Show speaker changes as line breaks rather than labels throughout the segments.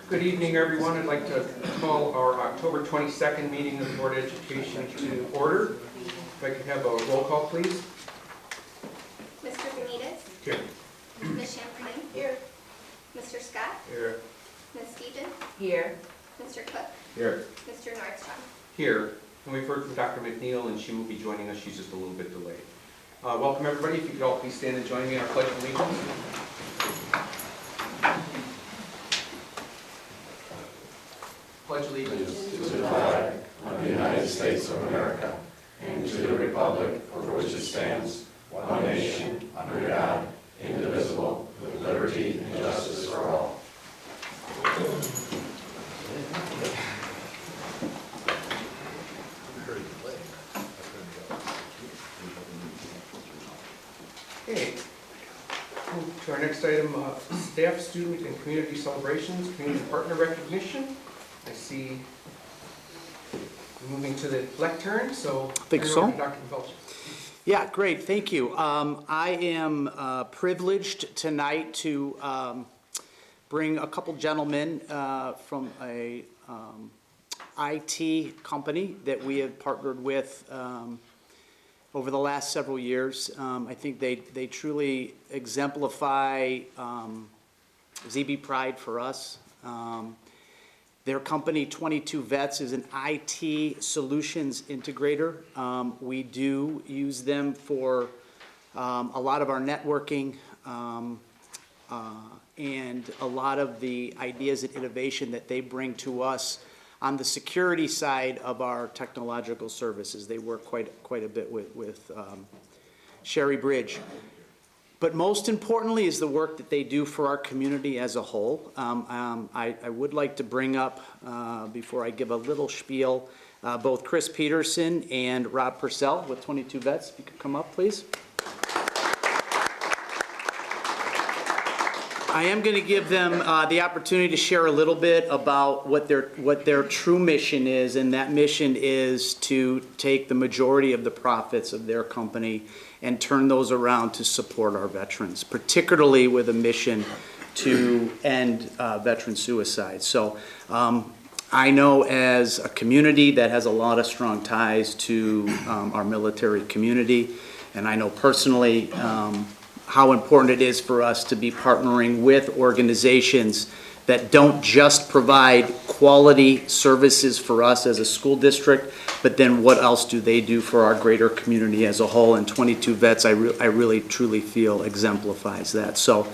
Good evening, everyone. I'd like to call our October 22nd meeting of the Board of Education to order. If I could have a roll call, please.
Mr. Benitez?
Here.
Ms. Champlain? Here. Mr. Scott?
Here.
Ms. Stevens?
Here.
Mr. Cook?
Here.
Mr. Nordstrom?
Here. And we've heard from Dr. McNeil, and she will be joining us. She's just a little bit delayed. Welcome, everybody. If you could all please stand and join me in our Pledge of Allegiance. Pledge allegiance
to the flag of the United States of America and to the republic for which it stands, one nation, under God, indivisible, with liberty and justice for all.
Okay. Move to our next item, staff, student, and community celebrations, community partner recognition. I see moving to the lectern, so
I think so.
Dr. Felch.
Yeah, great, thank you. I am privileged tonight to bring a couple gentlemen from a IT company that we have partnered with over the last several years. I think they truly exemplify ZB Pride for us. Their company, 22 Vets, is an IT solutions integrator. We do use them for a lot of our networking and a lot of the ideas and innovation that they bring to us on the security side of our technological services. They work quite a bit with Sherry Bridge. But most importantly is the work that they do for our community as a whole. I would like to bring up, before I give a little spiel, both Chris Peterson and Rob Purcell with 22 Vets. If you could come up, please. I am going to give them the opportunity to share a little bit about what their true mission is, and that mission is to take the majority of the profits of their company and turn those around to support our veterans, particularly with a mission to end veteran suicide. So I know as a community that has a lot of strong ties to our military community, and I know personally how important it is for us to be partnering with organizations that don't just provide quality services for us as a school district, but then what else do they do for our greater community as a whole? And 22 Vets, I really truly feel exemplifies that. So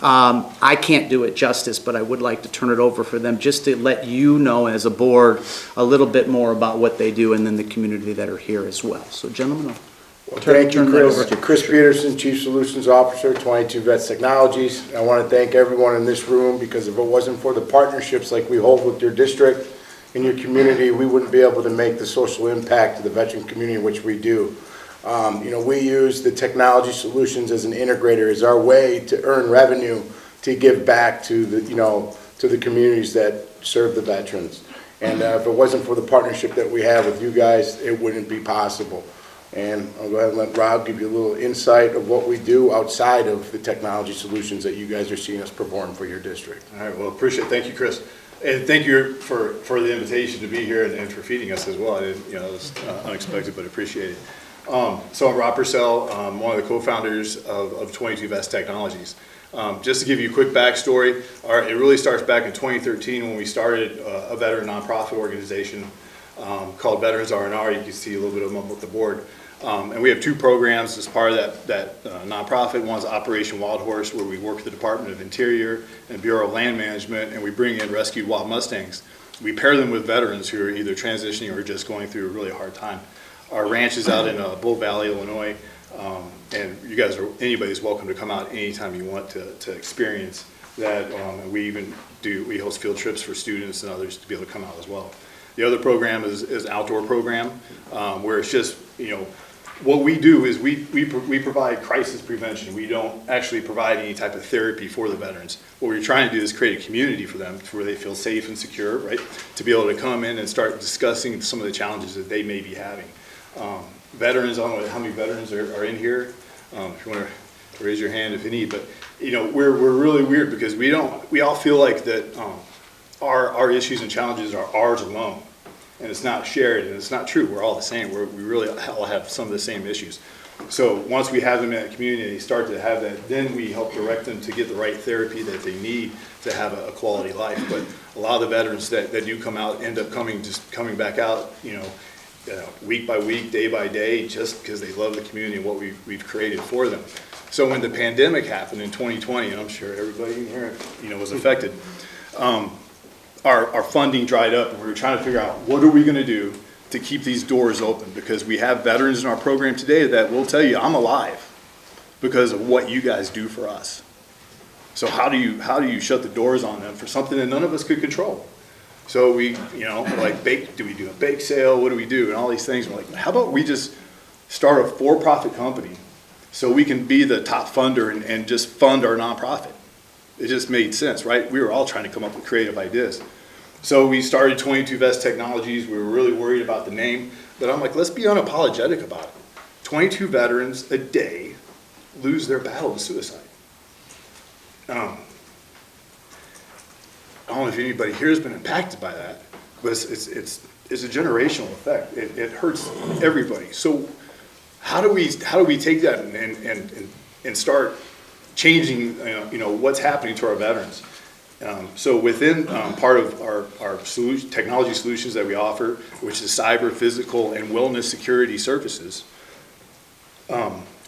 I can't do it justice, but I would like to turn it over for them just to let you know as a board a little bit more about what they do and then the community that are here as well. So gentlemen,
well, thank you, Chris. Chris Peterson, Chief Solutions Officer, 22 Vets Technologies. I want to thank everyone in this room because if it wasn't for the partnerships like we hold with your district and your community, we wouldn't be able to make the social impact to the veteran community, which we do. We use the technology solutions as an integrator, as our way to earn revenue to give back to the communities that serve the veterans. And if it wasn't for the partnership that we have with you guys, it wouldn't be possible. And I'll go ahead and let Rob give you a little insight of what we do outside of the technology solutions that you guys are seeing us perform for your district.
All right, well, appreciate it. Thank you, Chris. And thank you for the invitation to be here and for feeding us as well. I didn't, it was unexpected, but appreciate it. So I'm Rob Purcell, one of the co-founders of 22 Vets Technologies. Just to give you a quick backstory, it really starts back in 2013 when we started a veteran nonprofit organization called Veterans R&R. You can see a little bit of them up with the board. And we have two programs as part of that nonprofit. One's Operation Wild Horse, where we work with the Department of Interior and Bureau of Land Management, and we bring in rescued wild Mustangs. We pair them with veterans who are either transitioning or just going through a really hard time. Our ranch is out in Bull Valley, Illinois, and you guys anybody's welcome to come out anytime you want to experience that. We host field trips for students and others to be able to come out as well. The other program is an outdoor program where it's just, what we do is we provide crisis prevention. We don't actually provide any type of therapy for the veterans. What we're trying to do is create a community for them where they feel safe and secure, right? To be able to come in and start discussing some of the challenges that they may be having. Veterans, I don't know how many veterans are in here. If you want to raise your hand if you need, but we're really weird because we all feel like that our issues and challenges are ours alone, and it's not shared, and it's not true. We're all the same. We really all have some of the same issues. So once we have them in the community, they start to have that, then we help direct them to get the right therapy that they need to have a quality life. But a lot of the veterans that do come out end up coming back out, week by week, day by day, just because they love the community and what we've created for them. So when the pandemic happened in 2020, and I'm sure everybody in here, was affected, our funding dried up, and we were trying to figure out what are we going to do to keep these doors open, because we have veterans in our program today that will tell you, I'm alive because of what you guys do for us. So how do you shut the doors on them for something that none of us could control? So we, do we do a bake sale? What do we do? And all these things. We're like, how about we just start a for-profit company so we can be the top funder and just fund our nonprofit? It just made sense, right? We were all trying to come up with creative ideas. So we started 22 Vets Technologies. We were really worried about the name, but I'm like, let's be unapologetic about it. 22 veterans a day lose their battle to suicide. I don't know if anybody here has been impacted by that, but it's a generational effect. It hurts everybody. So how do we take that and start changing what's happening to our veterans? So within part of our technology solutions that we offer, which is cyber, physical, and wellness security services,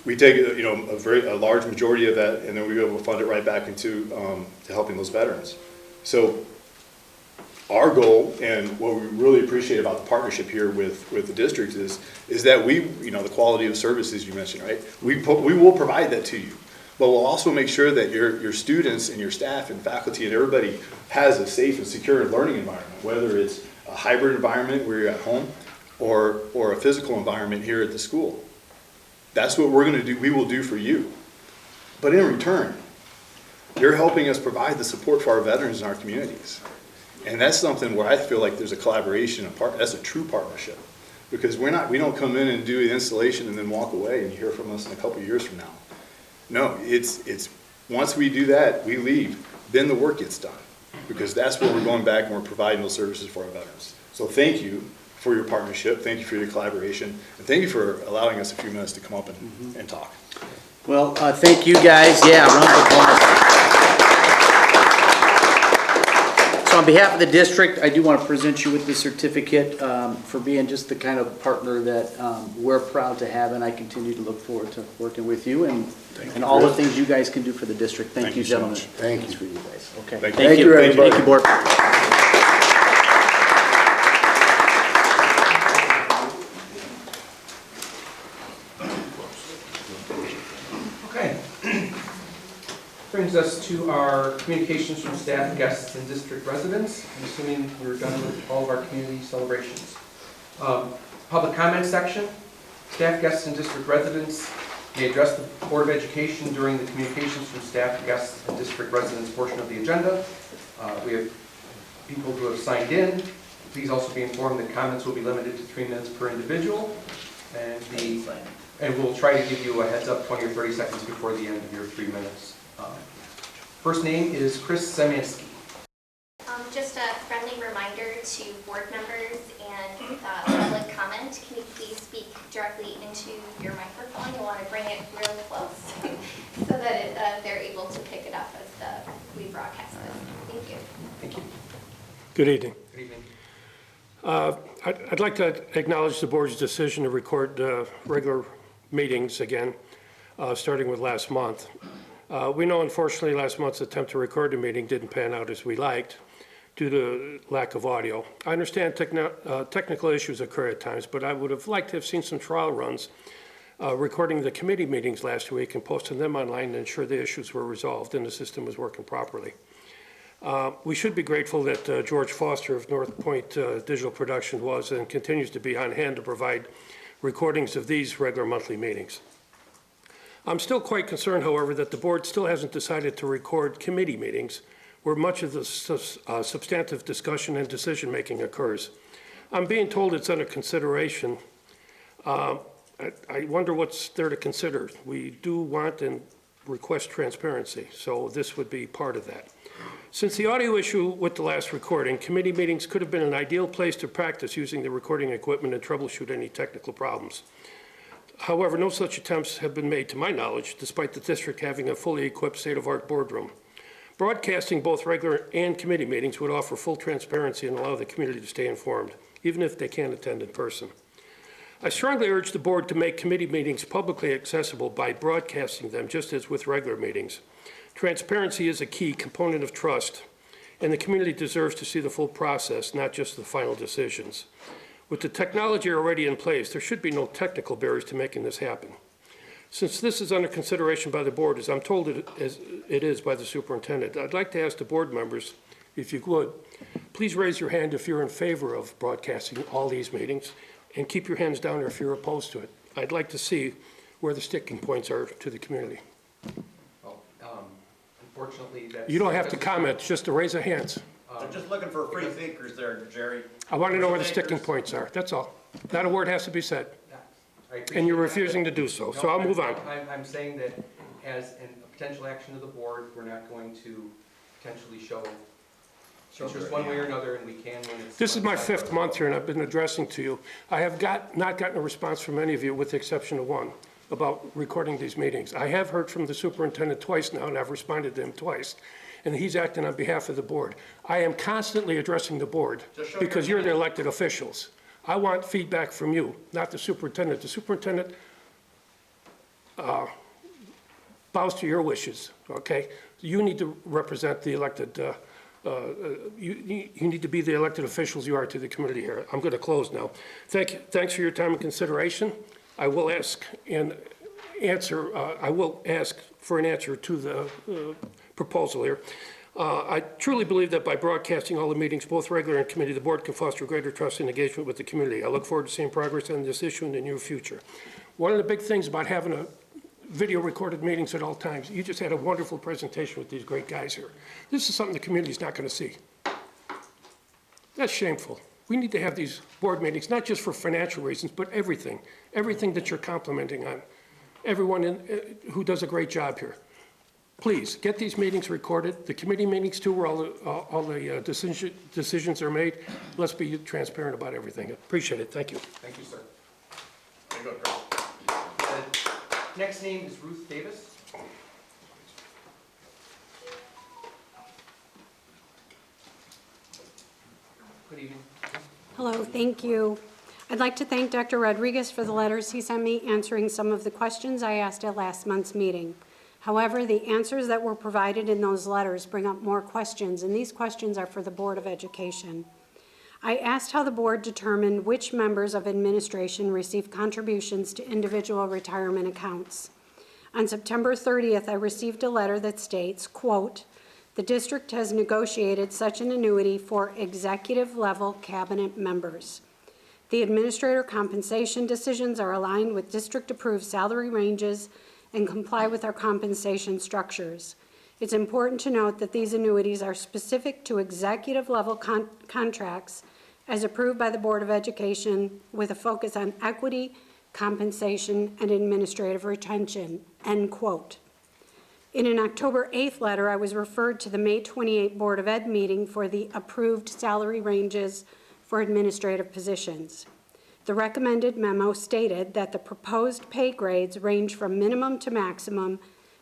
we take a large majority of that, and then we are able to fund it right back into to helping those veterans. So our goal, and what we really appreciate about the partnership here with the district is that the quality of services you mentioned, right? We will provide that to you. But we'll also make sure that your students and your staff and faculty and everybody has a safe and secure learning environment, whether it's a hybrid environment where you're at home or a physical environment here at the school. That's what we're going to do. We will do for you. But in return, you're helping us provide the support for our veterans in our communities. And that's something where I feel like there's a collaboration, that's a true partnership. Because we don't come in and do the installation and then walk away and you hear from us in a couple of years from now. No, it's once we do that, we leave, then the work gets done. Because that's where we're going back and we're providing those services for our veterans. So thank you for your partnership, thank you for your collaboration, and thank you for allowing us a few minutes to come up and talk.
Well, thank you guys. Yeah, round of applause. So on behalf of the district, I do want to present you with the certificate for being just the kind of partner that we're proud to have, and I continue to look forward to working with you and all the things you guys can do for the district. Thank you,
so
gentlemen.
much.
Thank you.
For you guys. Okay.
Thank you, everybody.
Thank you, board.
Okay. Brings us to our communications from staff, guests, and district residents. I'm assuming we're done with all of our community celebrations. Public comment section. Staff, guests, and district residents may address the Board of Education during the communications from staff, guests, and district residents portion of the agenda. We have people who have signed in. Please also be informed that comments will be limited to 3 minutes per individual. And we'll try to give you a heads up 20 or 30 seconds before the end of your 3 minutes. First name is Chris Semansky.
Just a friendly reminder to board members and public comment. Can you please speak directly into your microphone? You'll want to bring it real close so that they're able to pick it up as we broadcast this. Thank you.
Thank you.
Good evening.
Good evening.
I'd like to acknowledge the board's decision to record regular meetings again, starting with last month. We know, unfortunately, last month's attempt to record the meeting didn't pan out as we liked due to lack of audio. I understand technical issues occur at times, but I would have liked to have seen some trial runs recording the committee meetings last week and posting them online to ensure the issues were resolved and the system was working properly. We should be grateful that George Foster of North Point Digital Production was and continues to be on hand to provide recordings of these regular monthly meetings. I'm still quite concerned, however, that the board still hasn't decided to record committee meetings where much of the substantive discussion and decision-making occurs. I'm being told it's under consideration. I wonder what's there to consider. We do want and request transparency, so this would be part of that. Since the audio issue with the last recording, committee meetings could have been an ideal place to practice using the recording equipment and troubleshoot any technical problems. However, no such attempts have been made to my knowledge, despite the district having a fully equipped state-of-the-art boardroom. Broadcasting both regular and committee meetings would offer full transparency and allow the community to stay informed, even if they can't attend in person. I strongly urge the board to make committee meetings publicly accessible by broadcasting them, just as with regular meetings. Transparency is a key component of trust, and the community deserves to see the full process, not just the final decisions. With the technology already in place, there should be no technical barriers to making this happen. Since this is under consideration by the board, as I'm told it is by the superintendent, I'd like to ask the board members, if you would, please raise your hand if you're in favor of broadcasting all these meetings, and keep your hands down if you're opposed to it. I'd like to see where the sticking points are to the community.
Well, unfortunately, that's...
You don't have to comment, just to raise of hands.
They're just looking for free thinkers there, Jerry.
I want to know where the
Free
sticking
thinkers.
points are, that's all. Not a word has to be said,
I appreciate
and you're
that.
refusing to do so, so
No,
I'll move on.
I'm saying that as a potential action of the board, we're not going to potentially show interest one way or another, and we can when it's...
This is my 5th month here, and I've been addressing to you. I have not gotten a response from any of you, with the exception of one, about recording these meetings. I have heard from the superintendent twice now, and I've responded to him twice, and he's acting on behalf of the board. I am constantly addressing the board because you're the elected officials. I want feedback from you, not the superintendent. The superintendent bows to your wishes, okay? You need to represent the elected, you need to be the elected officials you are to the community here. I'm going to close now. Thanks for your time and consideration. I will ask for an answer to the proposal here. I truly believe that by broadcasting all the meetings, both regular and committee, the board can foster greater trust and engagement with the community. I look forward to seeing progress on this issue in the near future. One of the big things about having a video recorded meetings at all times, you just had a wonderful presentation with these great guys here. This is something the community's not going to see. That's shameful. We need to have these board meetings, not just for financial reasons, but everything that you're complimenting on. Everyone who does a great job here. Please, get these meetings recorded, the committee meetings too, where all the decisions are made. Let's be transparent about everything. Appreciate it. Thank you.
Thank you, sir.
There you go, Chris.
The next name is Ruth Davis. Good evening.
Hello, thank you. I'd like to thank Dr. Rodriguez for the letters he sent me answering some of the questions I asked at last month's meeting. However, the answers that were provided in those letters bring up more questions, and these questions are for the Board of Education. I asked how the board determined which members of administration receive contributions to individual retirement accounts. On September 30th, I received a letter that states, quote, "The district has negotiated such an annuity for executive-level cabinet members. The administrator compensation decisions are aligned with district-approved salary ranges and comply with our compensation structures. It's important to note that these annuities are specific to executive-level contracts as approved by the Board of Education with a focus on equity, compensation, and administrative retention," end quote. In an October 8th letter, I was referred to the May 28 Board of Ed meeting for the approved salary ranges for administrative positions. The recommended memo stated that the proposed pay grades range from minimum to maximum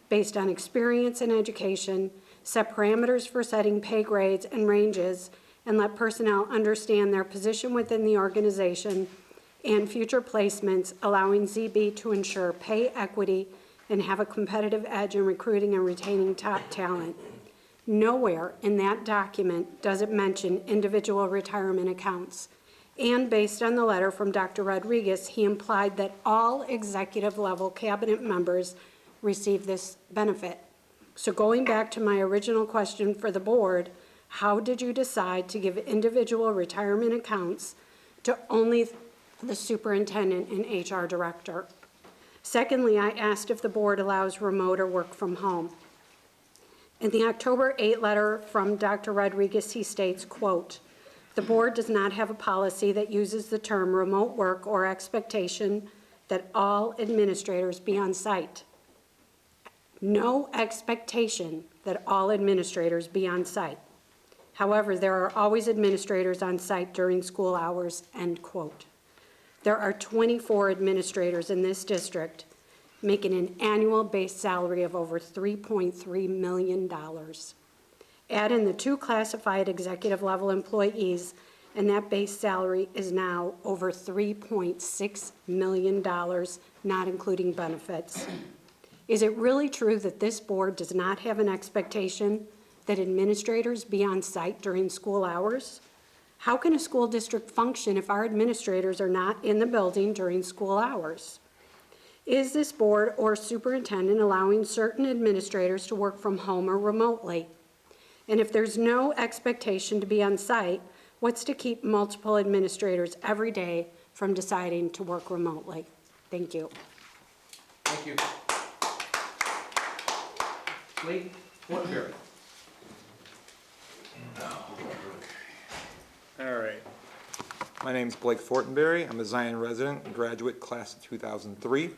based on experience and education, set parameters for setting pay grades and ranges, and let personnel understand their position within the organization and future placements, allowing ZB to ensure pay equity and have a competitive edge in recruiting and retaining top talent. Nowhere in that document does it mention individual retirement accounts. And based on the letter from Dr. Rodriguez, he implied that all executive-level cabinet members receive this benefit. So going back to my original question for the board, how did you decide to give individual retirement accounts to only the superintendent and HR director? Secondly, I asked if the board allows remote or work from home. In the October 8 letter from Dr. Rodriguez, he states, quote, "The board does not have a policy that uses the term remote work or expectation that all administrators be on site." no expectation that all administrators be on site. However, there are always administrators on site during school hours, end quote. There are 24 administrators in this district making an annual base salary of over $3.3 million. Add in the 2 classified executive level employees, and that base salary is now over $3.6 million, not including benefits. Is it really true that this board does not have an expectation that administrators be on site during school hours? How can a school district function if our administrators are not in the building during school hours? Is this board or superintendent allowing certain administrators to work from home or remotely? And if there's no expectation to be on site, what's to keep multiple administrators every day from deciding to work remotely? Thank you.
Thank you. Blake Fortenberry.
All right. My name's Blake Fortenberry. I'm a Zion resident, graduate class of 2003.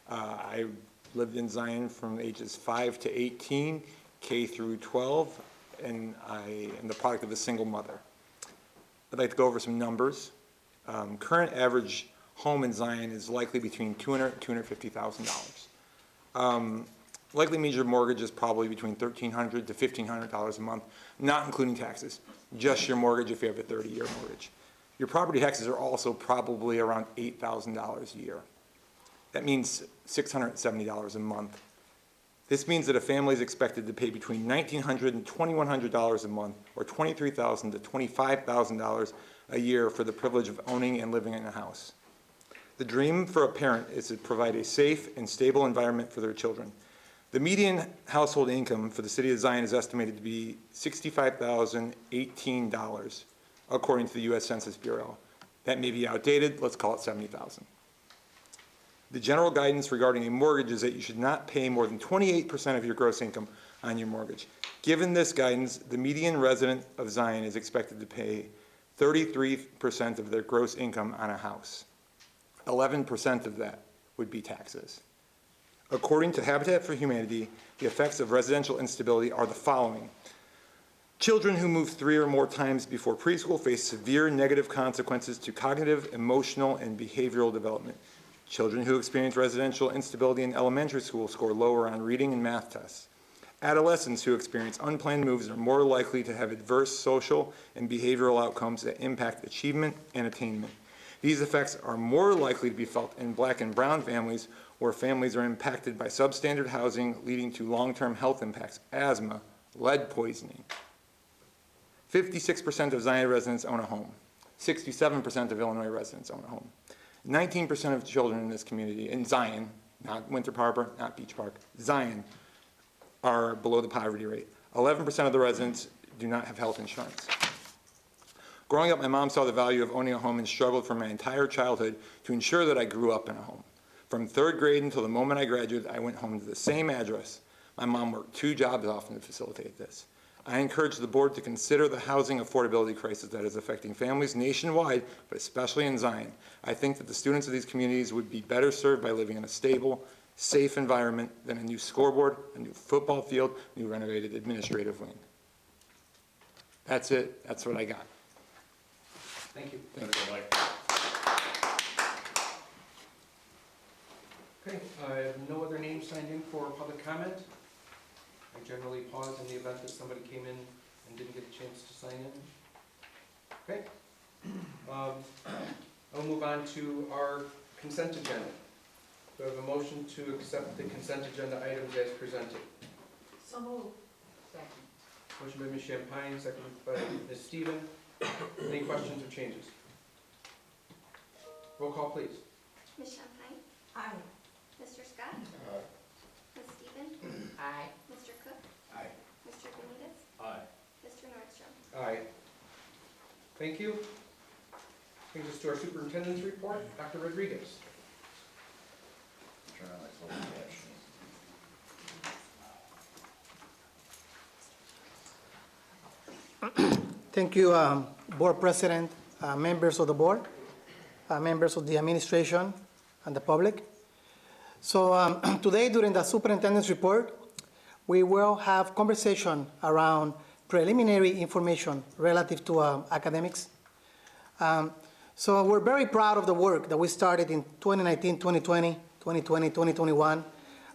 I lived in Zion from ages 5 to 18, K through 12, and I am the product of a single mother. I'd like to go over some numbers. Current average home in Zion is likely between $200,000 and $250,000. Likely means your mortgage is probably between $1,300 to $1,500 a month, not including taxes. Just your mortgage if you have a 30-year mortgage. Your property taxes are also probably around $8,000 a year. That means $670 a month. This means that a family is expected to pay between $1,900 and $2,100 a month, or $23,000 to $25,000 a year for the privilege of owning and living in a house. The dream for a parent is to provide a safe and stable environment for their children. The median household income for the city of Zion is estimated to be $65,018, according to the U.S. Census Bureau. That may be outdated, let's call it $70,000. The general guidance regarding a mortgage is that you should not pay more than 28% of your gross income on your mortgage. Given this guidance, the median resident of Zion is expected to pay 33% of their gross income on a house. 11% of that would be taxes. According to Habitat for Humanity, the effects of residential instability are the following. Children who move 3 or more times before preschool face severe negative consequences to cognitive, emotional, and behavioral development. Children who experience residential instability in elementary school score lower on reading and math tests. Adolescents who experience unplanned moves are more likely to have adverse social and behavioral outcomes that impact achievement and attainment. These effects are more likely to be felt in Black and brown families, where families are impacted by substandard housing, leading to long-term health impacts, asthma, lead poisoning. 56% of Zion residents own a home. 67% of Illinois residents own a home. 19% of children in this community, in Zion, not Winthrop Harbor, not Beach Park, Zion, are below the poverty rate. 11% of the residents do not have health insurance. Growing up, my mom saw the value of owning a home and struggled for my entire childhood to ensure that I grew up in a home. From 3rd grade until the moment I graduated, I went home to the same address. My mom worked 2 jobs often to facilitate this. I encourage the board to consider the housing affordability crisis that is affecting families nationwide, but especially in Zion. I think that the students of these communities would be better served by living in a stable, safe environment than a new scoreboard, a new football field, new renovated administrative wing. That's it. That's what I got.
Thank you.
Thank you.
Okay, I have no other names signed in for public comment. I generally pause in the event that somebody came in and didn't get a chance to sign in. Okay. I'll move on to our consent agenda. Do I have a motion to accept the consent agenda items as presented?
So moved. Second.
Motion by Ms. Champagne, seconded by Ms. Stephen. Any questions or changes? Roll call, please.
Ms. Champagne?
Aye.
Mr. Scott? Ms. Stephen?
Aye.
Mr. Cook?
Aye.
Mr. Benitez?
Aye.
Mr. Nordstrom?
Aye. Thank you. Brings us to our superintendent's report. Dr. Rodriguez.
Turn on my closed captioning.
Thank you, Board President, members of the board, members of the administration, and the public. So today, during the superintendent's report, we will have conversation around preliminary information relative to academics. So we're very proud of the work that we started in 2019, 2020, 2020, 2021,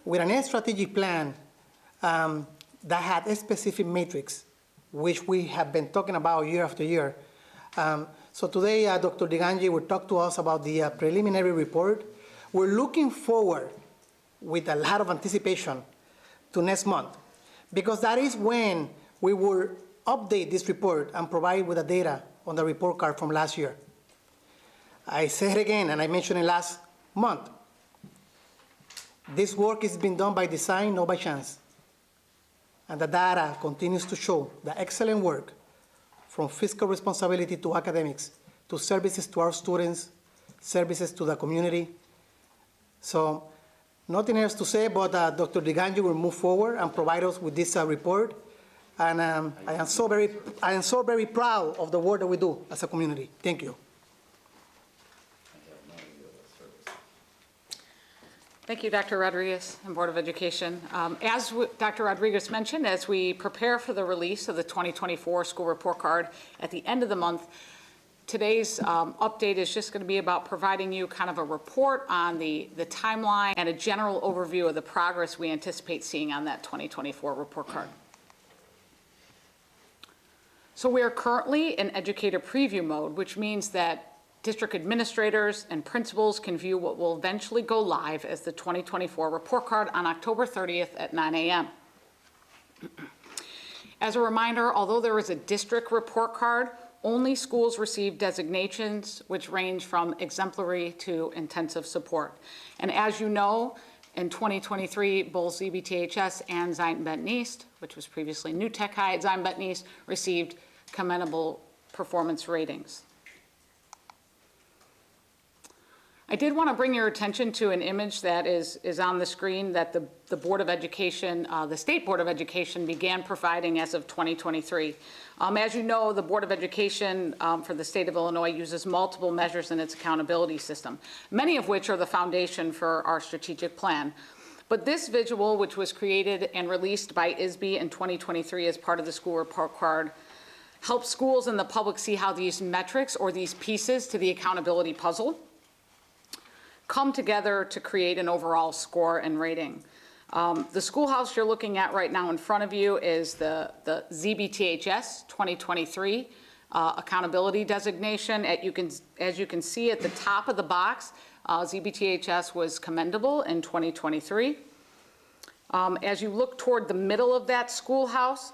with an strategic plan that had a specific matrix, which we have been talking about year after year. So today, Dr. DeGangi will talk to us about the preliminary report. We're looking forward with a lot of anticipation to next month, because that is when we will update this report and provide with the data on the report card from last year. I say it again, and I mentioned it last month. This work is being done by design, not by chance. And the data continues to show the excellent work from fiscal responsibility to academics, to services to our students, services to the community. So nothing else to say, but Dr. DeGangi will move forward and provide us with this report. And I am so very proud of the work that we do as a community. Thank you.
Thank you, Dr. Rodriguez and Board of Education. As Dr. Rodriguez mentioned, as we prepare for the release of the 2024 school report card at the end of the month, today's update is just going to be about providing you kind of a report on the timeline and a general overview of the progress we anticipate seeing on that 2024 report card. So we are currently in educator preview mode, which means that district administrators and principals can view what will eventually go live as the 2024 report card on October 30th at 9 a.m. As a reminder, although there is a district report card, only schools receive designations which range from exemplary to intensive support. And as you know, in 2023, both ZBTHS and Zion Benton East, which was previously New Tech High at Zion Benton East, received commendable performance ratings. I did want to bring your attention to an image that is on the screen that the Board of Education, the State Board of Education began providing as of 2023. As you know, the Board of Education for the state of Illinois uses multiple measures in its accountability system, many of which are the foundation for our strategic plan. But this visual, which was created and released by ISB in 2023 as part of the school report card, helps schools and the public see how these metrics or these pieces to the accountability puzzle come together to create an overall score and rating. The schoolhouse you're looking at right now in front of you is the ZBTHS 2023 accountability designation. As you can see at the top of the box, ZBTHS was commendable in 2023. As you look toward the middle of that schoolhouse,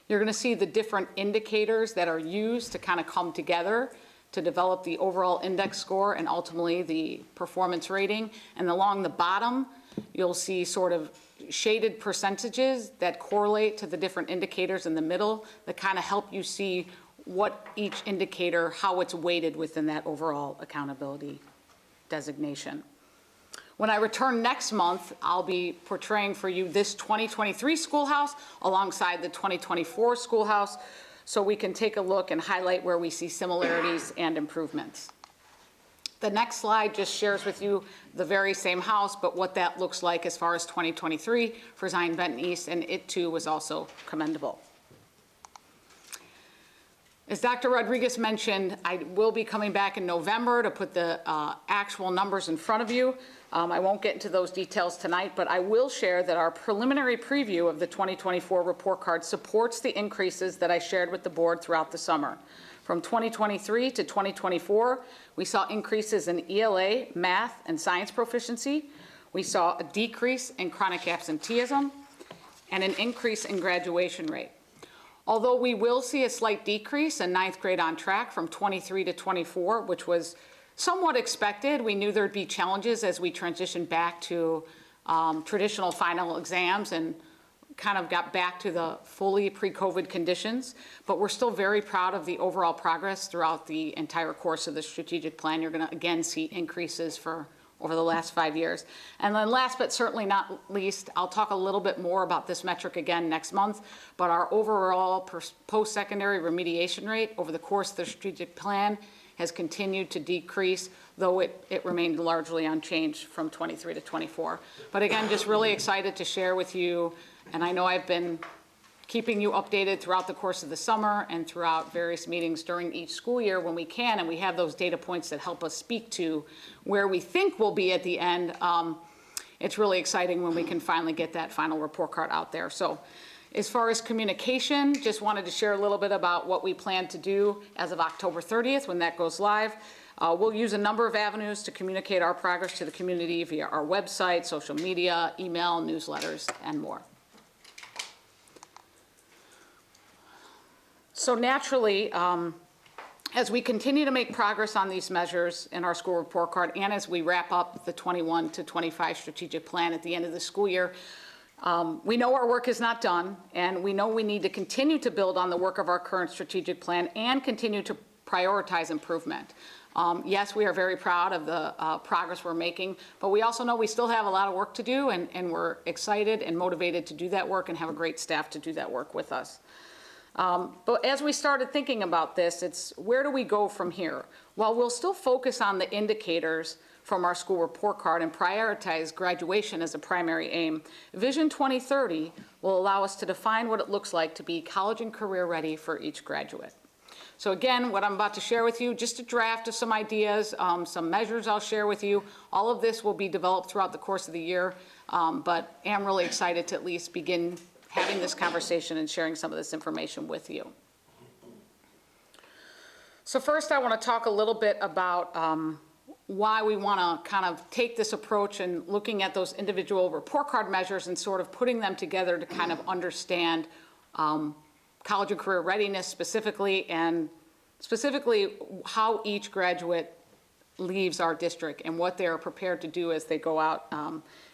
you're going to see the different indicators that are used to kind of come together to develop the overall index score and ultimately the performance rating. And along the bottom, you'll see sort of shaded percentages that correlate to the different indicators in the middle that kind of help you see what each indicator, how it's weighted within that overall accountability designation. When I return next month, I'll be portraying for you this 2023 schoolhouse alongside the 2024 schoolhouse, so we can take a look and highlight where we see similarities and improvements. The next slide just shares with you the very same house, but what that looks like as far as 2023 for Zion Benton East, and it too was also commendable. As Dr. Rodriguez mentioned, I will be coming back in November to put the actual numbers in front of you. I won't get into those details tonight, but I will share that our preliminary preview of the 2024 report card supports the increases that I shared with the board throughout the summer. From 2023 to 2024, we saw increases in ELA, math, and science proficiency. We saw a decrease in chronic absenteeism and an increase in graduation rate. Although we will see a slight decrease in ninth grade on track from 23 to 24, which was somewhat expected. We knew there'd be challenges as we transitioned back to traditional final exams and kind of got back to the fully pre-COVID conditions, but we're still very proud of the overall progress throughout the entire course of the strategic plan. You're going to again see increases for over the last 5 years. And then last but certainly not least, I'll talk a little bit more about this metric again next month, but our overall post-secondary remediation rate over the course of the strategic plan has continued to decrease, though it remained largely unchanged from 23 to 24. But again, just really excited to share with you, and I know I've been keeping you updated throughout the course of the summer and throughout various meetings during each school year when we can, and we have those data points that help us speak to where we think we'll be at the end. It's really exciting when we can finally get that final report card out there. So as far as communication, just wanted to share a little bit about what we plan to do as of October 30th when that goes live. We'll use a number of avenues to communicate our progress to the community via our website, social media, email, newsletters, and more. So naturally, as we continue to make progress on these measures in our school report card, and as we wrap up the 21 to 25 strategic plan at the end of the school year, we know our work is not done, and we know we need to continue to build on the work of our current strategic plan and continue to prioritize improvement. Yes, we are very proud of the progress we're making, but we also know we still have a lot of work to do, and we're excited and motivated to do that work and have a great staff to do that work with us. But as we started thinking about this, it's where do we go from here? While we'll still focus on the indicators from our school report card and prioritize graduation as a primary aim, Vision 2030 will allow us to define what it looks like to be college and career ready for each graduate. So again, what I'm about to share with you, just a draft of some ideas, some measures I'll share with you. All of this will be developed throughout the course of the year, but am really excited to at least begin having this conversation and sharing some of this information with you. So first I want to talk a little bit about why we want to kind of take this approach and looking at those individual report card measures and sort of putting them together to kind of understand college and career readiness specifically, and specifically how each graduate leaves our district and what they're prepared to do as they go out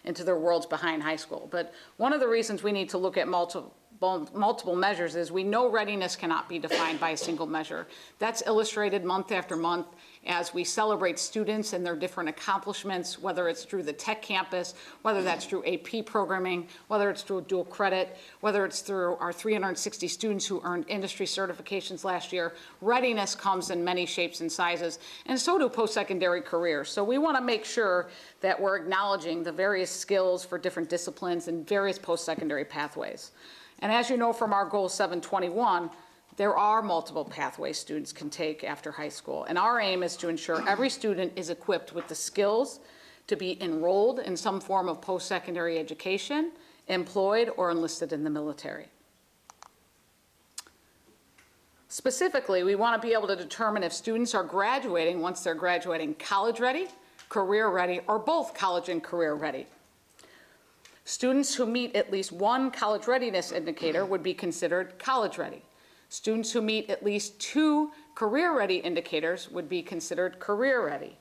into their worlds behind high school. But one of the reasons we need to look at multiple measures is we know readiness cannot be defined by a single measure. That's illustrated month after month as we celebrate students and their different accomplishments, whether it's through the tech campus, whether that's through AP programming, whether it's through dual credit, whether it's through our 360 students who earned industry certifications last year. Readiness comes in many shapes and sizes, and so do post-secondary careers. So we want to make sure that we're acknowledging the various skills for different disciplines and various post-secondary pathways. And as you know from our Goal 721, there are multiple pathways students can take after high school. And our aim is to ensure every student is equipped with the skills to be enrolled in some form of post-secondary education, employed, or enlisted in the military. Specifically, we want to be able to determine if students are graduating, once they're graduating, college ready, career ready, or both college and career ready. Students who meet at least one college readiness indicator would be considered college ready. Students who meet at least 2 career ready indicators would be considered career ready.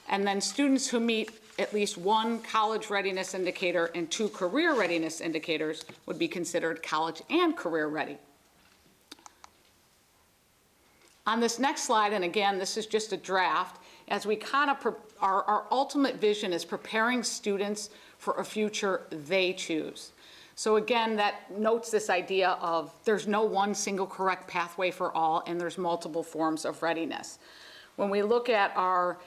And then students who meet at least 1 college readiness indicator and 2 career readiness indicators would be considered college and career ready. On this next slide, and again, this is just a draft, as we kind of, our ultimate vision is preparing students for a future they choose. So again, that notes this idea of there's no one single correct pathway for all, and there's multiple forms of readiness. When we look at our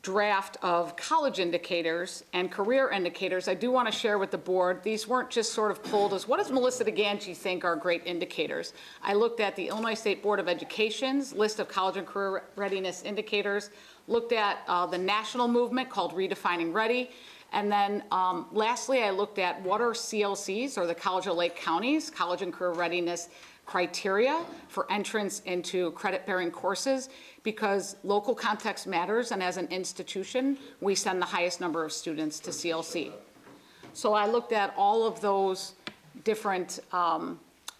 draft of college indicators and career indicators, I do want to share with the board, these weren't just sort of pulled as, what does Melissa DeGangi think are great indicators? I looked at the Illinois State Board of Education's list of college and career readiness indicators, looked at the national movement called Redefining Ready, and then lastly, I looked at what are CLCs, or the College of Lake County's college and career readiness criteria for entrance into credit-bearing courses, because local context matters, and as an institution, we send the highest number of students to CLC. So I looked at all of those different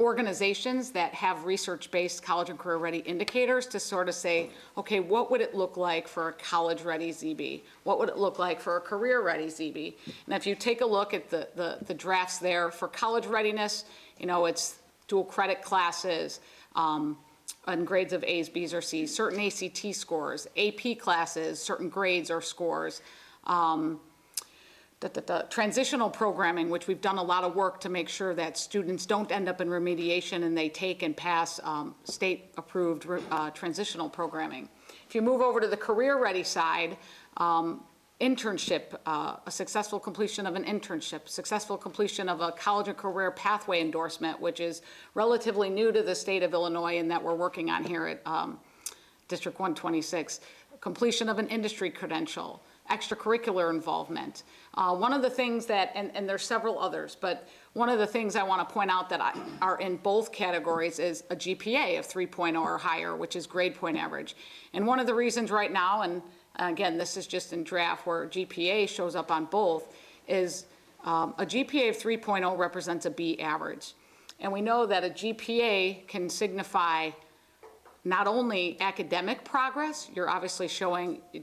organizations that have research-based college and career ready indicators to sort of say, okay, what would it look like for a college ready ZB? What would it look like for a career ready ZB? And if you take a look at the drafts there for college readiness, you know, it's dual credit classes, and grades of A's, B's, or C's, certain ACT scores, AP classes, certain grades or scores, transitional programming, which we've done a lot of work to make sure that students don't end up in remediation and they take and pass state-approved transitional programming. If you move over to the career-ready side, internship, a successful completion of an internship, successful completion of a college and career pathway endorsement, which is relatively new to the state of Illinois and that we're working on here at District 126, completion of an industry credential, extracurricular involvement. One of the things that, and there's several others, but one of the things I want to point out that are in both categories is a GPA of 3.0 or higher, which is grade point average. And one of the reasons right now, and again, this is just in draft where GPA shows up on both, is a GPA of 3.0 represents a B average. And we know that a GPA can signify not only academic progress, you're obviously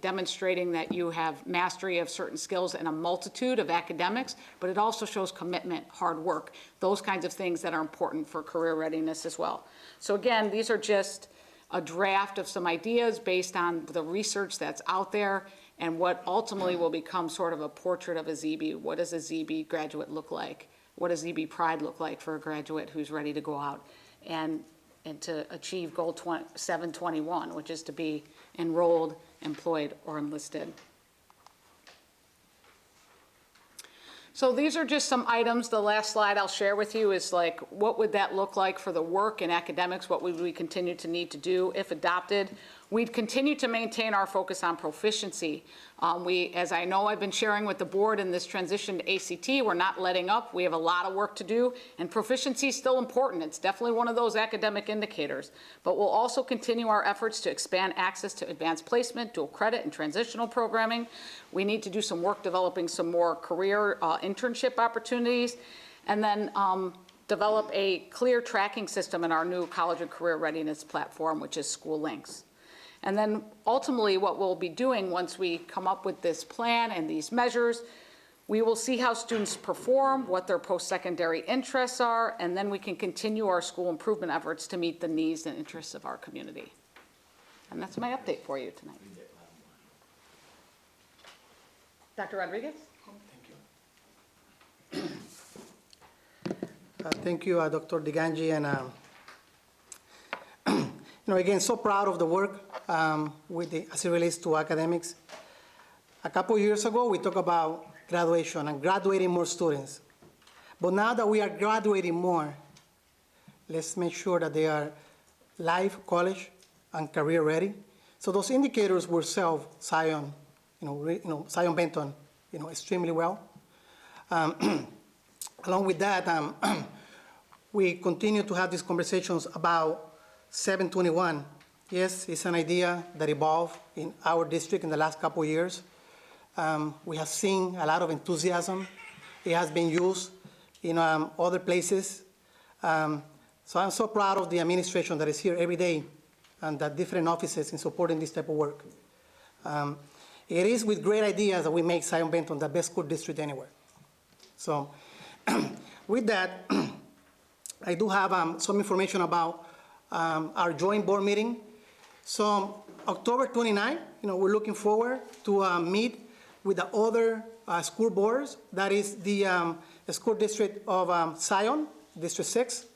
demonstrating that you have mastery of certain skills in a multitude of academics, but it also shows commitment, hard work, those kinds of things that are important for career readiness as well. So again, these are just a draft of some ideas based on the research that's out there and what ultimately will become sort of a portrait of a ZB. What does a ZB graduate look like? What does ZB Pride look like for a graduate who's ready to go out and to achieve goal 721, which is to be enrolled, employed, or enlisted. So these are just some items. The last slide I'll share with you is like, what would that look like for the work in academics? What would we continue to need to do if adopted? We'd continue to maintain our focus on proficiency. As I know I've been sharing with the board in this transition to ACT, we're not letting up. We have a lot of work to do, and proficiency is still important. It's definitely one of those academic indicators. But we'll also continue our efforts to expand access to advanced placement, dual credit, and transitional programming. We need to do some work developing some more career internship opportunities, and then develop a clear tracking system in our new college and career readiness platform, which is School Links. And then ultimately what we'll be doing once we come up with this plan and these measures, we will see how students perform, what their post-secondary interests are, and then we can continue our school improvement efforts to meet the needs and interests of our community. And that's my update for you tonight. Dr. Rodriguez?
Thank you, Dr. DeGangi, and again, so proud of the work as it relates to academics. A couple years ago, we talked about graduation and graduating more students. But now that we are graduating more, let's make sure that they are life, college, and career ready. So those indicators will serve Zion, Zion Benton, extremely well. Along with that, we continue to have these conversations about 721. Yes, it's an idea that evolved in our district in the last couple of years. We have seen a lot of enthusiasm. It has been used in other places. So I'm so proud of the administration that is here every day and the different offices in supporting this type of work. It is with great ideas that we make Zion Benton the best school district anywhere. So with that, I do have some information about our joint board meeting. So October 29, we're looking forward to meet with the other school boards. That is the school district of Zion, District 6,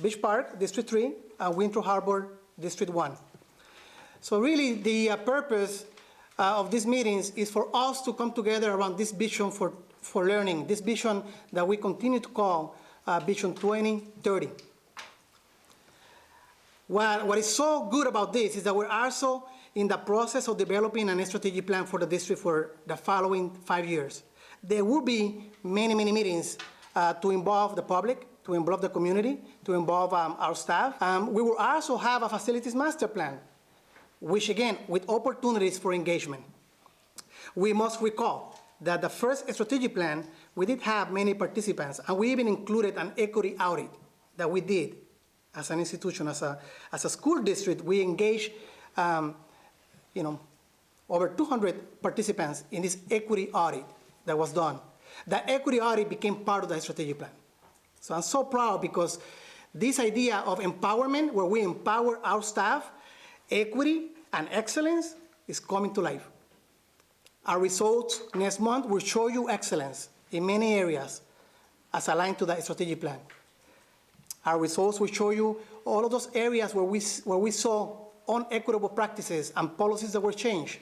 Beach Park, District 3, and Winthrop Harbor, District 1. So really the purpose of these meetings is for us to come together around this vision for learning, this vision that we continue to call Vision 2030. What is so good about this is that we're also in the process of developing a strategic plan for the district for the following 5 years. There will be many, many meetings to involve the public, to involve the community, to involve our staff. We will also have a facilities master plan, which again, with opportunities for engagement. We must recall that the first strategic plan, we did have many participants, and we even included an equity audit that we did as an institution, as a school district. We engaged, over 200 participants in this equity audit that was done. The equity audit became part of the strategic plan. So I'm so proud because this idea of empowerment, where we empower our staff, equity and excellence is coming to life. Our results next month will show you excellence in many areas as aligned to the strategic plan. Our results will show you all of those areas where we saw unequitable practices and policies that were changed,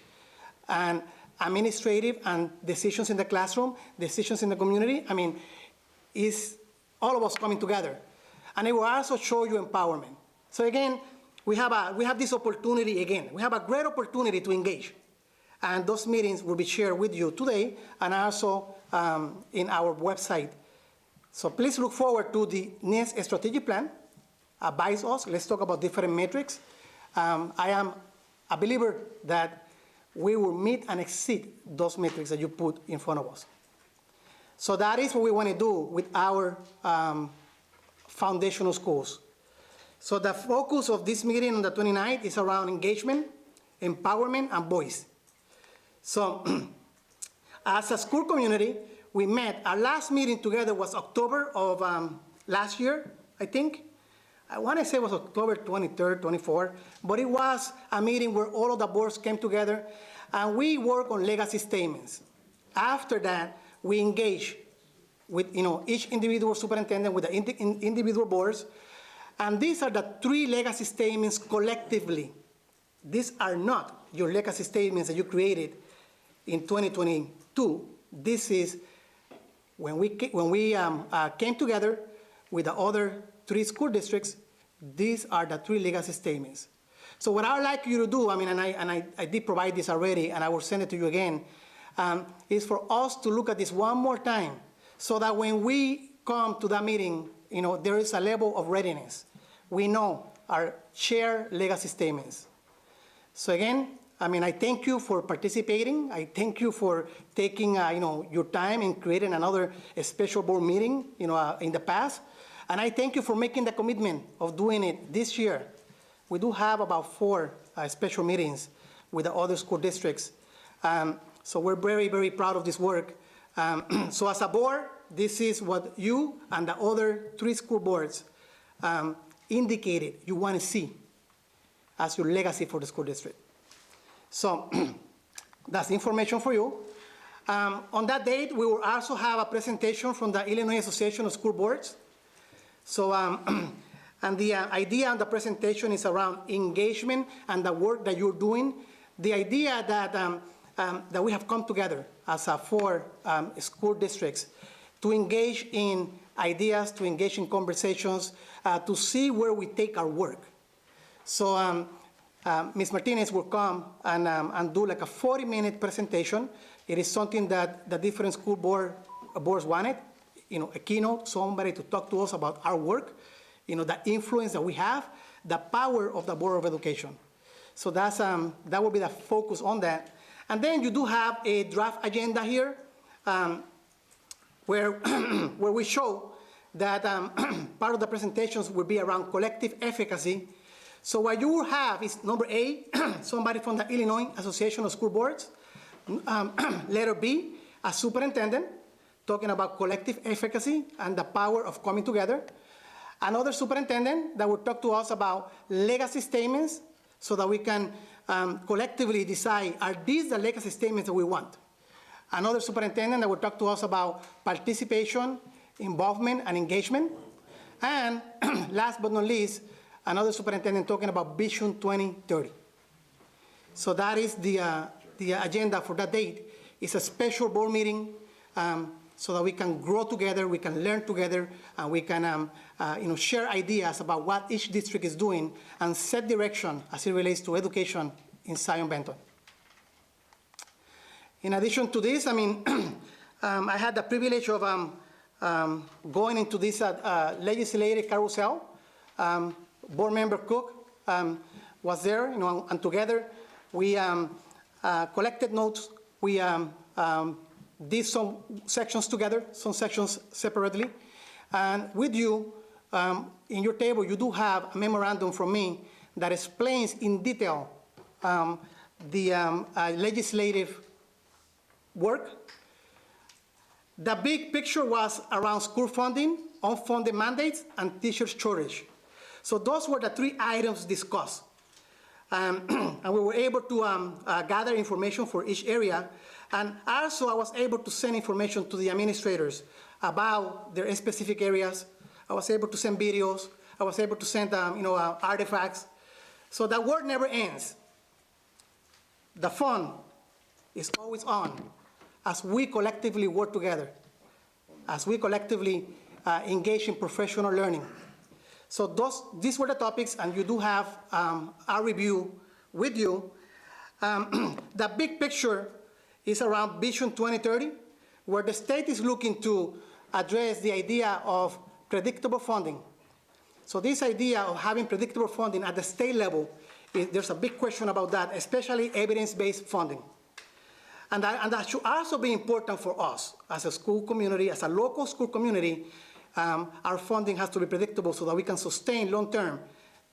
and administrative and decisions in the classroom, decisions in the community. I mean, it's all of us coming together. And it will also show you empowerment. So again, we have this opportunity again. We have a great opportunity to engage. And those meetings will be shared with you today and also in our website. So please look forward to the next strategic plan. Advise us. Let's talk about different metrics. I am a believer that we will meet and exceed those metrics that you put in front of us. So that is what we want to do with our foundational schools. So the focus of this meeting on the 29th is around engagement, empowerment, and voice. So as a school community, we met. Our last meeting together was October of last year, I think. I want to say it was October 23rd, 24th, but it was a meeting where all of the boards came together and we worked on legacy statements. After that, we engaged with each individual superintendent, with the individual boards, and these are the 3 legacy statements collectively. These are not your legacy statements that you created in 2022. This is when we came together with the other 3 school districts. These are the 3 legacy statements. So what I would like you to do, and I did provide this already, and I will send it to you again, is for us to look at this one more time, so that when we come to that meeting, there is a level of readiness. We know our shared legacy statements. So again, I thank you for participating. I thank you for taking, your time and creating another special board meeting, in the past. And I thank you for making the commitment of doing it this year. We do have about 4 special meetings with the other school districts. So we're very, very proud of this work. So as a board, this is what you and the other 3 school boards indicated you want to see as your legacy for the school district. So that's information for you. On that date, we will also have a presentation from the Illinois Association of School Boards. So, and the idea of the presentation is around engagement and the work that you're doing. The idea that we have come together as 4 school districts to engage in ideas, to engage in conversations, to see where we take our work. So Ms. Martinez will come and do like a 40-minute presentation. It is something that the different school boards wanted, a keynote, somebody to talk to us about our work, the influence that we have, the power of the Board of Education. So that will be the focus on that. And then you do have a draft agenda here where we show that part of the presentations will be around collective efficacy. So what you will have is number A, somebody from the Illinois Association of School Boards. Letter B, a superintendent talking about collective efficacy and the power of coming together. Another superintendent that will talk to us about legacy statements so that we can collectively decide, are these the legacy statements that we want? Another superintendent that will talk to us about participation, involvement, and engagement. And last but not least, another superintendent talking about Vision 2030. So that is the agenda for that date. It's a special board meeting so that we can grow together, we can learn together, and we can share ideas about what each district is doing and set direction as it relates to education in Zion Benton. In addition to this, I had the privilege of going into this legislative carousel. Board member Cook was there, and together we collected notes. We did some sections together, some sections separately. And with you, in your table, you do have a memorandum from me that explains in detail the legislative work. The big picture was around school funding, unfunded mandates, and teachers' shortage. So those were the 3 items discussed. And we were able to gather information for each area. And also I was able to send information to the administrators about their specific areas. I was able to send videos. I was able to send artifacts. So that work never ends. The fun is always on as we collectively work together, as we collectively engage in professional learning. So these were the topics, and you do have our review with you. The big picture is around Vision 2030, where the state is looking to address the idea of predictable funding. So this idea of having predictable funding at the state level, there's a big question about that, especially evidence-based funding. And that should also be important for us as a school community, as a local school community. Our funding has to be predictable so that we can sustain long-term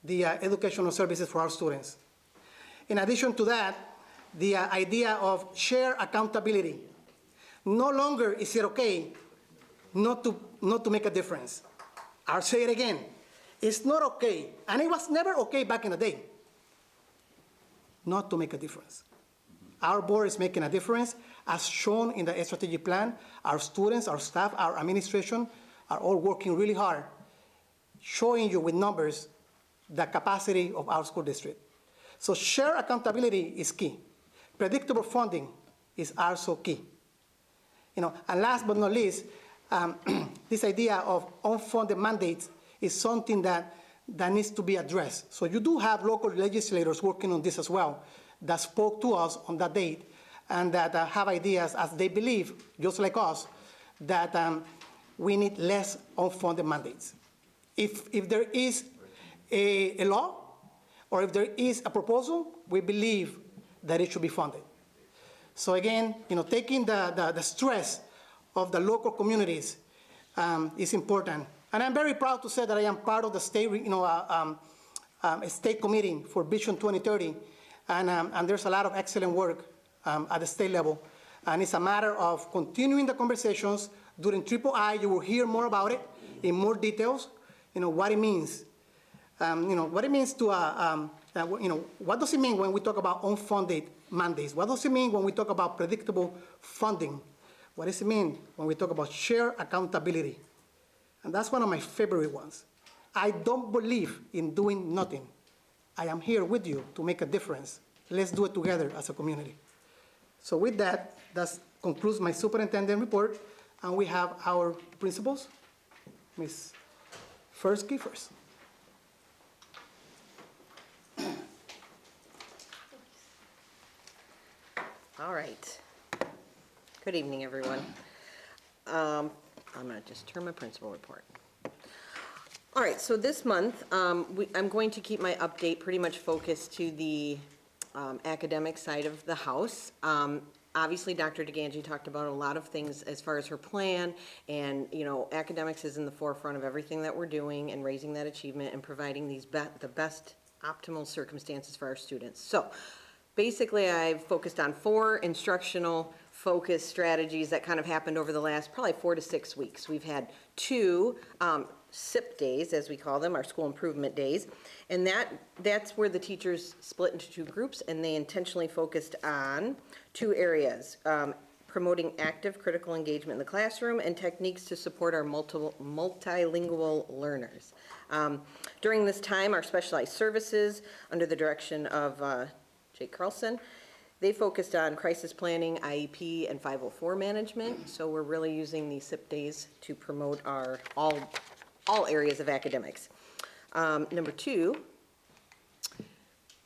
the educational services for our students. In addition to that, the idea of shared accountability. No longer is it okay not to make a difference. I'll say it again. It's not okay, and it was never okay back in the day, not to make a difference. Our board is making a difference, as shown in the strategic plan. Our students, our staff, our administration are all working really hard, showing you with numbers the capacity of our school district. So shared accountability is key. Predictable funding is also key. And last but not least, this idea of unfunded mandates is something that needs to be addressed. So you do have local legislators working on this as well that spoke to us on that date and that have ideas, as they believe, just like us, that we need less unfunded mandates. If there is a law or if there is a proposal, we believe that it should be funded. So again, taking the stress of the local communities is important. And I'm very proud to say that I am part of the state, state committee for Vision 2030, and there's a lot of excellent work at the state level. And it's a matter of continuing the conversations. During III, you will hear more about it in more details, what it means. What it means to, what does it mean when we talk about unfunded mandates? What does it mean when we talk about predictable funding? What does it mean when we talk about shared accountability? And that's one of my favorite ones. I don't believe in doing nothing. I am here with you to make a difference. Let's do it together as a community. So with that, that concludes my superintendent report. And we have our principals. Ms. Fursky first.
All right. Good evening, everyone. I'm going to just turn my principal report. All right, so this month, I'm going to keep my update pretty much focused to the academic side of the house. Obviously, Dr. DeGangi talked about a lot of things as far as her plan, and academics is in the forefront of everything that we're doing and raising that achievement and providing these the best optimal circumstances for our students. So basically, I've focused on 4 instructional focus strategies that kind of happened over the last probably 4 to 6 weeks. We've had 2 SIP days, as we call them, our school improvement days, and that's where the teachers split into 2 groups, and they intentionally focused on 2 areas, promoting active critical engagement in the classroom and techniques to support our multilingual learners. During this time, our specialized services, under the direction of Jake Carlson, they focused on crisis planning, IEP, and 504 management. So we're really using these SIP days to promote our all areas of academics. Number 2,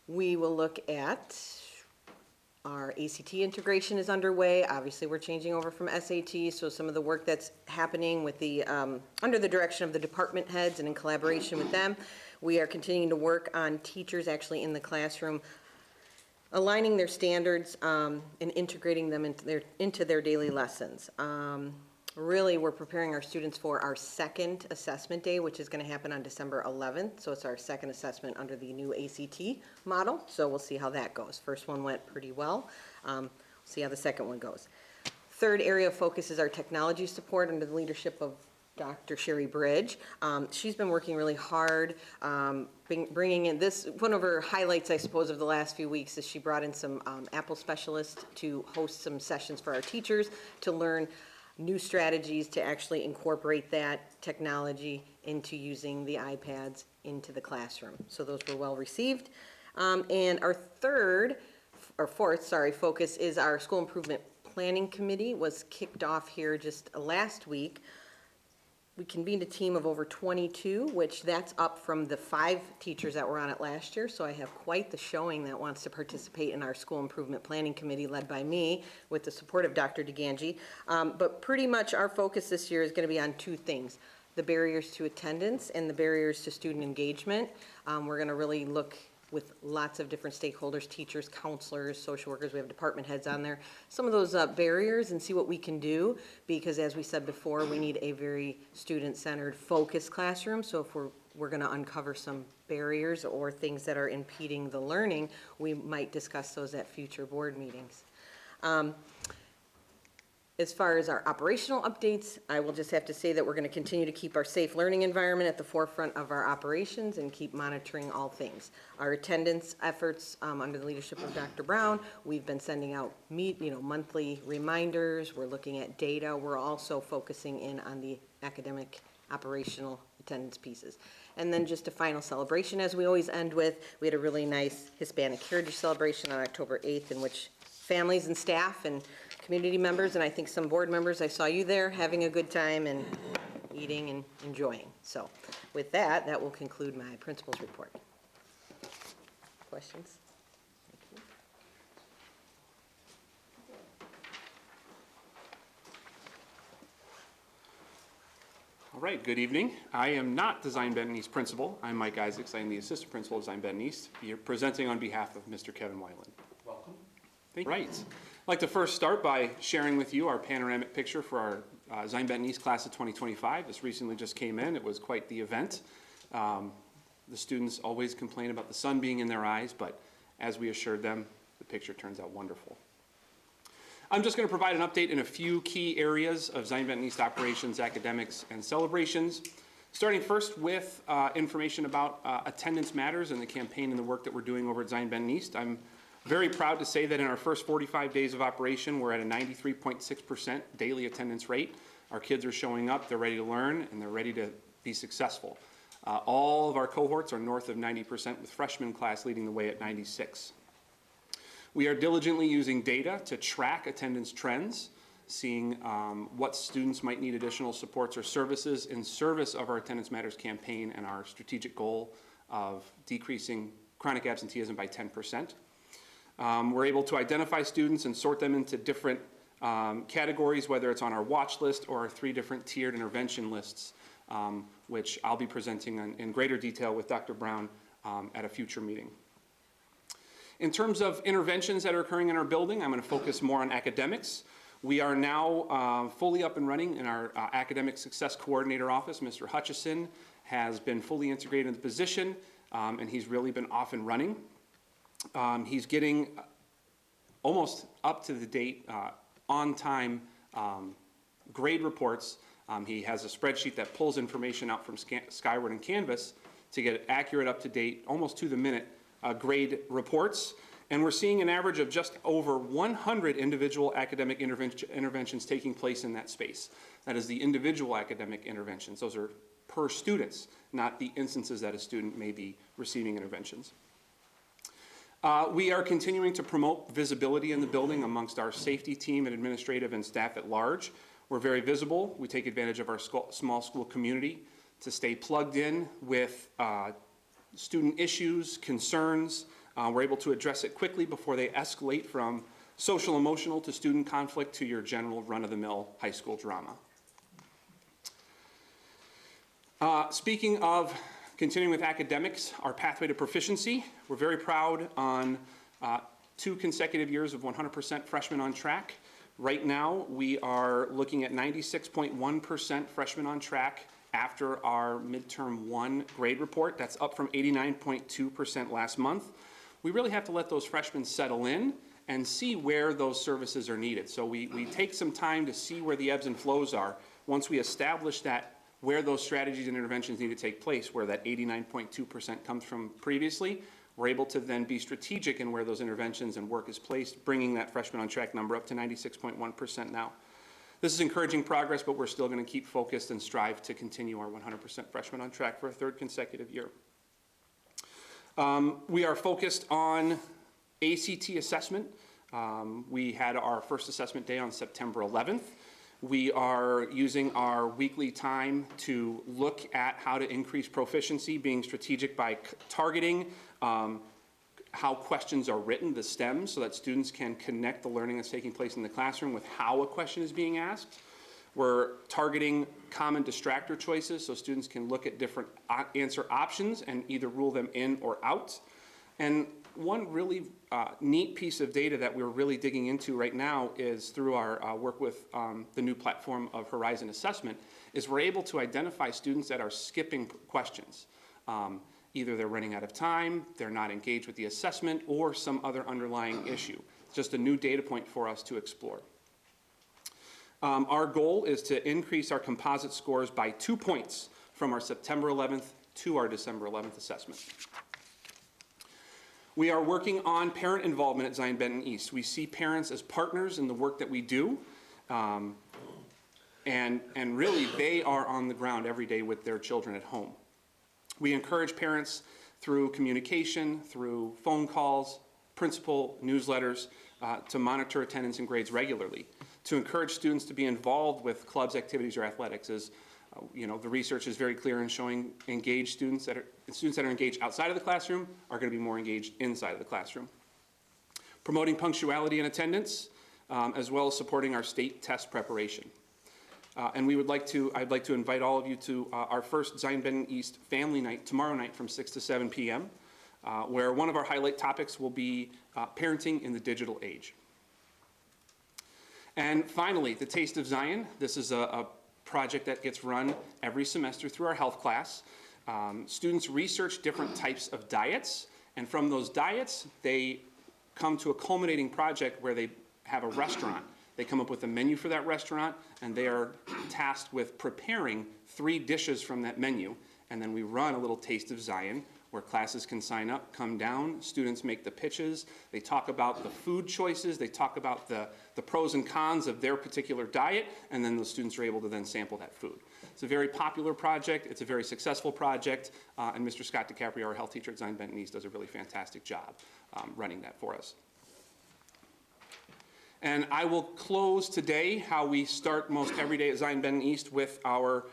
we will look at our ACT integration is underway. Obviously, we're changing over from SAT, so some of the work that's happening with the under the direction of the department heads and in collaboration with them, we are continuing to work on teachers actually in the classroom, aligning their standards and integrating them into their daily lessons. Really, we're preparing our students for our second assessment day, which is going to happen on December 11th. So it's our second assessment under the new ACT model. So we'll see how that goes. First one went pretty well. See how the second one goes. Third area of focus is our technology support under the leadership of Dr. Sherry Bridge. She's been working really hard, bringing in this, one of her highlights, I suppose, of the last few weeks is she brought in some Apple specialists to host some sessions for our teachers to learn new strategies to actually incorporate that technology into using the iPads into the classroom. So those were well received. And our fourth focus is our school improvement planning committee was kicked off here just last week. We convened a team of over 22, which that's up from the 5 teachers that were on it last year. So I have quite the showing that wants to participate in our school improvement planning committee led by me with the support of Dr. DeGangi. But pretty much our focus this year is going to be on 2 things: the barriers to attendance and the barriers to student engagement. We're going to really look with lots of different stakeholders, teachers, counselors, social workers, we have department heads on there, some of those barriers, and see what we can do, because as we said before, we need a very student-centered, focused classroom. So if we're going to uncover some barriers or things that are impeding the learning, we might discuss those at future board meetings. As far as our operational updates, I will just have to say that we're going to continue to keep our safe learning environment at the forefront of our operations and keep monitoring all things. Our attendance efforts under the leadership of Dr. Brown, we've been sending out monthly reminders. We're looking at data. We're also focusing in on the academic operational attendance pieces. And then just a final celebration, as we always end with, we had a really nice Hispanic Heritage Celebration on October 8th, in which families and staff and community members, and I think some board members, I saw you there having a good time and eating and enjoying. So with that, that will conclude my principal's report. Questions? Thank you.
All right, good evening. I am not the Zion Benton East principal. I'm Mike Isaacs. I'm the assistant principal of Zion Benton East. You're presenting on behalf of Mr. Kevin Weiland.
Welcome.
Thank you. Right. I'd like to first start by sharing with you our panoramic picture for our Zion Benton East class of 2025. This recently just came in. It was quite the event. The students always complain about the sun being in their eyes, but as we assured them, the picture turns out wonderful. I'm just going to provide an update in a few key areas of Zion Benton East operations, academics, and celebrations. Starting first with information about Attendance Matters and the campaign and the work that we're doing over at Zion Benton East. I'm very proud to say that in our first 45 days of operation, we're at a 93.6% daily attendance rate. Our kids are showing up, they're ready to learn, and they're ready to be successful. All of our cohorts are north of 90%, with freshman class leading the way at 96%. We are diligently using data to track attendance trends, seeing what students might need additional supports or services in service of our Attendance Matters campaign and our strategic goal of decreasing chronic absenteeism by 10%. We're able to identify students and sort them into different categories, whether it's on our watch list or our 3 different tiered intervention lists, which I'll be presenting in greater detail with Dr. Brown at a future meeting. In terms of interventions that are occurring in our building, I'm going to focus more on academics. We are now fully up and running in our Academic Success Coordinator office. Mr. Hutchison has been fully integrated in the position, and he's really been off and running. He's getting almost up to the date, on time grade reports. He has a spreadsheet that pulls information out from Skyward and Canvas to get accurate, up to date, almost to the minute grade reports. And we're seeing an average of just over 100 individual academic interventions taking place in that space. That is the individual academic interventions. Those are per students, not the instances that a student may be receiving interventions. We are continuing to promote visibility in the building amongst our safety team and administrative and staff at large. We're very visible. We take advantage of our small school community to stay plugged in with student issues, concerns. We're able to address it quickly before they escalate from social emotional to student conflict to your general run-of-the-mill high school drama. Speaking of continuing with academics, our pathway to proficiency, we're very proud on 2 consecutive years of 100% freshmen on track. Right now, we are looking at 96.1% freshmen on track after our midterm 1 grade report. That's up from 89.2% last month. We really have to let those freshmen settle in and see where those services are needed. So we take some time to see where the ebbs and flows are. Once we establish that, where those strategies and interventions need to take place, where that 89.2% comes from previously, we're able to then be strategic in where those interventions and work is placed, bringing that freshman on track number up to 96.1% now. This is encouraging progress, but we're still going to keep focused and strive to continue our 100% freshman on track for a 3rd consecutive year. We are focused on ACT assessment. We had our first assessment day on September 11th. We are using our weekly time to look at how to increase proficiency, being strategic by targeting how questions are written, the stems, so that students can connect the learning that's taking place in the classroom with how a question is being asked. We're targeting common distractor choices, so students can look at different answer options and either rule them in or out. And one really neat piece of data that we're really digging into right now is through our work with the new platform of Horizon Assessment, is we're able to identify students that are skipping questions. Either they're running out of time, they're not engaged with the assessment, or some other underlying issue. It's just a new data point for us to explore. Our goal is to increase our composite scores by 2 points from our September 11th to our December 11th assessment. We are working on parent involvement at Zion Benton East. We see parents as partners in the work that we do, and really they are on the ground every day with their children at home. We encourage parents through communication, through phone calls, principal newsletters, to monitor attendance and grades regularly, to encourage students to be involved with clubs, activities, or athletics. As you know, the research is very clear in showing engaged students that are engaged outside of the classroom are going to be more engaged inside of the classroom. Promoting punctuality and attendance, as well as supporting our state test preparation. And I'd like to invite all of you to our first Zion Benton East Family Night tomorrow night from 6 to 7 p.m., where one of our highlight topics will be parenting in the digital age. And finally, the Taste of Zion. This is a project that gets run every semester through our health class. Students research different types of diets, and from those diets, they come to a culminating project where they have a restaurant. They come up with a menu for that restaurant, and they are tasked with preparing 3 dishes from that menu. And then we run a little Taste of Zion, where classes can sign up, come down, students make the pitches, they talk about the food choices, they talk about the pros and cons of their particular diet, and then the students are able to then sample that food. It's a very popular project, it's a very successful project, and Mr. Scott DiCaprio, our health teacher at Zion Benton East, does a really fantastic job running that for us. And I will close today how we start most every day at Zion Benton East with our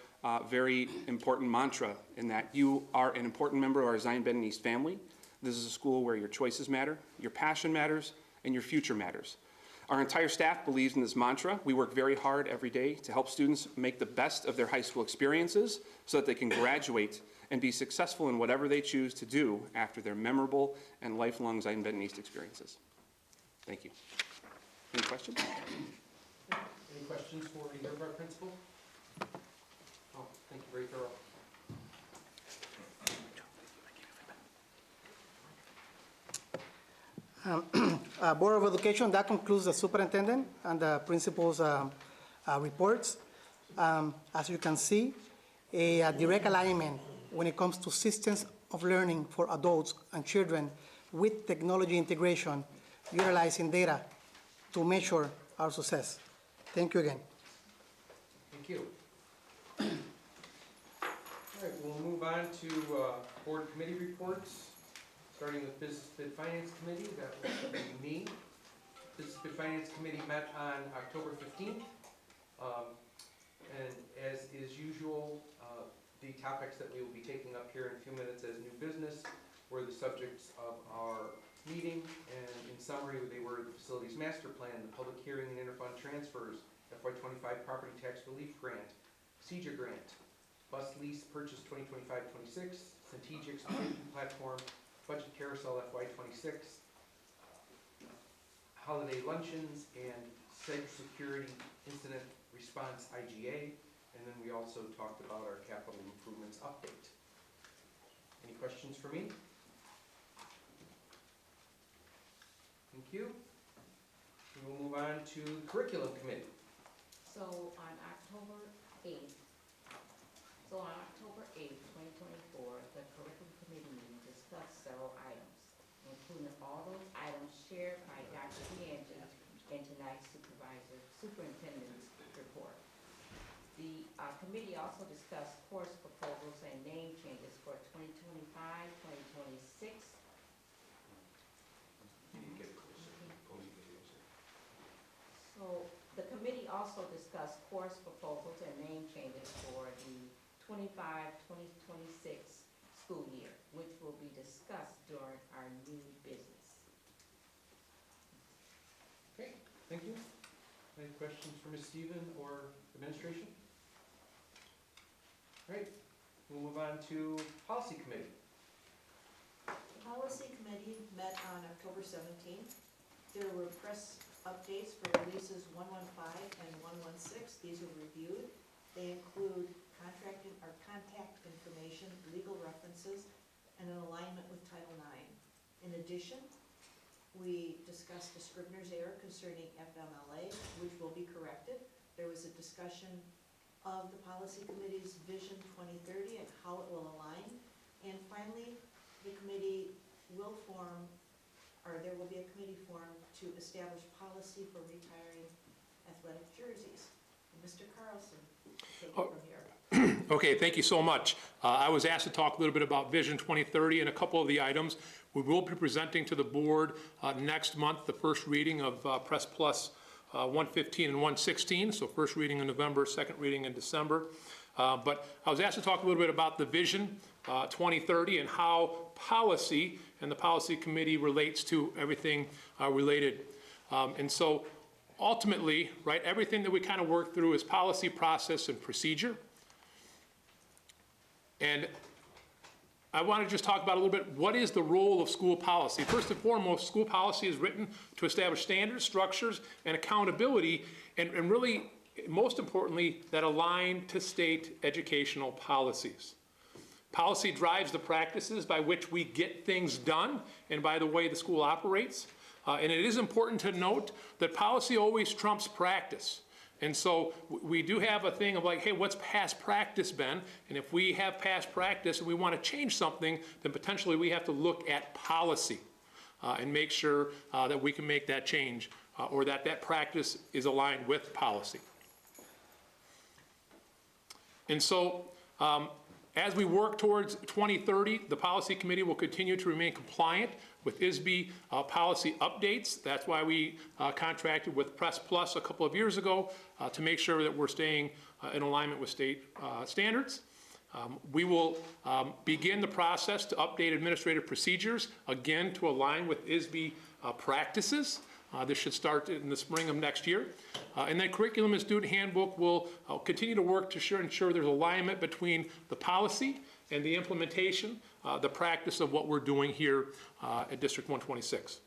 very important mantra, in that you are an important member of our Zion Benton East family. This is a school where your choices matter, your passion matters, and your future matters. Our entire staff believes in this mantra. We work very hard every day to help students make the best of their high school experiences so that they can graduate and be successful in whatever they choose to do after their memorable and lifelong Zion Benton East experiences. Thank you. Any questions?
Any questions for either of our principals? Oh, thank you, very thorough.
Board of Education, that concludes the superintendent and the principal's reports. As you can see, a direct alignment when it comes to systems of learning for adults and children with technology integration, utilizing data to measure our success. Thank you again.
Thank you. All right, we'll move on to board committee reports, starting with Business Bid Finance Committee. That will be me. Business Bid Finance Committee met on October 15th. And as is usual, the topics that we will be taking up here in a few minutes as new business were the subjects of our meeting, and in summary, they were the facilities master plan, the public hearing and interfund transfers, FY25 property tax relief grant, CEJA grant, bus lease purchase 2025-26, Centegix platform, budget carousel FY26, holiday luncheons, and cybersecurity incident response IGA, and then we also talked about our capital improvements update. Any questions for me? Thank you. We will move on to the Curriculum Committee.
So on October 8th, 2024, the Curriculum Committee meeting discussed several items, including all those items shared by Dr. DeAngelo in tonight's superintendent's report. The committee also discussed course proposals and name changes for 2025-2026 also discuss course proposals and name changes for the 25-2026 school year, which will be discussed during our new business.
Okay, thank you. Any questions for Ms. Stephen or administration? All right, we'll move on to policy committee.
The policy committee met on October 17th. There were press updates for releases 115 and 116. These were reviewed. They include contact information, legal references, and an alignment with Title IX. In addition, we discussed the Scribner's error concerning FMLA, which will be corrected. There was a discussion of the policy committee's Vision 2030 and how it will align. And finally, the committee will form, or there will be a committee formed to establish policy for retiring athletic jerseys. And Mr. Carlson, take it from here.
Okay, thank you so much. I was asked to talk a little bit about Vision 2030 and a couple of the items. We will be presenting to the board next month the first reading of Press Plus 115 and 116, so first reading in November, second reading in December. But I was asked to talk a little bit about the Vision 2030 and how policy and the policy committee relates to everything related. And so ultimately, right, everything that we kind of work through is policy, process, and procedure. And I want to just talk about a little bit, what is the role of school policy? First and foremost, school policy is written to establish standards, structures, and accountability, and really, most importantly, that align to state educational policies. Policy drives the practices by which we get things done and by the way the school operates. And it is important to note that policy always trumps practice. And so we do have a thing of like, hey, what's past practice been? And if we have past practice and we want to change something, then potentially we have to look at policy and make sure that we can make that change or that that practice is aligned with policy. And so as we work towards 2030, the policy committee will continue to remain compliant with ISB policy updates. That's why we contracted with Press Plus a couple of years ago to make sure that we're staying in alignment with state standards. We will begin the process to update administrative procedures, again, to align with ISB practices. This should start in the spring of next year. And then curriculum and student handbook will continue to work to ensure there's alignment between the policy and the implementation, the practice of what we're doing here at District 126.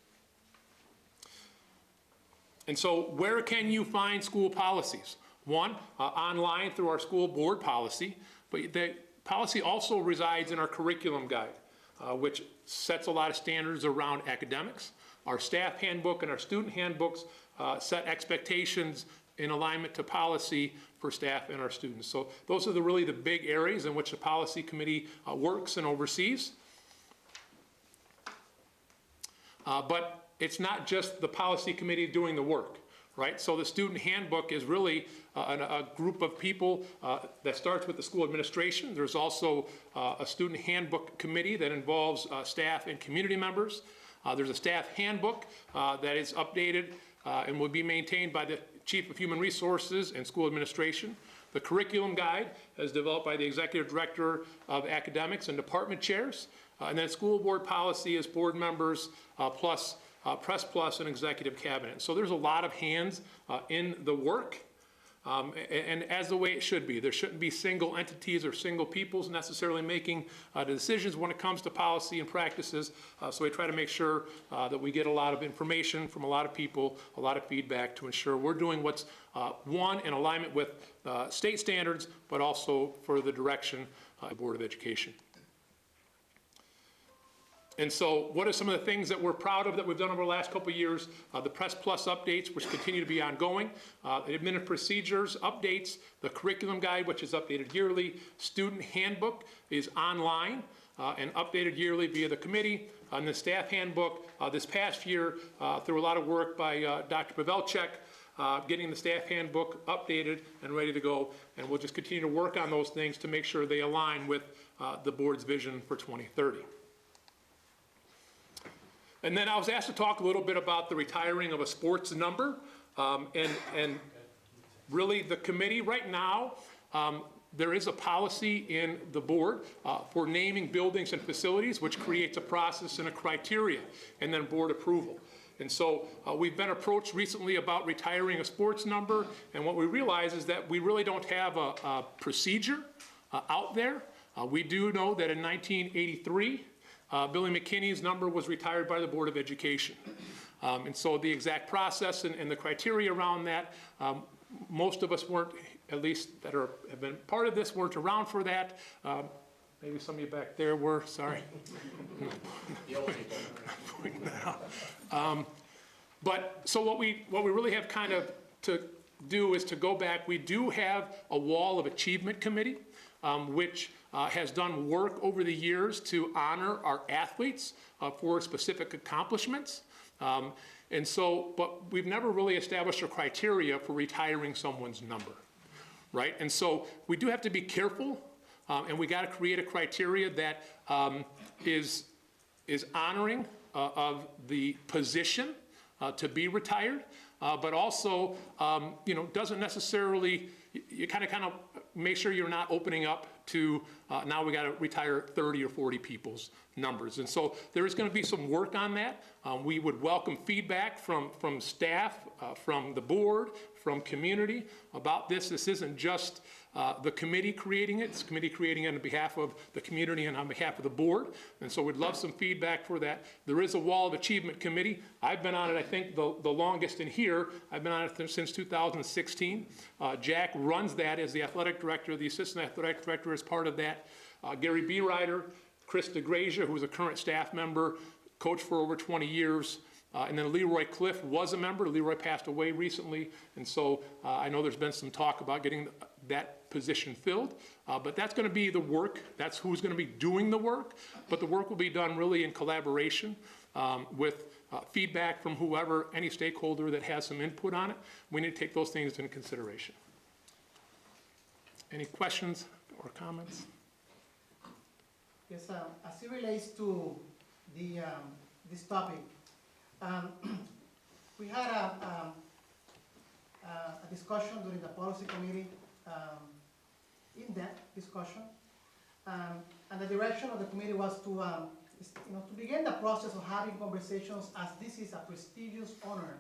And so where can you find school policies? One, online through our school board policy, but the policy also resides in our curriculum guide, which sets a lot of standards around academics. Our staff handbook and our student handbooks set expectations in alignment to policy for staff and our students. So those are really the big areas in which the policy committee works and oversees. But it's not just the policy committee doing the work, right? So the student handbook is really a group of people that starts with the school administration. There's also a student handbook committee that involves staff and community members. There's a staff handbook that is updated and will be maintained by the Chief of Human Resources and School Administration. The curriculum guide is developed by the Executive Director of Academics and Department Chairs. And then school board policy is board members plus Press Plus and Executive Cabinet. So there's a lot of hands in the work. And as the way it should be. There shouldn't be single entities or single peoples necessarily making the decisions when it comes to policy and practices. So we try to make sure that we get a lot of information from a lot of people, a lot of feedback to ensure we're doing what's, one, in alignment with state standards, but also for the direction of the Board of Education. And so what are some of the things that we're proud of that we've done over the last couple of years? The Press Plus updates, which continue to be ongoing. The administrative procedures updates, the curriculum guide, which is updated yearly. Student handbook is online and updated yearly via the committee. And the staff handbook this past year, through a lot of work by Dr. Pavelchek, getting the staff handbook updated and ready to go. And we'll just continue to work on those things to make sure they align with the board's vision for 2030. And then I was asked to talk a little bit about the retiring of a sports number. And really the committee right now, there is a policy in the board for naming buildings and facilities, which creates a process and a criteria, and then board approval. And so we've been approached recently about retiring a sports number, and what we realize is that we really don't have a procedure out there. We do know that in 1983, Billy McKinney's number was retired by the Board of Education. And so the exact process and the criteria around that, most of us weren't, at least that have been part of this, weren't around for that. Maybe some of you back there were, sorry.
The old people.
But so what we really have kind of to do is to go back. We do have a Wall of Achievement Committee, which has done work over the years to honor our athletes for specific accomplishments. And so, but we've never really established a criteria for retiring someone's number, right? And so we do have to be careful, and we got to create a criteria that is honoring of the position to be retired, but also, doesn't necessarily, you kind of make sure you're not opening up to, now we got to retire 30 or 40 people's numbers. And so there is going to be some work on that. We would welcome feedback from staff, from the board, from community about this. This isn't just the committee creating it. It's the committee creating it on behalf of the community and on behalf of the board. And so we'd love some feedback for that. There is a Wall of Achievement Committee. I've been on it, I think, the longest in here. I've been on it since 2016. Jack runs that as the athletic director. The assistant athletic director is part of that. Gary B. Ryder, Chris DeGrazia, who is a current staff member, coached for over 20 years. And then Leroy Cliff was a member. Leroy passed away recently. And so I know there's been some talk about getting that position filled. But that's going to be the work. That's who's going to be doing the work. But the work will be done really in collaboration with feedback from whoever, any stakeholder that has some input on it. We need to take those things into consideration. Any questions or comments?
Yes, as it relates to the, this topic, we had a discussion during the policy committee, in-depth discussion, and the direction of the committee was to, to begin the process of having conversations, as this is a prestigious honor.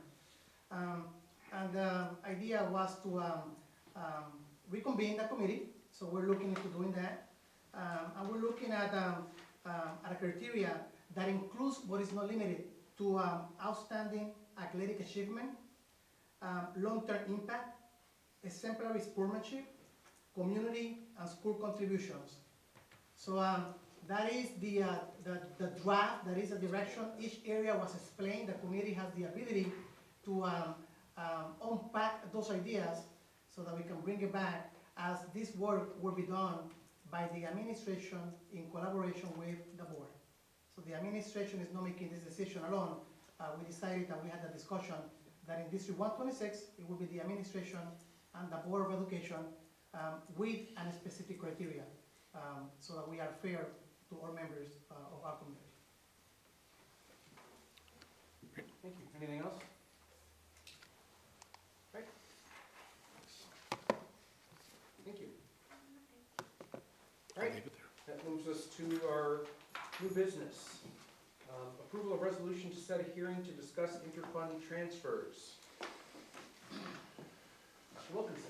And the idea was to reconvene the committee, so we're looking into doing that. And we're looking at a criteria that includes, but is not limited to, outstanding athletic achievement, long-term impact, exemplary sportsmanship, community and school contributions. So that is the draft, that is the direction. Each area was explained. The committee has the ability to unpack those ideas so that we can bring it back, as this work will be done by the administration in collaboration with the board. So the administration is not making this decision alone. We decided that we had a discussion that in District 126, it will be the administration and the Board of Education with a specific criteria, so that we are fair to all members of our community.
Thank you. Anything else? Right. Thank you. All right, that moves us to our new business. Approval of resolution to set a hearing to discuss interfund transfers. Mr. Wilkinson.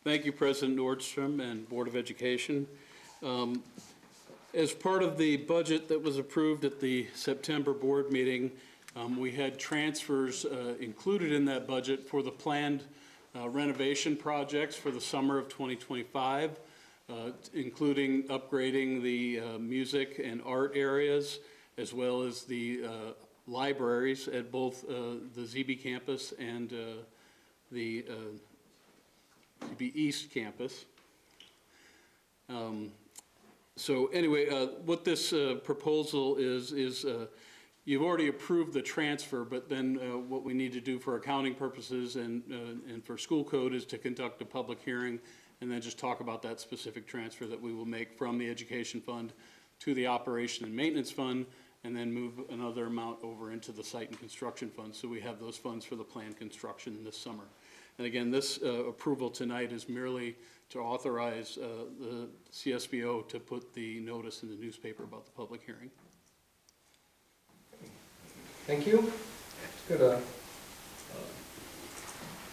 Thank you, President Nordstrom and Board of Education. As part of the budget that was approved at the September board meeting, we had transfers included in that budget for the planned renovation projects for the summer of 2025, including upgrading the music and art areas, as well as the libraries at both the ZB campus and the ZB East campus. So anyway, what this proposal is you've already approved the transfer, but then what we need to do for accounting purposes and for school code is to conduct a public hearing and then just talk about that specific transfer that we will make from the education fund to the operation and maintenance fund, and then move another amount over into the site and construction fund. So we have those funds for the planned construction this summer. And again, this approval tonight is merely to authorize the CSBO to put the notice in the newspaper about the public hearing.
Thank you. Let's go to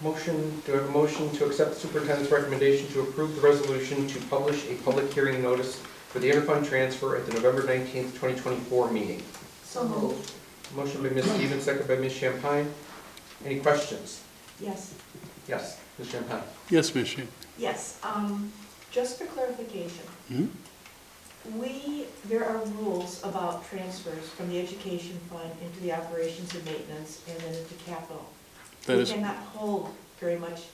motion, do I have a motion to accept the superintendent's recommendation to approve the resolution to publish a public hearing notice for the interfund transfer at the November 19th, 2024 meeting?
So moved.
Motion by Ms. Stevens, second by Ms. Champagne. Any questions?
Yes.
Yes, Ms. Champagne.
Yes, Ms. Shea.
Yes, just for clarification, there are rules about transfers from the education fund into the operations and maintenance and then into capital. We cannot hold very much,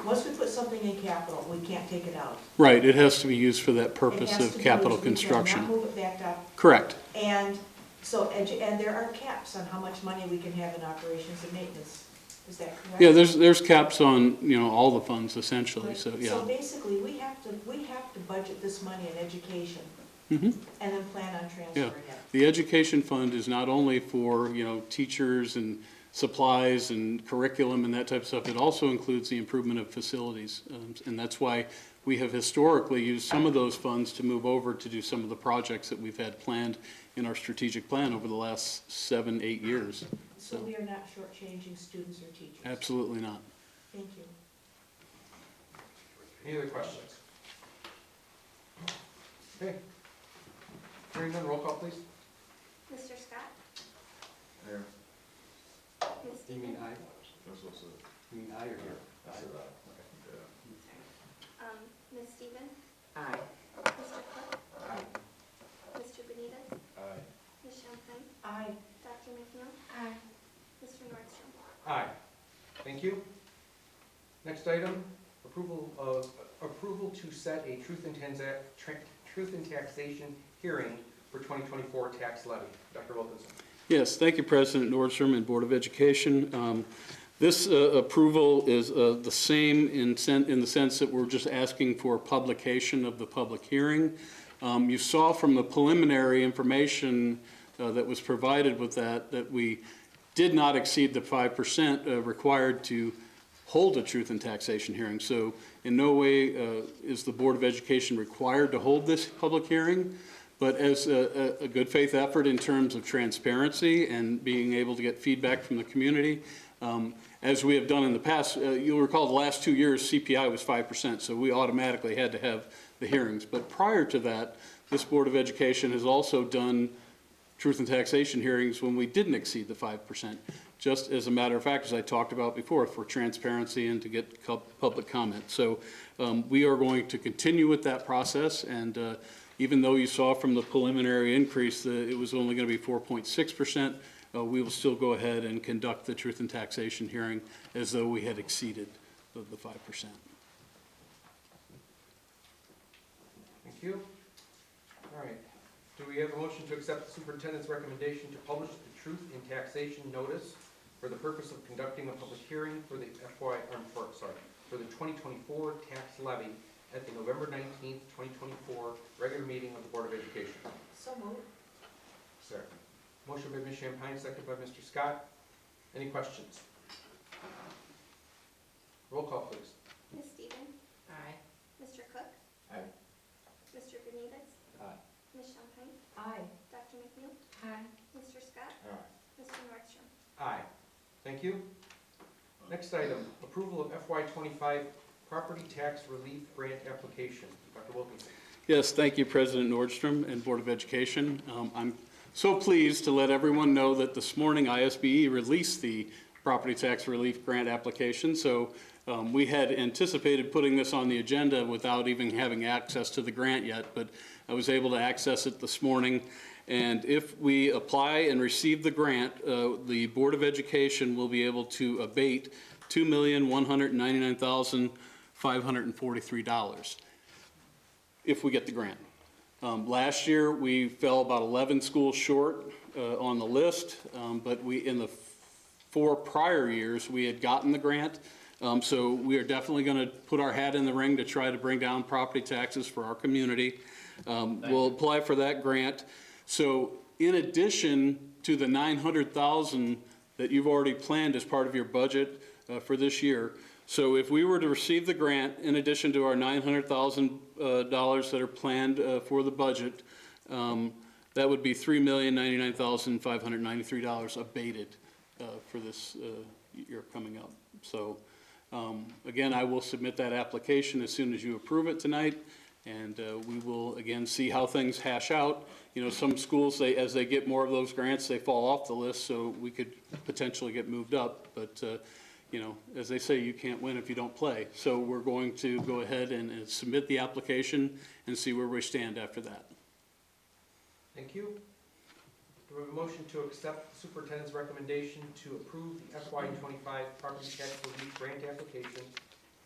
once we put something in capital, we can't take it out.
Right, it has to be used for that purpose of capital construction.
We cannot move it back up.
Correct.
And so, and there are caps on how much money we can have in operations and maintenance. Is that correct?
Yeah, there's caps on, all the funds essentially, so, yeah.
So basically, we have to budget this money in education
Mm-hmm.
and then plan on transferring it.
The education fund is not only for, teachers and supplies and curriculum and that type of stuff, it also includes the improvement of facilities. And that's why we have historically used some of those funds to move over to do some of the projects that we've had planned in our strategic plan over the last 7-8 years.
So we are not shortchanging students or teachers?
Absolutely not.
Thank you.
Any other questions? Okay. Hearing none, roll call, please.
Mr. Scott?
Here.
Ms.
You mean
Stevens?
aye? You mean aye or here?
Ms. Stevens?
Aye.
Mr. Cook?
Aye.
Mr. Benitez?
Aye.
Ms. Champagne?
Aye.
Dr. McNeil? Aye. Mr. Nordstrom?
Aye. Thank you. Next item, approval to set a truth and taxation hearing for 2024 tax levy. Dr. Wilkinson.
Yes, thank you, President Nordstrom and Board of Education. This approval is the same in the sense that we're just asking for publication of the public hearing. You saw from the preliminary information that was provided with that we did not exceed the 5% required to hold a truth and taxation hearing. So in no way is the Board of Education required to hold this public hearing, but as a good faith effort in terms of transparency and being able to get feedback from the community, as we have done in the past, you'll recall the last 2 years CPI was 5%, so we automatically had to have the hearings. But prior to that, this Board of Education has also done truth and taxation hearings when we didn't exceed the 5%. Just as a matter of fact, as I talked about before, for transparency and to get public comment. So we are going to continue with that process, and even though you saw from the preliminary increase that it was only going to be 4.6%, we will still go ahead and conduct the truth and taxation hearing as though we had exceeded the 5%.
Thank you. All right. Do we have a motion to accept the superintendent's recommendation to publish the truth in taxation notice for the purpose of conducting a public hearing for the for the 2024 tax levy at the November 19th, 2024 regular meeting of the Board of Education?
So moved.
Second. Motion by Ms. Champagne, second by Mr. Scott. Any questions? Roll call, please.
Ms. Stevens?
Aye.
Mr. Cook?
Aye.
Mr. Benitez?
Aye.
Ms. Champagne?
Aye.
Dr. McNeil?
Aye.
Mr. Scott?
Aye.
Mr. Nordstrom?
Aye. Thank you. Next item, approval of FY25 property tax relief grant application. Dr. Wilkinson.
Yes, thank you, President Nordstrom and Board of Education. I'm so pleased to let everyone know that this morning ISBE released the property tax relief grant application. So we had anticipated putting this on the agenda without even having access to the grant yet, but I was able to access it this morning. And if we apply and receive the grant, the Board of Education will be able to abate $2,199,543 if we get the grant. Last year, we fell about 11 schools short on the list, but in the 4 prior years, we had gotten the grant. So we are definitely going to put our hat in the ring to try to bring down property taxes for our community. We'll apply for that grant. So in addition to the 900,000 that you've already planned as part of your budget for this year, so if we were to receive the grant, in addition to our $900,000 that are planned for the budget, that would be $3,099,593 abated for this year coming up. So again, I will submit that application as soon as you approve it tonight, and we will again see how things hash out. You know, some schools, as they get more of those grants, they fall off the list, so we could potentially get moved up. But you know, as they say, you can't win if you don't play. So we're going to go ahead and submit the application and see where we stand after that.
Thank you. Do we have a motion to accept the superintendent's recommendation to approve the FY25 property tax relief grant application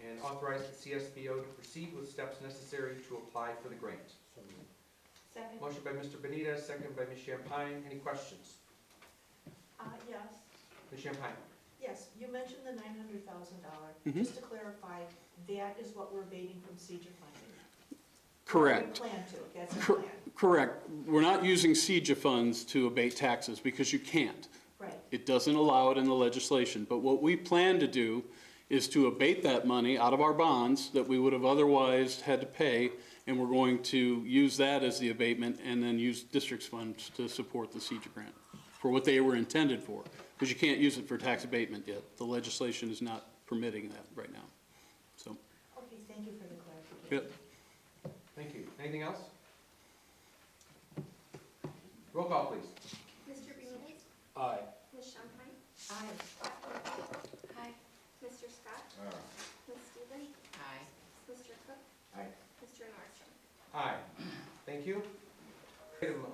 and authorize the CSBO to proceed with steps necessary to apply for the grant?
Second.
Motion by Mr. Benitez, second by Ms. Champagne. Any questions?
Yes.
Ms. Champagne?
Yes, you mentioned the $900,000.
Mhm.
Just to clarify, that is what we're abating from CEJA funding?
Correct.
We plan to, that's the plan.
Correct. We're not using CEJA funds to abate taxes because you can't.
Right.
It doesn't allow it in the legislation. But what we plan to do is to abate that money out of our bonds that we would have otherwise had to pay, and we're going to use that as the abatement and then use district's funds to support the CEJA grant for what they were intended for. Because you can't use it for tax abatement yet. The legislation is not permitting that right now. So.
Okay, thank you for the clarification.
Yep.
Thank you. Anything else? Roll call, please.
Mr. Benitez?
Aye.
Ms. Champagne?
Aye.
Aye. Mr. Scott? Ms. Stevens?
Aye.
Mr. Cook?
Aye.
Mr. Nordstrom?
Aye. Thank you. Item,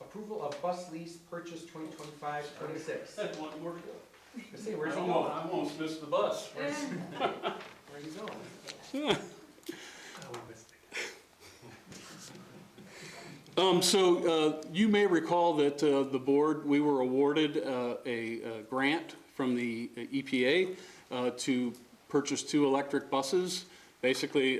approval of bus lease purchase 2025-26.
Had one more.
Let's see, where's he
I
going?
almost missed the bus.
Where's he going?
You may recall that the board, we were awarded a grant from the EPA to purchase 2 electric buses. Basically,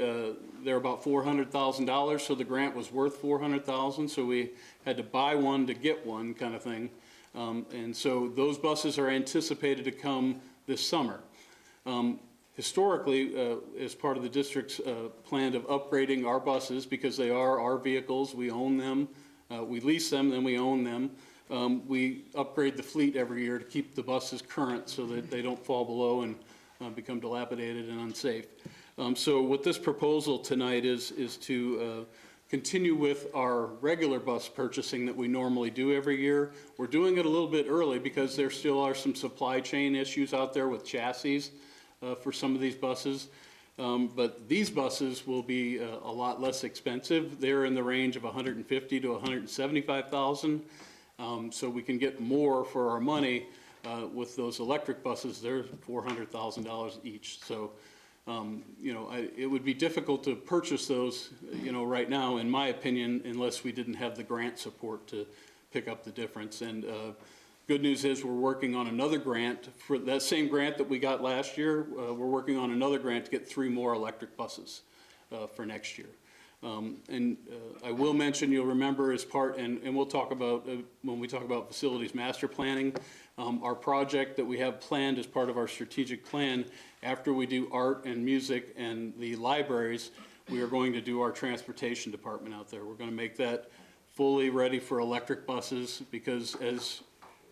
they're about $400,000, so the grant was worth $400,000, so we had to buy one to get one kind of thing. And so those buses are anticipated to come this summer. Historically, as part of the district's plan of upgrading our buses, because they are our vehicles, we own them, we lease them, then we own them. We upgrade the fleet every year to keep the buses current so that they don't fall below and become dilapidated and unsafe. So what this proposal tonight is to continue with our regular bus purchasing that we normally do every year. We're doing it a little bit early because there still are some supply chain issues out there with chassis for some of these buses. But these buses will be a lot less expensive. They're in the range of $150,000 to $175,000. So we can get more for our money with those electric buses. They're $400,000 each. So it would be difficult to purchase those, right now, in my opinion, unless we didn't have the grant support to pick up the difference. And good news is we're working on another grant for that same grant that we got last year. We're working on another grant to get 3 more electric buses for next year. I will mention, you'll remember as part, and we'll talk about, when we talk about facilities master planning, our project that we have planned as part of our strategic plan, after we do art and music and the libraries, we are going to do our transportation department out there. We're going to make that fully ready for electric buses because, as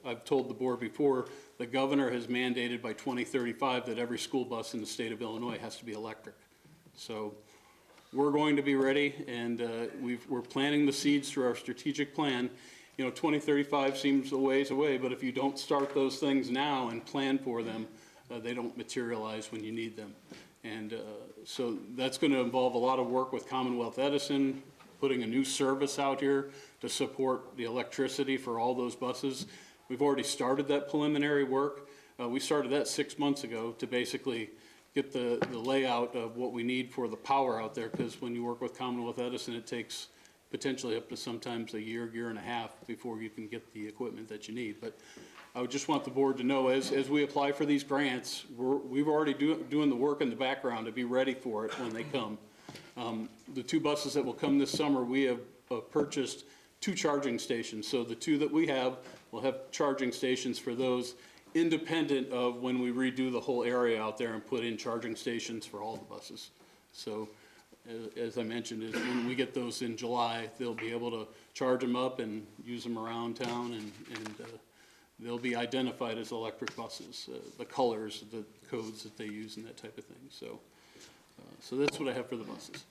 I've told the board before, the governor has mandated by 2035 that every school bus in the state of Illinois has to be electric. So we're going to be ready, and we're planting the seeds through our strategic plan. 2035 seems a ways away, but if you don't start those things now and plan for them, they don't materialize when you need them. And so that's going to involve a lot of work with Commonwealth Edison, putting a new service out here to support the electricity for all those buses. We've already started that preliminary work. We started that 6 months ago to basically get the layout of what we need for the power out there, because when you work with Commonwealth Edison, it takes potentially up to sometimes a year, year and a half before you can get the equipment that you need. But I would just want the board to know, as we apply for these grants, we've already doing the work in the background to be ready for it when they come. The 2 buses that will come this summer, we have purchased 2 charging stations. So the 2 that we have will have charging stations for those, independent of when we redo the whole area out there and put in charging stations for all the buses. So as I mentioned, is when we get those in July, they'll be able to charge them up and use them around town, and they'll be identified as electric buses, the colors, the codes that they use and that type of thing. So, so that's what I have for the buses.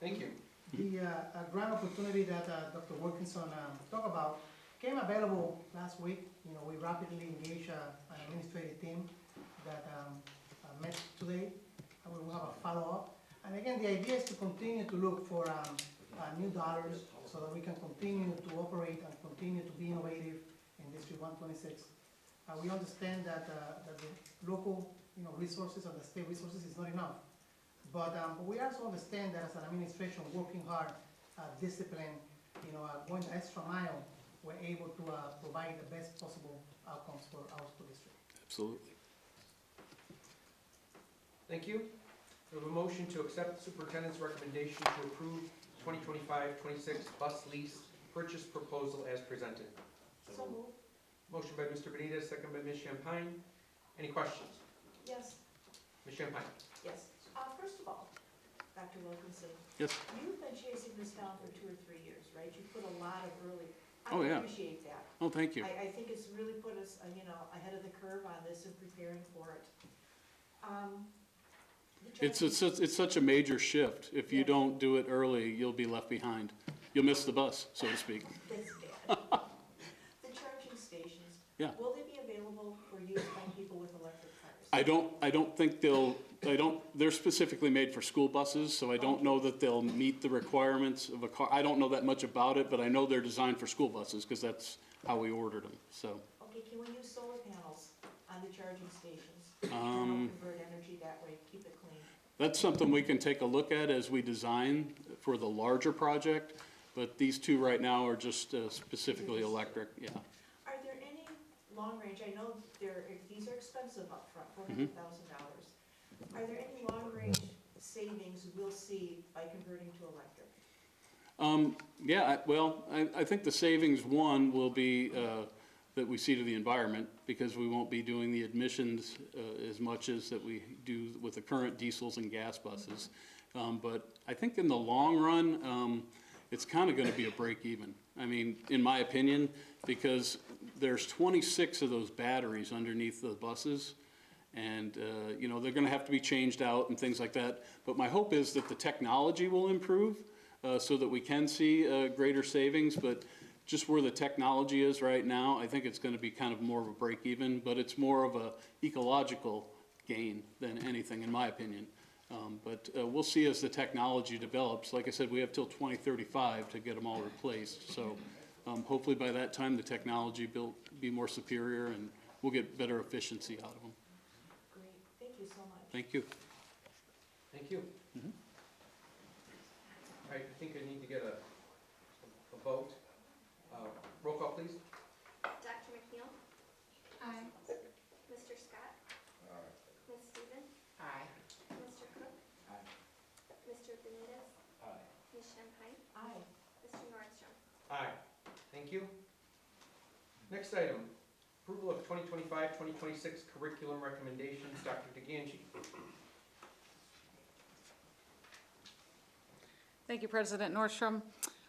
Thank you.
The grant opportunity that Dr. Wilkinson talked about came available last week. You know, we rapidly engaged an administrative team that met today. We will have a follow-up. And again, the idea is to continue to look for new dollars so that we can continue to operate and continue to be innovative in District 126. We understand that the local, resources or the state resources is not enough. But we also understand that as an administration working hard, discipline, going the extra mile, we're able to provide the best possible outcomes for our school district.
Absolutely.
Thank you. We have a motion to accept the superintendent's recommendation to approve 2025-26 bus lease purchase proposal as presented.
So moved.
Motion by Mr. Benitez, second by Ms. Champagne. Any questions?
Yes.
Ms. Champagne?
Yes. First of all, Dr. Wilkinson.
Yes.
You've been chasing this down for 2 or 3 years, right? You put a lot of early,
Oh, yeah.
I appreciate that.
Oh, thank you.
I think it's really put us, ahead of the curve on this and preparing for it.
It's such a major shift. If you don't do it early, you'll be left behind. You'll miss the bus, so to speak.
That's bad. The charging stations.
Yeah.
Will they be available for use by people with electric cars?
I don't think they're specifically made for school buses, so I don't know that they'll meet the requirements of a car. I don't know that much about it, but I know they're designed for school buses because that's how we ordered them, so.
Okay, can we use solar panels on the charging stations? Convert energy that way, keep it clean.
That's something we can take a look at as we design for the larger project, but these 2 right now are just specifically electric, yeah.
Are there any long range, I know these are expensive up front, $400,000. Are there any long range savings we'll see by converting to electric?
Yeah, well, I think the savings, one, will be that we see to the environment, because we won't be doing the emissions as much as that we do with the current diesels and gas buses. But I think in the long run, it's kind of going to be a break even. I mean, in my opinion, because there's 26 of those batteries underneath the buses, and they're going to have to be changed out and things like that. But my hope is that the technology will improve so that we can see greater savings. But just where the technology is right now, I think it's going to be kind of more of a break even, but it's more of a ecological gain than anything, in my opinion. But we'll see as the technology develops. Like I said, we have till 2035 to get them all replaced. So hopefully by that time, the technology will be more superior and we'll get better efficiency out of them.
Great, thank you so much.
Thank you.
Thank you.
Mhm.
All right, I think I need to get a vote. Roll call, please.
Dr. McNeil? Aye. Mr. Scott? Aye. Ms. Stevens?
Aye.
Mr. Cook?
Aye.
Mr. Benitez?
Aye.
Ms. Champagne?
Aye.
Mr. Nordstrom?
Aye. Thank you. Next item, approval of 2025-2026 curriculum recommendations. Dr. DeGangi.
Thank you, President Nordstrom.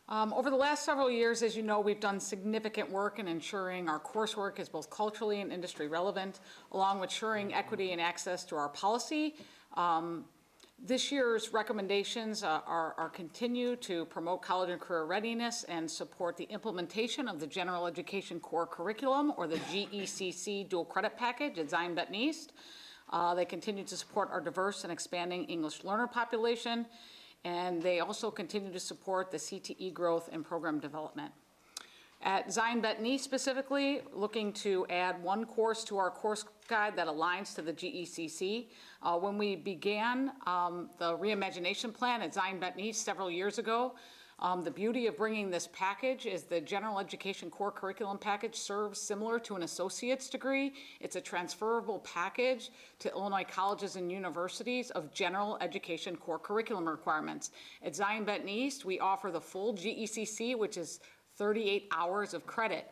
Over the last several years, as you know, we've done significant work in ensuring our coursework is both culturally and industry relevant, along with ensuring equity and access to our policy. This year's recommendations are continue to promote college and career readiness and support the implementation of the General Education Core Curriculum, or the GECC Dual Credit Package at Zion Benton East. They continue to support our diverse and expanding English learner population, and they also continue to support the CTE growth and program development. At Zion Benton East specifically, looking to add one course to our course guide that aligns to the GECC. When we began the reimagination plan at Zion Benton East several years ago, the beauty of bringing this package is the General Education Core Curriculum package serves similar to an associate's degree. It's a transferable package to Illinois colleges and universities of General Education Core Curriculum requirements. At Zion Benton East, we offer the full GECC, which is 38 hours of credit.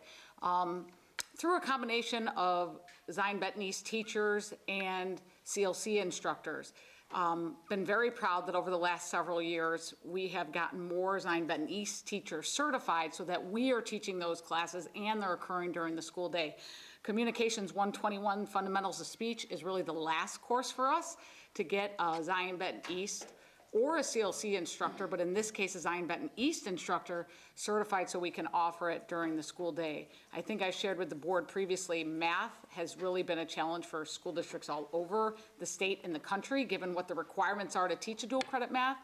Through a combination of Zion Benton East teachers and CLC instructors. Been very proud that over the last several years, we have gotten more Zion Benton East teachers certified so that we are teaching those classes and they're occurring during the school day. Communications 121 Fundamentals of Speech is really the last course for us to get a Zion Benton East or a CLC instructor, but in this case, a Zion Benton East instructor certified so we can offer it during the school day. I think I shared with the board previously, math has really been a challenge for school districts all over the state and the country, given what the requirements are to teach a dual credit math.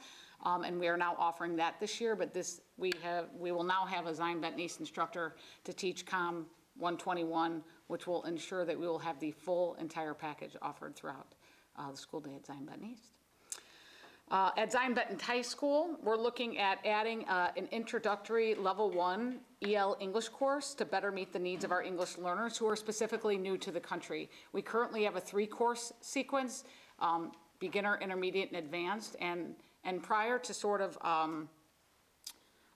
And we are now offering that this year, but we will now have a Zion Benton East instructor to teach COM 121, which will ensure that we will have the full entire package offered throughout the school day at Zion Benton East. At Zion Benton High School, we're looking at adding an introductory level 1 EL English course to better meet the needs of our English learners who are specifically new to the country. We currently have a 3-course sequence, beginner, intermediate, and advanced, and prior to sort of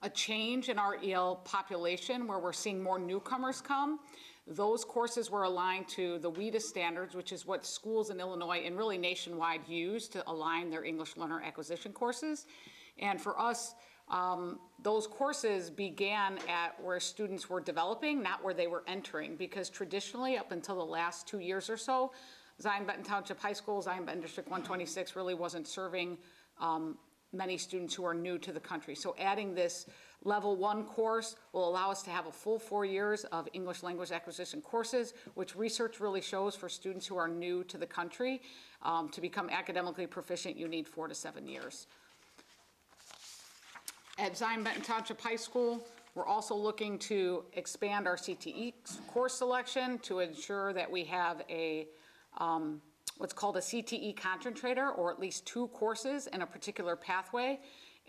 a change in our EL population where we're seeing more newcomers come, those courses were aligned to the WIDA standards, which is what schools in Illinois and really nationwide use to align their English learner acquisition courses. And for us, those courses began at where students were developing, not where they were entering, because traditionally, up until the last 2 years or so, Zion Benton Township High School, Zion Benton District 126 really wasn't serving many students who are new to the country. So adding this level 1 course will allow us to have a full 4 years of English language acquisition courses, which research really shows for students who are new to the country, to become academically proficient, you need 4 to 7 years. At Zion Benton Township High School, we're also looking to expand our CTE course selection to ensure that we have a what's called a CTE concentrator, or at least 2 courses in a particular pathway.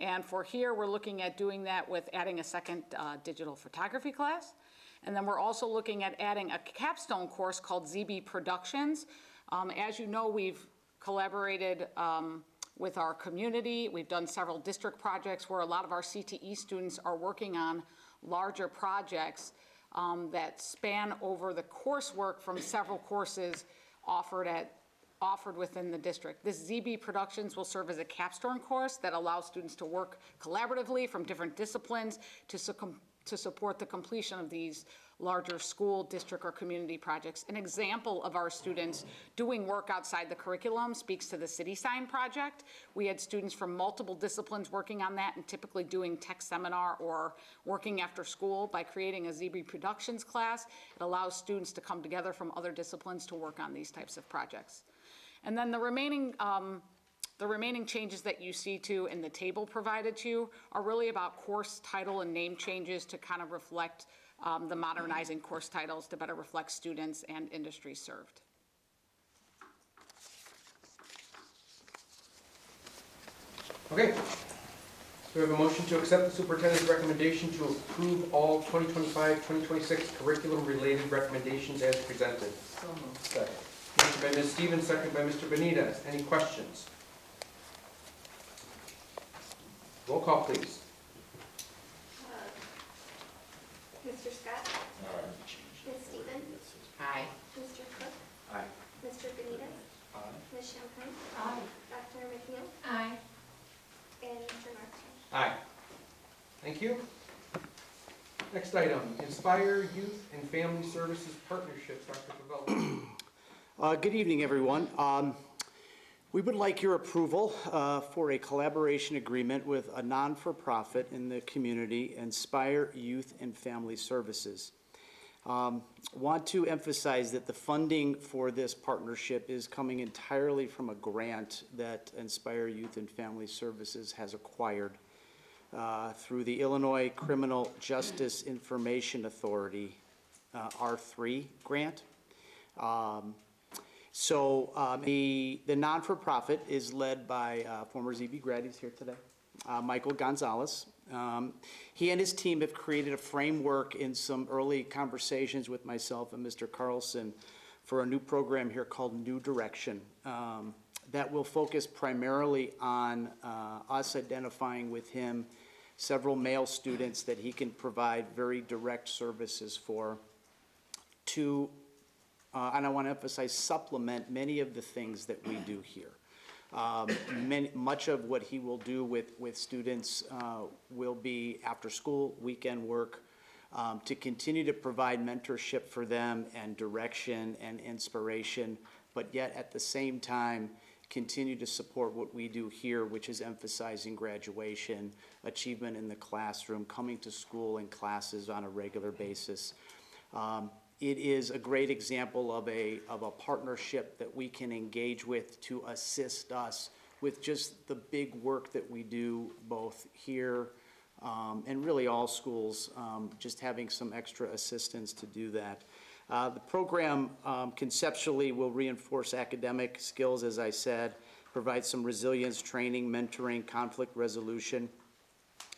And for here, we're looking at doing that with adding a second digital photography class. And then we're also looking at adding a capstone course called ZB Productions. As you know, we've collaborated with our community. We've done several district projects where a lot of our CTE students are working on larger projects that span over the coursework from several courses offered within the district. This ZB Productions will serve as a capstone course that allows students to work collaboratively from different disciplines to support the completion of these larger school, district, or community projects. An example of our students doing work outside the curriculum speaks to the City Sign project. We had students from multiple disciplines working on that and typically doing tech seminar or working after school. By creating a ZB Productions class, it allows students to come together from other disciplines to work on these types of projects. And then the remaining changes that you see too in the table provided to you are really about course title and name changes to kind of reflect the modernizing course titles to better reflect students and industry served.
Okay. We have a motion to accept the superintendent's recommendation to approve all 2025-2026 curriculum-related recommendations as presented.
So moved.
Second. Motion by Ms. Stevens, second by Mr. Benitez. Any questions? Roll call, please.
Mr. Scott? Ms. Stevens?
Aye.
Mr. Cook?
Aye.
Mr. Benitez?
Aye.
Ms. Champagne?
Aye.
Dr. McNeil?
Aye.
And Mr. Martin?
Aye. Thank you. Next item, Inspire Youth and Family Services Partnerships. Dr. Pavello.
Good evening, everyone. We would like your approval for a collaboration agreement with a non-for-profit in the community, Inspire Youth and Family Services. Want to emphasize that the funding for this partnership is coming entirely from a grant that Inspire Youth and Family Services has acquired through the Illinois Criminal Justice Information Authority, R3 grant. The non-for-profit is led by former ZB grad, he's here today, Michael Gonzalez. He and his team have created a framework in some early conversations with myself and Mr. Carlson for a new program here called New Direction that will focus primarily on us identifying with him several male students that he can provide very direct services for to, and I want to emphasize, supplement many of the things that we do here. Much of what he will do with students will be after-school, weekend work, to continue to provide mentorship for them and direction and inspiration, but yet at the same time, continue to support what we do here, which is emphasizing graduation, achievement in the classroom, coming to school and classes on a regular basis. It is a great example of a partnership that we can engage with to assist us with just the big work that we do both here and really all schools, just having some extra assistance to do that. The program conceptually will reinforce academic skills, as I said, provide some resilience training, mentoring, conflict resolution,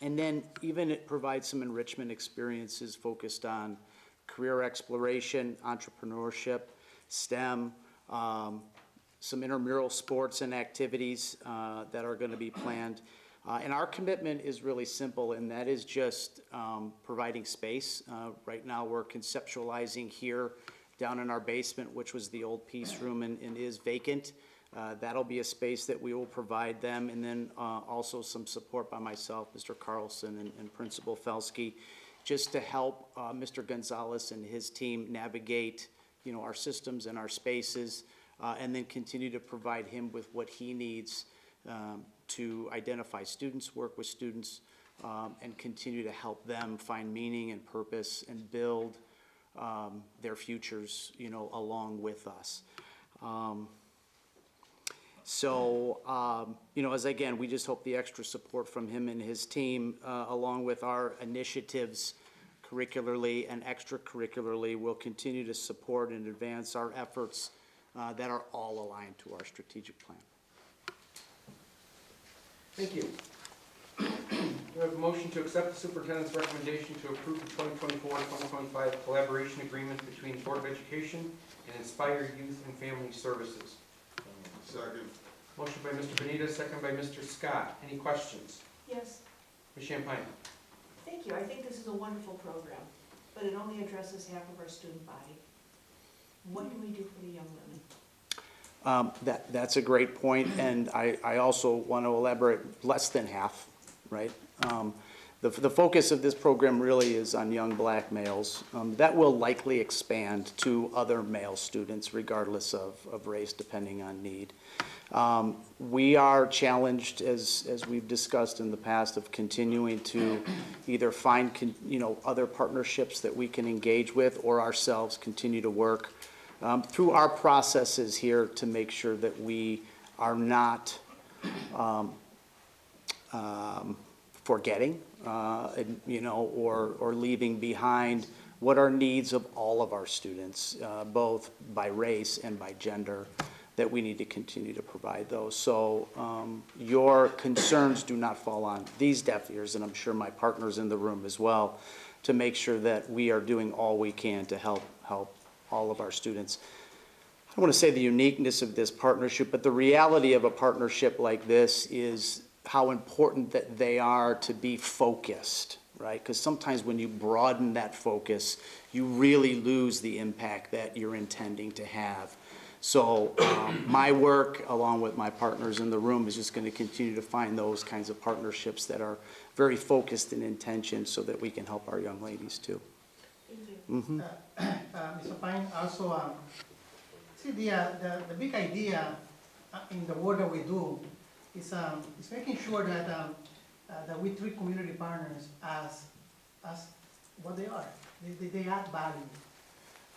and then even it provides some enrichment experiences focused on career exploration, entrepreneurship, STEM, some intramural sports and activities that are going to be planned. And our commitment is really simple, and that is just providing space. Right now, we're conceptualizing here down in our basement, which was the old Peace Room and is vacant. That'll be a space that we will provide them, and then also some support by myself, Mr. Carlson, and Principal Felsky, just to help Mr. Gonzalez and his team navigate, our systems and our spaces, and then continue to provide him with what he needs to identify students, work with students, and continue to help them find meaning and purpose and build their futures, along with us. As again, we just hope the extra support from him and his team, along with our initiatives curricularly and extracurricularly, will continue to support and advance our efforts that are all aligned to our strategic plan.
Thank you. We have a motion to accept the superintendent's recommendation to approve the 2024-2025 collaboration agreement between Board of Education and Inspire Youth and Family Services.
Second.
Motion by Mr. Benitez, second by Mr. Scott. Any questions?
Yes,
Ms. Champagne?
thank you. I think this is a wonderful program, but it only addresses half of our student body. What can we do for the young women?
That's a great point, and I also want to elaborate, less than half, right? The focus of this program really is on young black males. That will likely expand to other male students regardless of race, depending on need. We are challenged, as we've discussed in the past, of continuing to either find other partnerships that we can engage with, or ourselves continue to work through our processes here to make sure that we are not forgetting, or leaving behind what are needs of all of our students, both by race and by gender, that we need to continue to provide those. So your concerns do not fall on these deaf ears, and I'm sure my partners in the room as well, to make sure that we are doing all we can to help all of our students. I don't want to say the uniqueness of this partnership, but the reality of a partnership like this is how important that they are to be focused, right? Because sometimes when you broaden that focus, you really lose the impact that you're intending to have. So my work, along with my partners in the room, is just going to continue to find those kinds of partnerships that are very focused in intention so that we can help our young ladies too.
Thank you.
Mr. Pine, also, see the big idea in the work that we do is making sure that we treat community partners as what they are. They add value,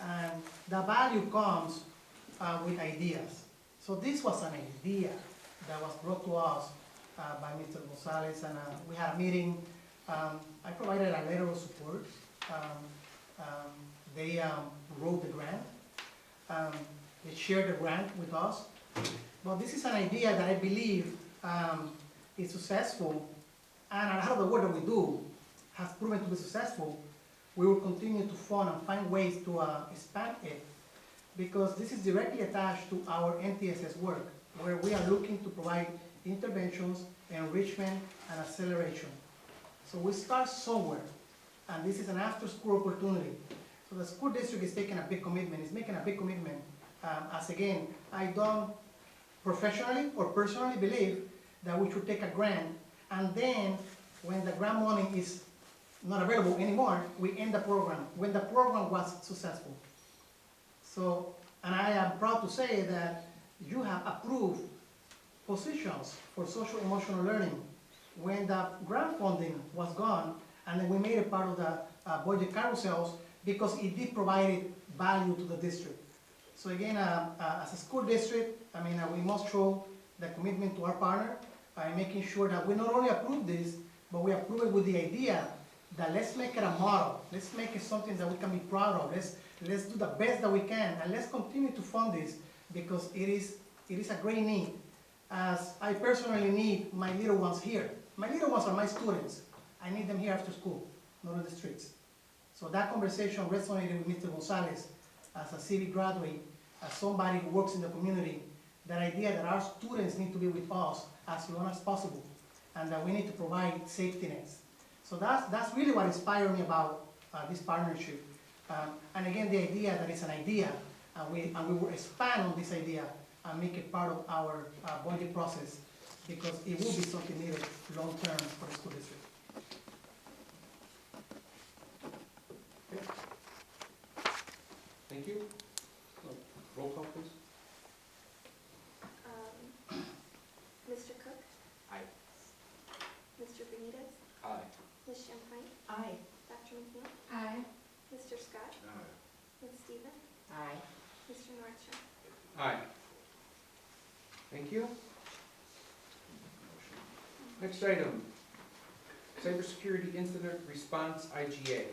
and the value comes with ideas. So this was an idea that was brought to us by Mr. Gonzalez, and we had a meeting. I provided a letter of support. They wrote the grant. They shared the grant with us. But this is an idea that I believe is successful, and a lot of the work that we do has proven to be successful. We will continue to fund and find ways to expand it, because this is directly attached to our NTSS work, where we are looking to provide interventions, enrichment, and acceleration. So we start somewhere, and this is an after-school opportunity. So the school district is taking a big commitment, is making a big commitment. As again, I don't professionally or personally believe that we should take a grant, and then when the grant money is not available anymore, we end the program, when the program was successful. So, and I am proud to say that you have approved positions for social emotional learning when the grant funding was gone, and then we made it part of the budget carousels because it did provide value to the district. So again, as a school district, I mean, we must show the commitment to our partner by making sure that we not only approve this, but we approve it with the idea that let's make it a model. Let's make it something that we can be proud of. Let's do the best that we can, and let's continue to fund this because it is a great need. As I personally need my little ones here. My little ones are my students. I need them here after school, not on the streets. So that conversation resonated with Mr. Gonzalez as a civic graduate, as somebody who works in the community, that idea that our students need to be with us as long as possible, and that we need to provide safety nets. So that's really what inspired me about this partnership. And again, the idea that it's an idea, and we will expand on this idea and make it part of our budget process, because it will be something needed long-term for the school district.
Okay. Thank you. Roll call, please.
Mr. Cook?
Aye.
Mr. Benitez?
Aye.
Ms. Champagne?
Aye.
Dr. McNeil?
Aye.
Mr. Scott?
Aye.
Ms. Stevens?
Aye.
Mr. Nordstrom?
Aye. Thank you. Next item, cybersecurity incident response IGA.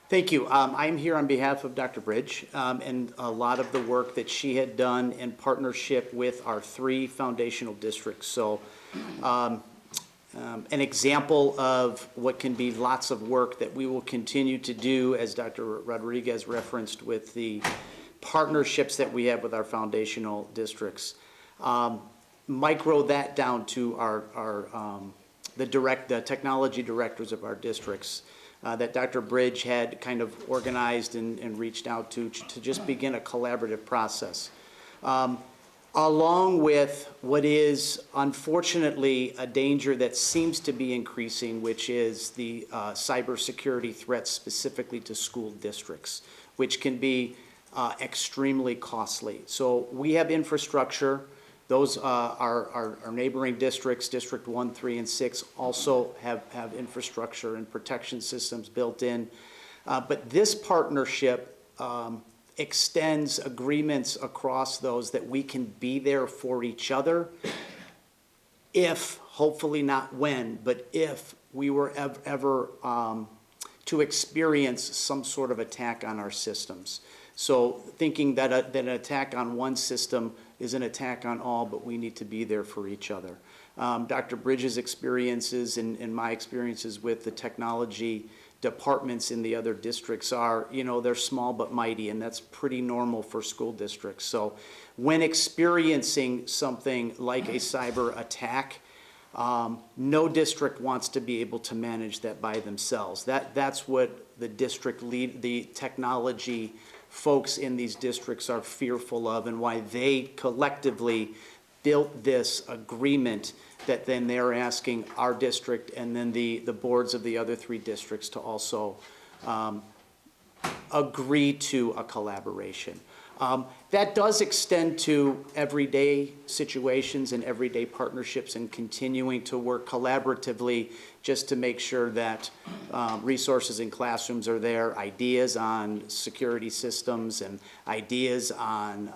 Thank you. I'm here on behalf of Dr. Bridge, and a lot of the work that she had done in partnership with our 3 foundational districts. So an example of what can be lots of work that we will continue to do, as Dr. Rodriguez referenced, with the partnerships that we have with our foundational districts. Micro that down to the technology directors of our districts. That Dr. Bridge had kind of organized and reached out to just begin a collaborative process. Along with what is unfortunately a danger that seems to be increasing, which is the cybersecurity threats specifically to school districts, which can be extremely costly. So we have infrastructure. Those our neighboring districts, District 1, 3, and 6, also have infrastructure and protection systems built in. But this partnership extends agreements across those that we can be there for each other if, hopefully not when, but if we were ever to experience some sort of attack on our systems. So thinking that an attack on one system is an attack on all, but we need to be there for each other. Dr. Bridges' experiences and my experiences with the technology departments in the other districts are, they're small but mighty, and that's pretty normal for school districts. So when experiencing something like a cyber attack, no district wants to be able to manage that by themselves. That's what the district the technology folks in these districts are fearful of, and why they collectively built this agreement that then they're asking our district and then the boards of the other 3 districts to also agree to a collaboration. That does extend to everyday situations and everyday partnerships, and continuing to work collaboratively just to make sure that resources in classrooms are there, ideas on security systems and ideas on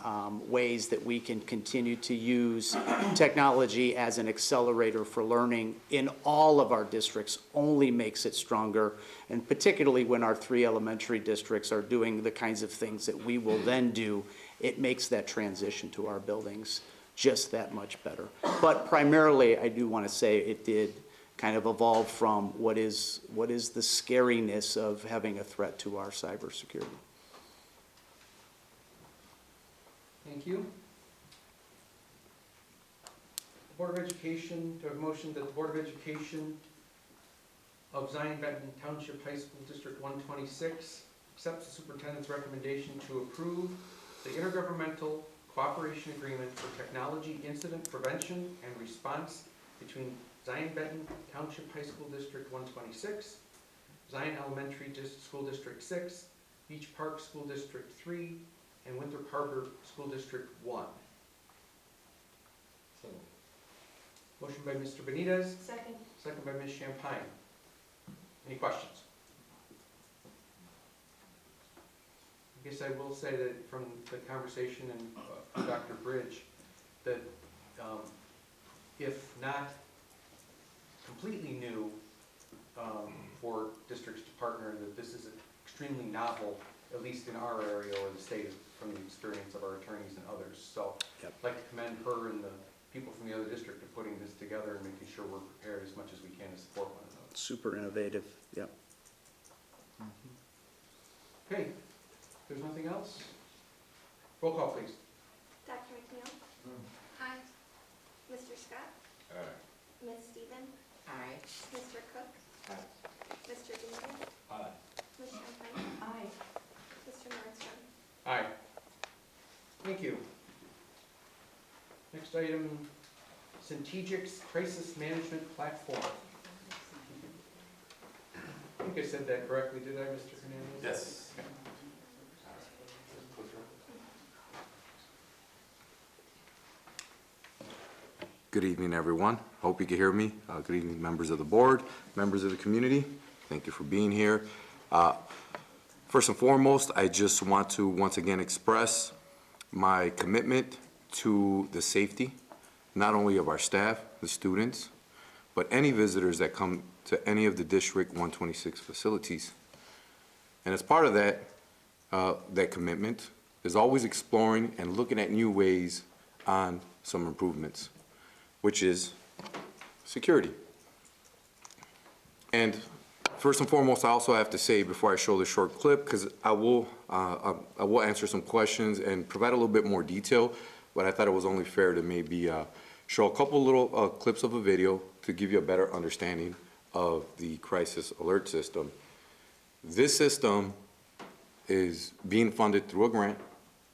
ways that we can continue to use technology as an accelerator for learning in all of our districts only makes it stronger, and particularly when our 3 elementary districts are doing the kinds of things that we will then do, it makes that transition to our buildings just that much better. But primarily, I do want to say it did kind of evolve from what is the scariness of having a threat to our cybersecurity.
Thank you. Board of Education, to have a motion that the Board of Education of Zion Benton Township High School District 126 accepts the superintendent's recommendation to approve the intergovernmental cooperation agreement for technology incident prevention and response between Zion Benton Township High School District 126, Zion Elementary School District 6, Beach Park School District 3, and Winthrop Harbor School District 1. Motion by Mr. Benitez,
Second.
second by Ms. Champagne. Any questions? I guess I will say that from the conversation and Dr. Bridge, that if not completely new for districts to partner, that this is extremely novel, at least in our area or the state, from the experience of our attorneys and others. So I'd like to commend her and the people from the other district for putting this together and making sure we're prepared as much as we can to support one another.
Super innovative, yep.
Okay, if there's nothing else, roll call please.
Dr. McNeil? Aye. Mr. Scott?
Aye.
Ms. Stevens?
Aye.
Mr. Cook?
Aye.
Mr. Benitez?
Aye.
Ms. Champagne?
Aye.
Mr. Nordstrom?
Aye. Thank you. Next item, Centegic's Crisis Management Platform. I think I said that correctly, did I, Mr. Hernandez?
Yes.
Okay.
Good evening, everyone. Hope you can hear me. Good evening, members of the board, members of the community. Thank you for being here. First and foremost, I just want to once again express my commitment to the safety, not only of our staff, the students, but any visitors that come to any of the District 126 facilities. And as part of that, that commitment is always exploring and looking at new ways on some improvements, which is security. And first and foremost, I also have to say before I show the short clip, because I will answer some questions and provide a little bit more detail, but I thought it was only fair to maybe show a couple little clips of a video to give you a better understanding of the crisis alert system. This system is being funded through a grant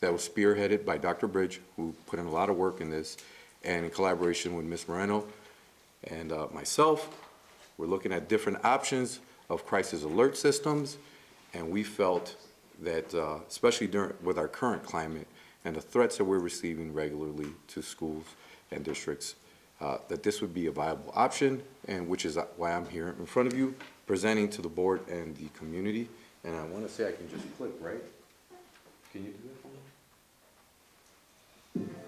that was spearheaded by Dr. Bridge, who put in a lot of work in this, and in collaboration with Ms. Moreno and myself. We're looking at different options of crisis alert systems, and we felt that, especially with our current climate and the threats that we're receiving regularly to schools and districts, that this would be a viable option, and which is why I'm here in front of you, presenting to the board and the community. And I want to say I can just click, right? Can you do that for me?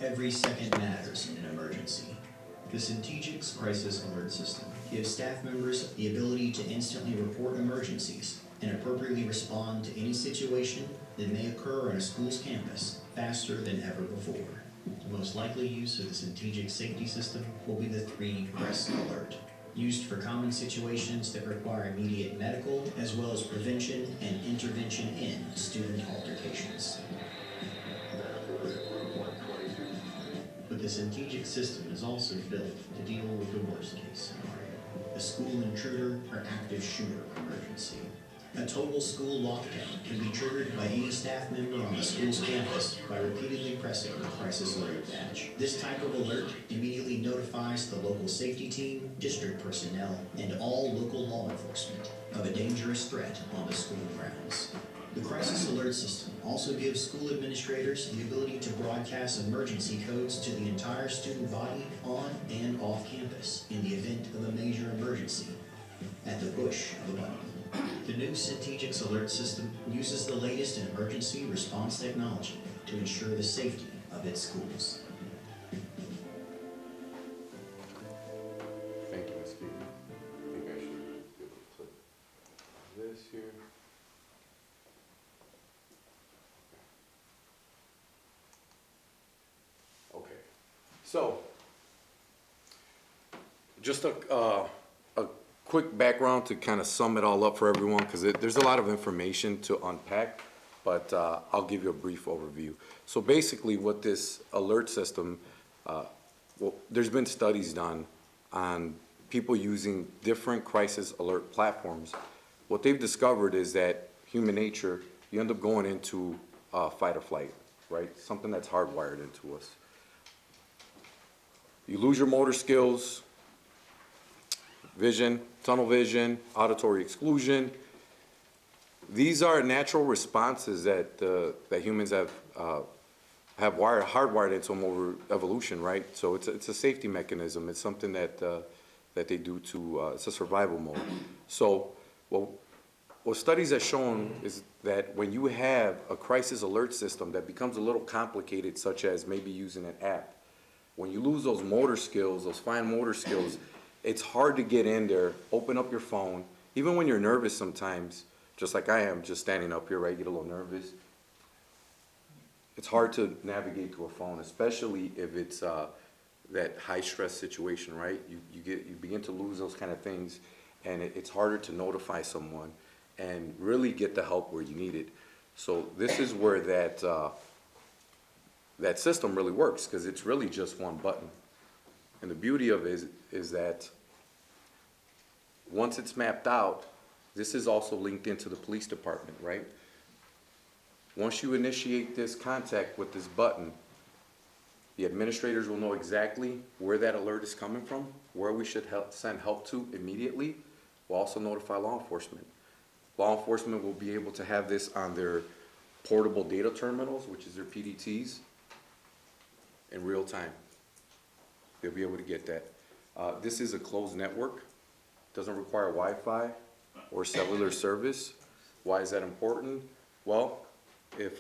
Every second matters in an emergency. The Centegic's Crisis Alert System gives staff members the ability to instantly report emergencies and appropriately respond to any situation that may occur on a school's campus faster than ever before. The most likely use of the Centegic safety system will be the 3-press alert, used for common situations that require immediate medical as well as prevention and intervention in student altercations. But the Centegic system is also built to deal with the worst case scenario, a school intruder or active shooter emergency. A total school lockdown can be triggered by any staff member on the school's campus by repeatedly pressing the crisis alert badge. This type of alert immediately notifies the local safety team, district personnel, and all local law enforcement of a dangerous threat on the school grounds. The crisis alert system also gives school administrators the ability to broadcast emergency codes to the entire student body on and off campus in the event of a major emergency at the push of a button. The new Centegic's alert system uses the latest in emergency response technology to ensure the safety of its schools.
Thank you, Ms. Stevens. I think I should be able to click this here. Okay, so just a quick background to kind of sum it all up for everyone, because there's a lot of information to unpack, but I'll give you a brief overview. So basically what this alert system, well, there's been studies done on people using different crisis alert platforms, what they've discovered is that human nature, you end up going into fight or flight, right? Something that's hardwired into us. You lose your motor skills, vision, tunnel vision, auditory exclusion. These are natural responses that humans have hardwired into them over evolution, right? So it's a safety mechanism. It's something that they do to, it's a survival mode. So what studies have shown is that when you have a crisis alert system that becomes a little complicated, such as maybe using an app, when you lose those motor skills, those fine motor skills, it's hard to get in there, open up your phone, even when you're nervous sometimes, just like I am, just standing up here, right, you get a little nervous. It's hard to navigate to a phone, especially if it's that high stress situation, right? You begin to lose those kind of things, and it's harder to notify someone and really get the help where you need it. So this is where that system really works, because it's really just one button. And the beauty of it is that once it's mapped out, this is also linked into the police department, right? Once you initiate this contact with this button, the administrators will know exactly where that alert is coming from, where we should send help to immediately. We'll also notify law enforcement. Law enforcement will be able to have this on their portable data terminals, which is their PDTs, in real time. They'll be able to get that. This is a closed network. Doesn't require Wi-Fi or cellular service. Why is that important? Well, if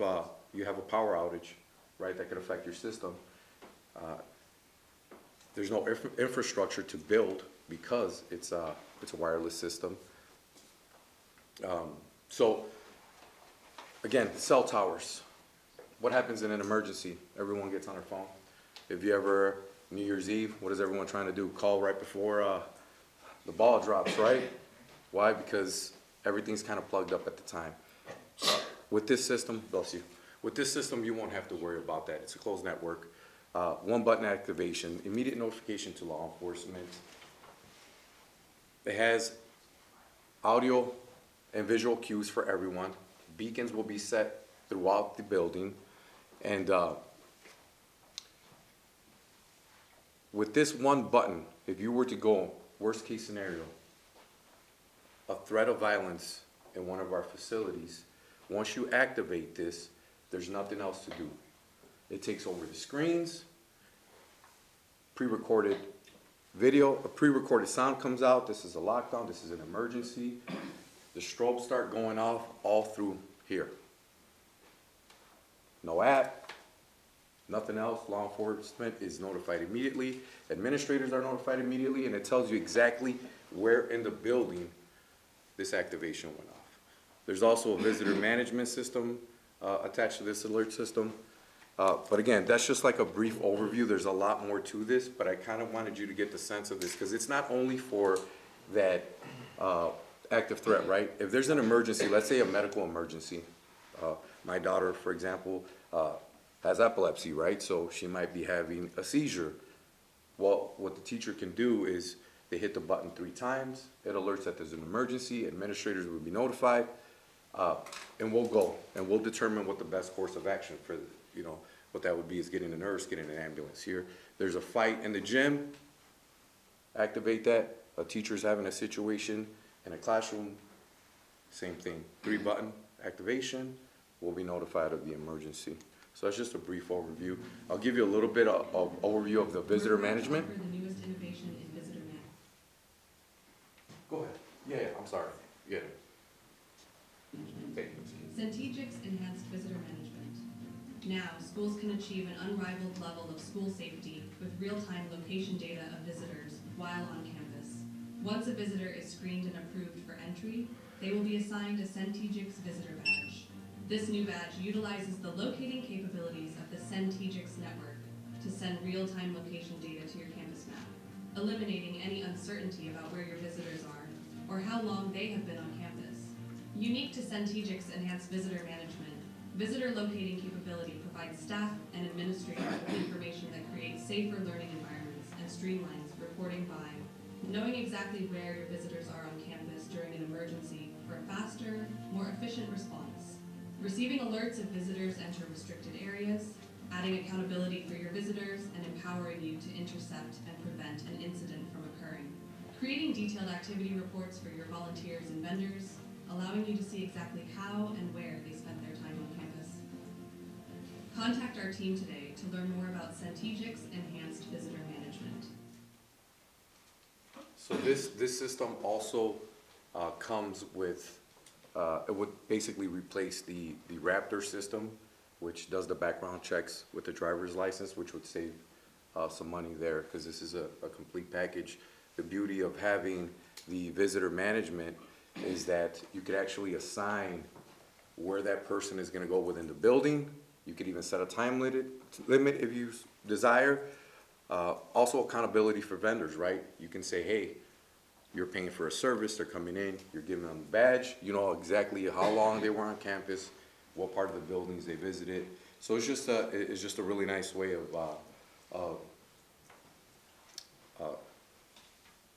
you have a power outage, right, that could affect your system, there's no infrastructure to build because it's a wireless system. So, again, cell towers. What happens in an emergency? Everyone gets on their phone. If you ever, New Year's Eve, what is everyone trying to do? Call right before the ball drops, right? Why? Because everything's kind of plugged up at the time. With this system, bless you, with this system, you won't have to worry about that. It's a closed network. One button activation, immediate notification to law enforcement. It has audio and visual cues for everyone. Beacons will be set throughout the building. And with this one button, if you were to go, worst case scenario, a threat of violence in one of our facilities, once you activate this, there's nothing else to do. It takes over the screens, pre-recorded video, a pre-recorded sound comes out, this is a lockdown, this is an emergency. The strobes start going off all through here. No app, nothing else. Law enforcement is notified immediately. Administrators are notified immediately, and it tells you exactly where in the building this activation went off. There's also a visitor management system attached to this alert system. But again, that's just like a brief overview. There's a lot more to this, but I kind of wanted you to get the sense of this, because it's not only for that active threat, right? If there's an emergency, let's say a medical emergency. My daughter, for example, has epilepsy, right? So she might be having a seizure. Well, what the teacher can do is they hit the button 3 times. It alerts that there's an emergency. Administrators will be notified, and we'll go and we'll determine what the best course of action for, what that would be is getting a nurse, getting an ambulance here. There's a fight in the gym. Activate that. A teacher's having a situation in a classroom. Same thing. 3-button activation. We'll be notified of the emergency. So that's just a brief overview. I'll give you a little bit of overview of the visitor management.
The newest innovation in visitor management.
Go ahead. Yeah, I'm sorry. Yeah. Thank you.
Centegic's enhanced visitor management. Now, schools can achieve an unrivaled level of school safety with real-time location data of visitors while on campus. Once a visitor is screened and approved for entry, they will be assigned a Centegic's visitor badge. This new badge utilizes the locating capabilities of the Centegic's network to send real-time location data to your campus map, eliminating any uncertainty about where your visitors are or how long they have been on campus. Unique to Centegic's enhanced visitor management, visitor locating capability provides staff and administrators with information that creates safer learning environments and streamlines reporting by Knowing exactly where your visitors are on campus during an emergency for a faster, more efficient response. Receiving alerts if visitors enter restricted areas, adding accountability for your visitors, and empowering you to intercept and prevent an incident from occurring. Creating detailed activity reports for your volunteers and vendors, allowing you to see exactly how and where they spent their time on campus. Contact our team today to learn more about Centegic's enhanced visitor management.
So this system also comes with, it would basically replace the Raptor system, which does the background checks with the driver's license, which would save some money there, because this is a complete package. The beauty of having the visitor management is that you could actually assign where that person is going to go within the building. You could even set a time limit if you desire. Also accountability for vendors, right? You can say, hey, you're paying for a service, they're coming in, you're giving them a badge, you know exactly how long they were on campus, what part of the buildings they visited. So it's just a really nice way of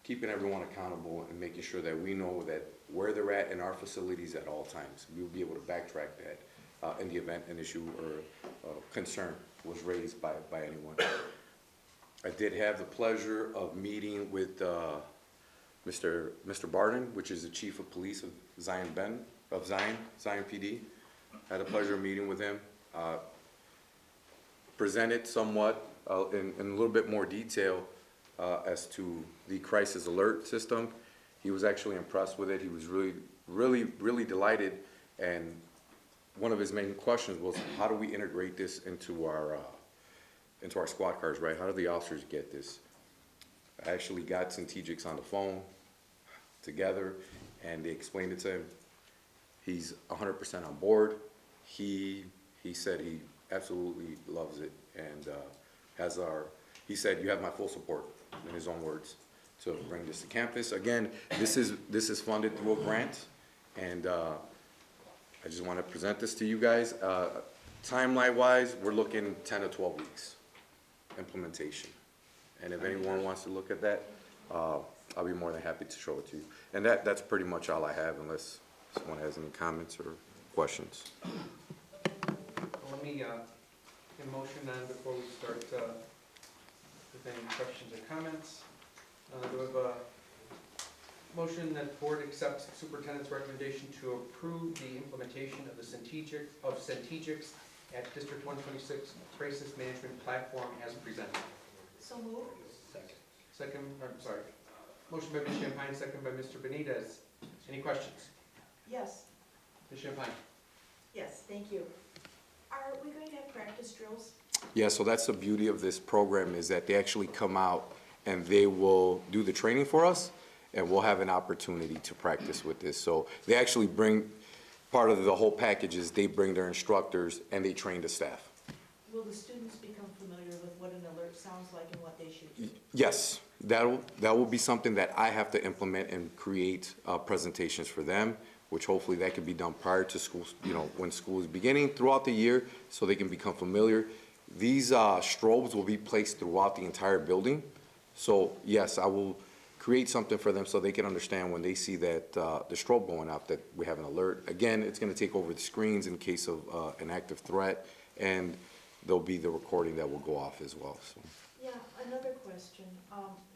keeping everyone accountable and making sure that we know that where they're at in our facilities at all times. We'll be able to backtrack that in the event an issue or concern was raised by anyone. I did have the pleasure of meeting with Mr. Barton, which is the Chief of Police of Zion PD. I had the pleasure of meeting with him. Presented somewhat in a little bit more detail as to the crisis alert system. He was actually impressed with it. He was really delighted. And one of his main questions was, how do we integrate this into our squad cars, right? How do the officers get this? I actually got Centegic's on the phone together, and they explained it to him. He's 100% on board. He said he absolutely loves it, and he said, you have my full support, in his own words, to bring this to campus. Again, this is funded through a grant, and I just want to present this to you guys. Timeline-wise, we're looking 10 to 12 weeks implementation. And if anyone wants to look at that, I'll be more than happy to show it to you. And that's pretty much all I have, unless someone has any comments or questions.
Let me get a motion on before we start with any questions or comments. Do we have a motion that the board accepts the superintendent's recommendation to approve the implementation of the Centegic's at District 126 crisis management platform as presented?
So moved.
Motion by Ms. Champagne, second by Mr. Benitez. Any questions?
Yes.
Ms. Champagne?
Yes, thank you. Are we going to have practice drills?
Yeah, so that's the beauty of this program, is that they actually come out and they will do the training for us, and we'll have an opportunity to practice with this. So they actually bring, part of the whole package is they bring their instructors and they train the staff.
Will the students become familiar with what an alert sounds like and what they should do?
Yes, that will be something that I have to implement and create presentations for them, which hopefully that can be done prior to school, when school is beginning, throughout the year, so they can become familiar. These strobes will be placed throughout the entire building. So yes, I will create something for them so they can understand when they see that the strobe going up that we have an alert. Again, it's going to take over the screens in case of an active threat, and there'll be the recording that will go off as well. So.
Yeah, another question.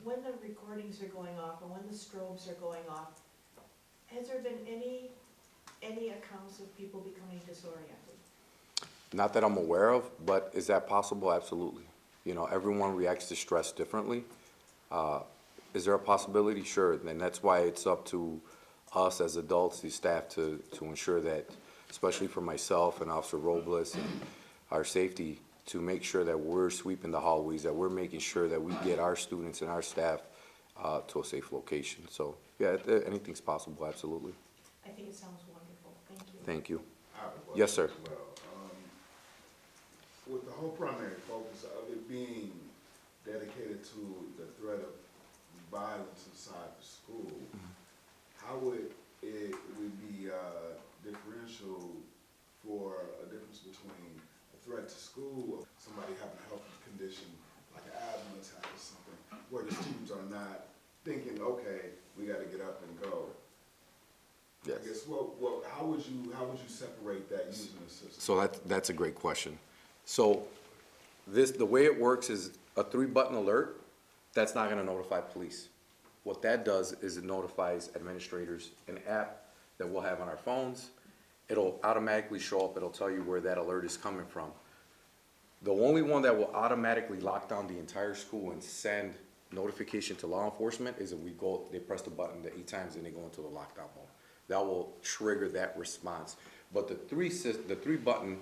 When the recordings are going off and when the strobes are going off, has there been any accounts of people becoming disoriented?
Not that I'm aware of, but is that possible? Absolutely. Everyone reacts to stress differently. Is there a possibility? Sure. And that's why it's up to us as adults, the staff, to ensure that, especially for myself and Officer Robles and our safety, to make sure that we're sweeping the hallways, that we're making sure that we get our students and our staff to a safe location. So, yeah, anything's possible, absolutely.
I think it sounds wonderful. Thank you.
Thank you.
I have a question
Yes, sir.
as well. With the whole primary focus of it being dedicated to the threat of violence inside the school, how would it be differential for a difference between a threat to school, somebody having a health condition like an asthma attack or something, where the students are not thinking, how would you separate that using the system?
So that's a great question. So the way it works is a 3-button alert, that's not gonna notify police. What that does is it notifies administrators, an app that we'll have on our phones. It'll automatically show up, it'll tell you where that alert is coming from. The only one that will automatically lock down the entire school and send notification to law enforcement is if they press the button 8 times and they go into the lockdown mode. That will trigger that response. But the 3-button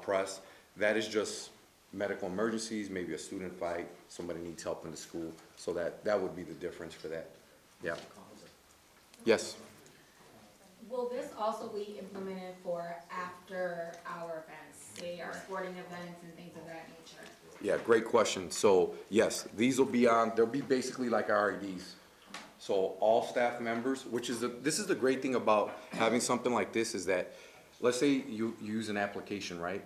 press, that is just medical emergencies, maybe a student fight, somebody needs help in the school. So that would be the difference for that. Yeah. Yes.
Will this also be implemented for after our events, say our sporting events and things of that nature?
Yeah, great question. So yes, these will be they'll be basically like our IDs. So all staff members, this is the great thing about having something like this is that, let's say you use an application, right?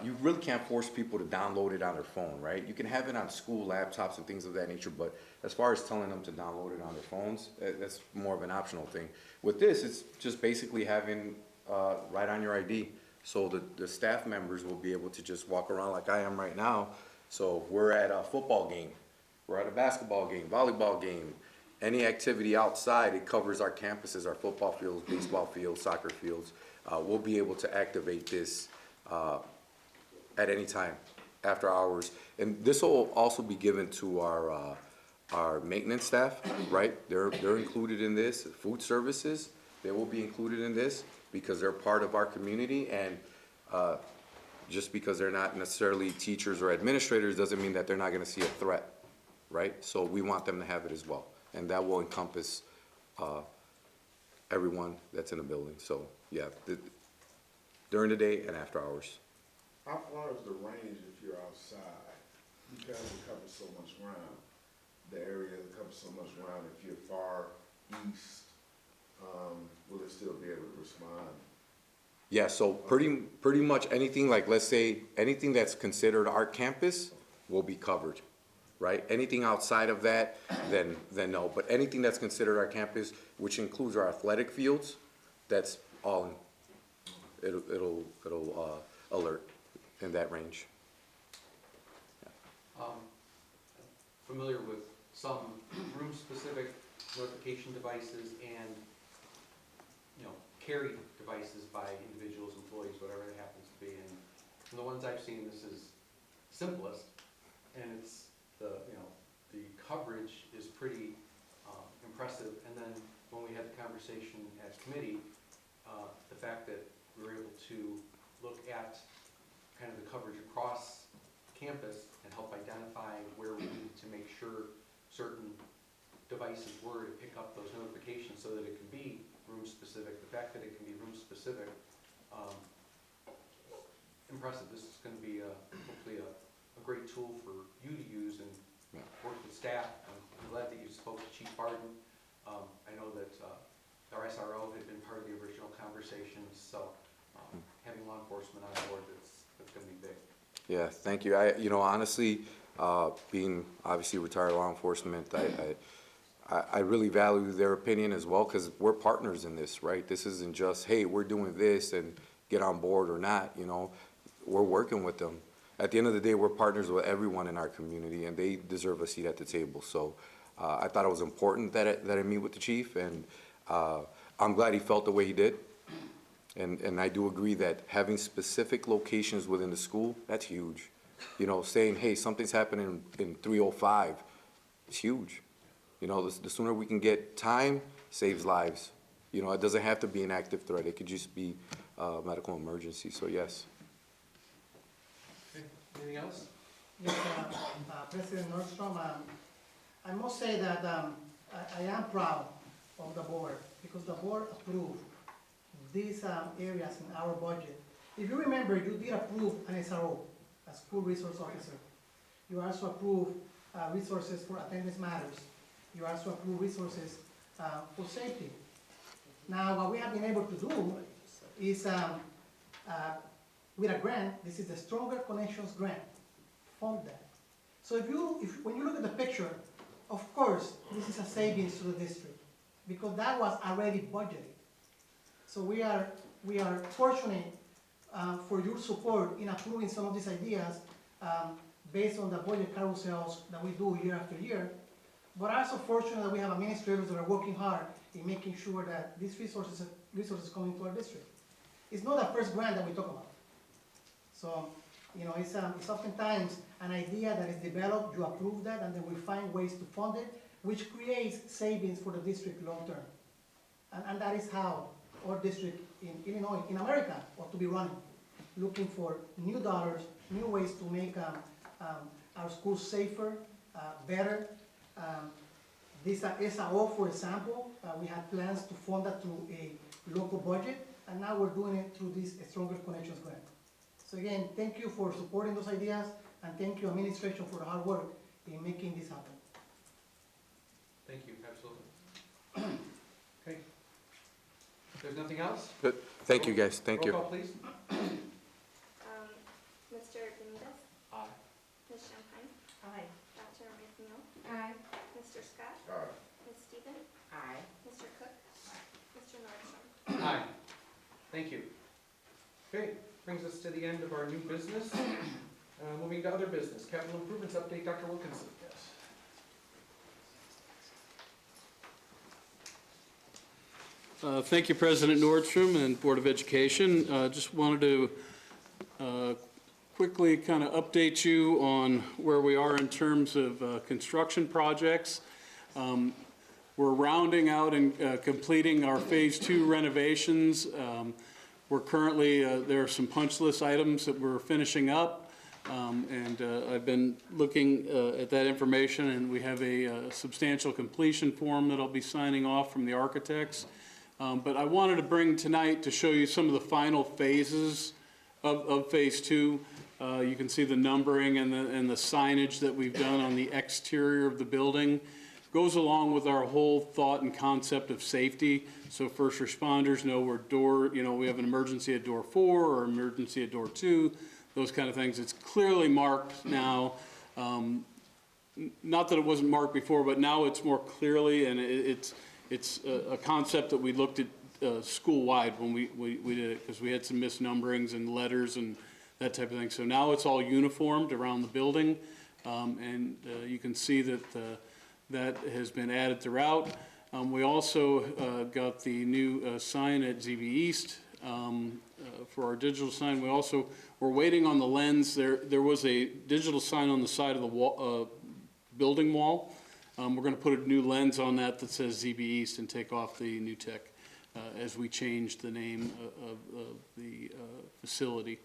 You really can't force people to download it on their phone, right? You can have it on school laptops and things of that nature, but as far as telling them to download it on their phones, that's more of an optional thing. With this, it's just basically having right on your ID. So the staff members will be able to just walk around like I am right now. So we're at a football game, we're at a basketball game, volleyball game, any activity outside, it covers our campuses, our football fields, baseball fields, soccer fields. We'll be able to activate this at any time after hours. And this will also be given to our maintenance staff, right? They're included in this. Food services, they will be included in this because they're part of our community. And just because they're not necessarily teachers or administrators doesn't mean that they're not gonna see a threat, right? So we want them to have it as well. And that will encompass everyone that's in the building. So yeah, during the day and after hours.
How far is the range if you're outside? Because it covers so much ground. The area covers so much ground. If you're far east, will it still be able to respond?
Yeah, so pretty much anything, like let's say anything that's considered our campus will be covered, right? Anything outside of that, then no. But anything that's considered our campus, which includes our athletic fields, that's all in, it'll alert in that range.
Familiar with some room-specific notification devices and, carried devices by individuals, employees, whatever it happens to be. And from the ones I've seen, this is simplest, and it's the coverage is pretty impressive. And then when we had the conversation at committee, the fact that we were able to look at kind of the coverage across campus and help identify where we needed to make sure certain devices were to pick up those notifications so that it can be room-specific. The fact that it can be room-specific, impressive. This is going to be hopefully a great tool for you to use and work with staff. I'm glad that you spoke to Chief Barden. I know that our SRO had been part of the original conversations, so having law enforcement on board, that's going to be big.
Yeah, thank you. Honestly, being obviously retired law enforcement, I really value their opinion as well because we're partners in this, right? This isn't just, hey, we're doing this and get on board or not, We're working with them. At the end of the day, we're partners with everyone in our community and they deserve a seat at the table. So I thought it was important that I meet with the chief, and I'm glad he felt the way he did. And I do agree that having specific locations within the school, that's huge. Saying, hey, something's happening in 305, it's huge. The sooner we can get time, saves lives. It doesn't have to be an active threat. It could just be a medical emergency, so yes.
Okay. Anything else?
Yes, President Nordstrom, I must say that I am proud of the board because the board approved these areas in our budget. If you remember, you did approve an SRO, a school resource officer. You also approved resources for attendance matters. You also approve resources for safety. Now, what we have been able to do is, with a grant, this is the Stronger Connections Grant, fund that. So when you look at the picture, of course, this is a savings to the district because that was already budgeted. So we are fortunate for your support in approving some of these ideas based on the budget carousels that we do year after year. But also fortunate that we have administrators that are working hard in making sure that these resources come into our district. It's not the first grant that we talk about. So, you know, it's oftentimes an idea that is developed, you approve that, and then we find ways to fund it, which creates savings for the district long term. And that is how our district in Illinois, in America, ought to be running, looking for new dollars, new ways to make our schools safer, better. This SAO, for example, we had plans to fund that through a local budget, and now we're doing it through this Stronger Connections grant. So again, thank you for supporting those ideas, and thank you, administration, for the hard work in making this happen.
Thank you, absolutely. Okay. If there's nothing else?
Good. Thank you, guys. Thank you.
Roll call, please.
Mr. Benitez?
Aye.
Ms. Champagne?
Aye.
Dr. McNeil?
Aye.
Mr. Scott?
Aye.
Ms. Stevens?
Aye.
Mr. Cook? Mr. Nordstrom?
Aye. Thank you. Okay, brings us to the end of our new business. Moving to other business. Capital improvements update, Dr. Wilkinson.
Thank you, President Nordstrom and Board of Education. Just wanted to quickly kind of update you on where we are in terms of construction projects. We're rounding out and completing our Phase 2 renovations. We're currently, there are some punch list items that we're finishing up. And I've been looking at that information, and we have a substantial completion form that I'll be signing off from the architects. But I wanted to bring tonight to show you some of the final phases of Phase 2. You can see the numbering and the signage that we've done on the exterior of the building. Goes along with our whole thought and concept of safety. So first responders know we have an emergency at door 4 or emergency at door 2, those kind of things. It's clearly marked now. Not that it wasn't marked before, but now it's more clearly, and it's a concept that we looked at school-wide when we did it, because we had some misnumberings and letters and that type of thing. So now it's all uniformed around the building, and you can see that that has been added throughout. We also got the new sign at ZB East for our digital sign. We're waiting on the lens. There was a digital sign on the side of the wall, building wall. We're going to put a new lens on that says ZB East and take off the new tech as we change the name of the facility.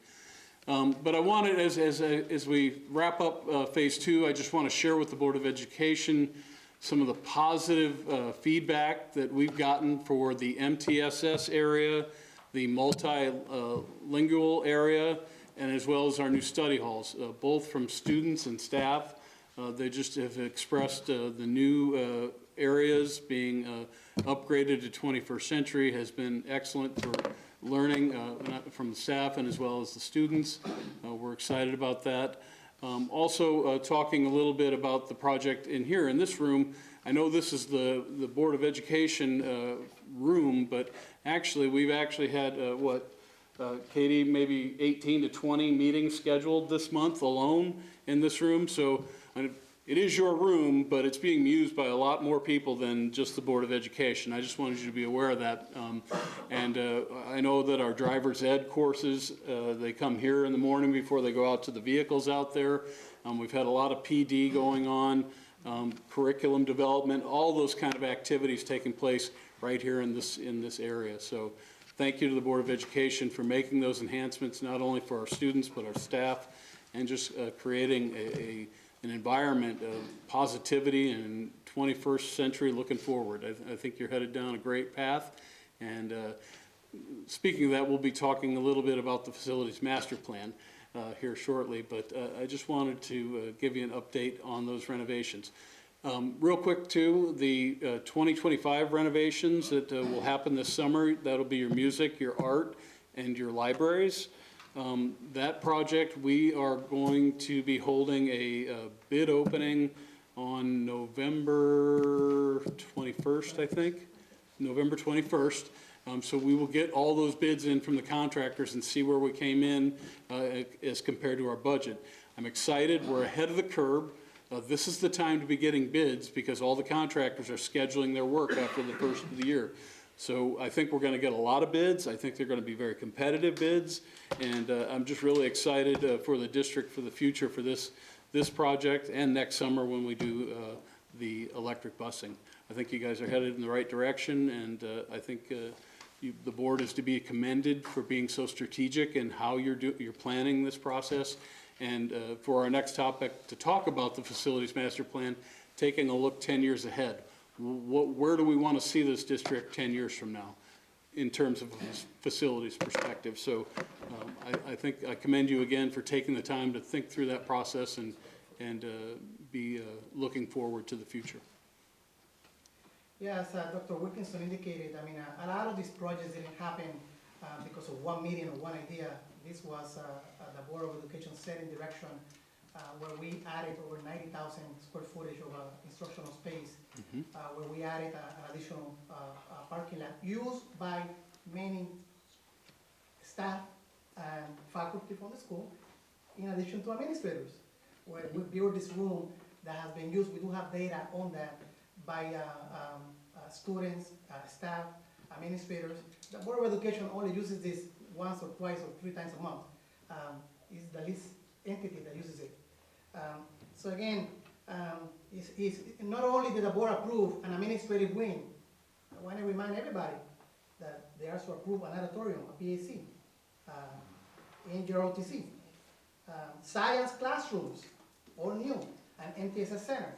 But I wanted, as we wrap up Phase 2, I just want to share with the Board of Education some of the positive feedback that we've gotten for the MTSS area, the multilingual area, and as well as our new study halls, both from students and staff. They just have expressed the new areas being upgraded to 21st century has been excellent for learning from the staff and as well as the students. We're excited about that. Also talking a little bit about the project in this room. I know this is the Board of Education room, but actually we've had Katie, maybe 18 to 20 meetings scheduled this month alone in this room. So it is your room, but it's being used by a lot more people than just the Board of Education. I just wanted you to be aware of that. And I know that our driver's ed courses, they come here in the morning before they go out to the vehicles out there. We've had a lot of PD going on, curriculum development, all those kind of activities taking place right here in this area. So thank you to the Board of Education for making those enhancements, not only for our students, but our staff, and just creating an environment of positivity and 21st century looking forward. I think you're headed down a great path. And speaking of that, we'll be talking a little bit about the facilities master plan here shortly, but I just wanted to give you an update on those renovations. Real quick too, the 2025 renovations that will happen this summer, that'll be your music, your art, and your libraries. That project, we are going to be holding a bid opening on November 21st, I think. November 21st. So we will get all those bids in from the contractors and see where we came in as compared to our budget. I'm excited, we're ahead of the curve. This is the time to be getting bids because all the contractors are scheduling their work after the first of the year. So I think we're going to get a lot of bids. I think they're going to be very competitive bids. And I'm just really excited for the district for the future for this project and next summer when we do the electric busing. I think you guys are headed in the right direction, and I think the board is to be commended for being so strategic in how you're planning this process. And for our next topic to talk about the facilities master plan, taking a look 10 years ahead. Where do we want to see this district 10 years from now in terms of a facilities perspective? So I think I commend you again for taking the time to think through that process and be looking forward to the future.
Yes, Dr. Wilkinson indicated, I mean, a lot of these projects didn't happen because of one meeting or one idea. This was the Board of Education setting direction where we added over 90,000 square footage of instructional space, where we added an additional parking lot used by many staff and faculty from the school, in addition to administrators. Where we built this room that has been used, we do have data on that by students, staff, administrators. The Board of Education only uses this once or twice or 3 times a month. It's the least entity that uses it. So again, not only did the board approve an administrative wing, I want to remind everybody that they also approved an auditorium, a PAC, in ROTC. Science classrooms, all new, an MTSS center.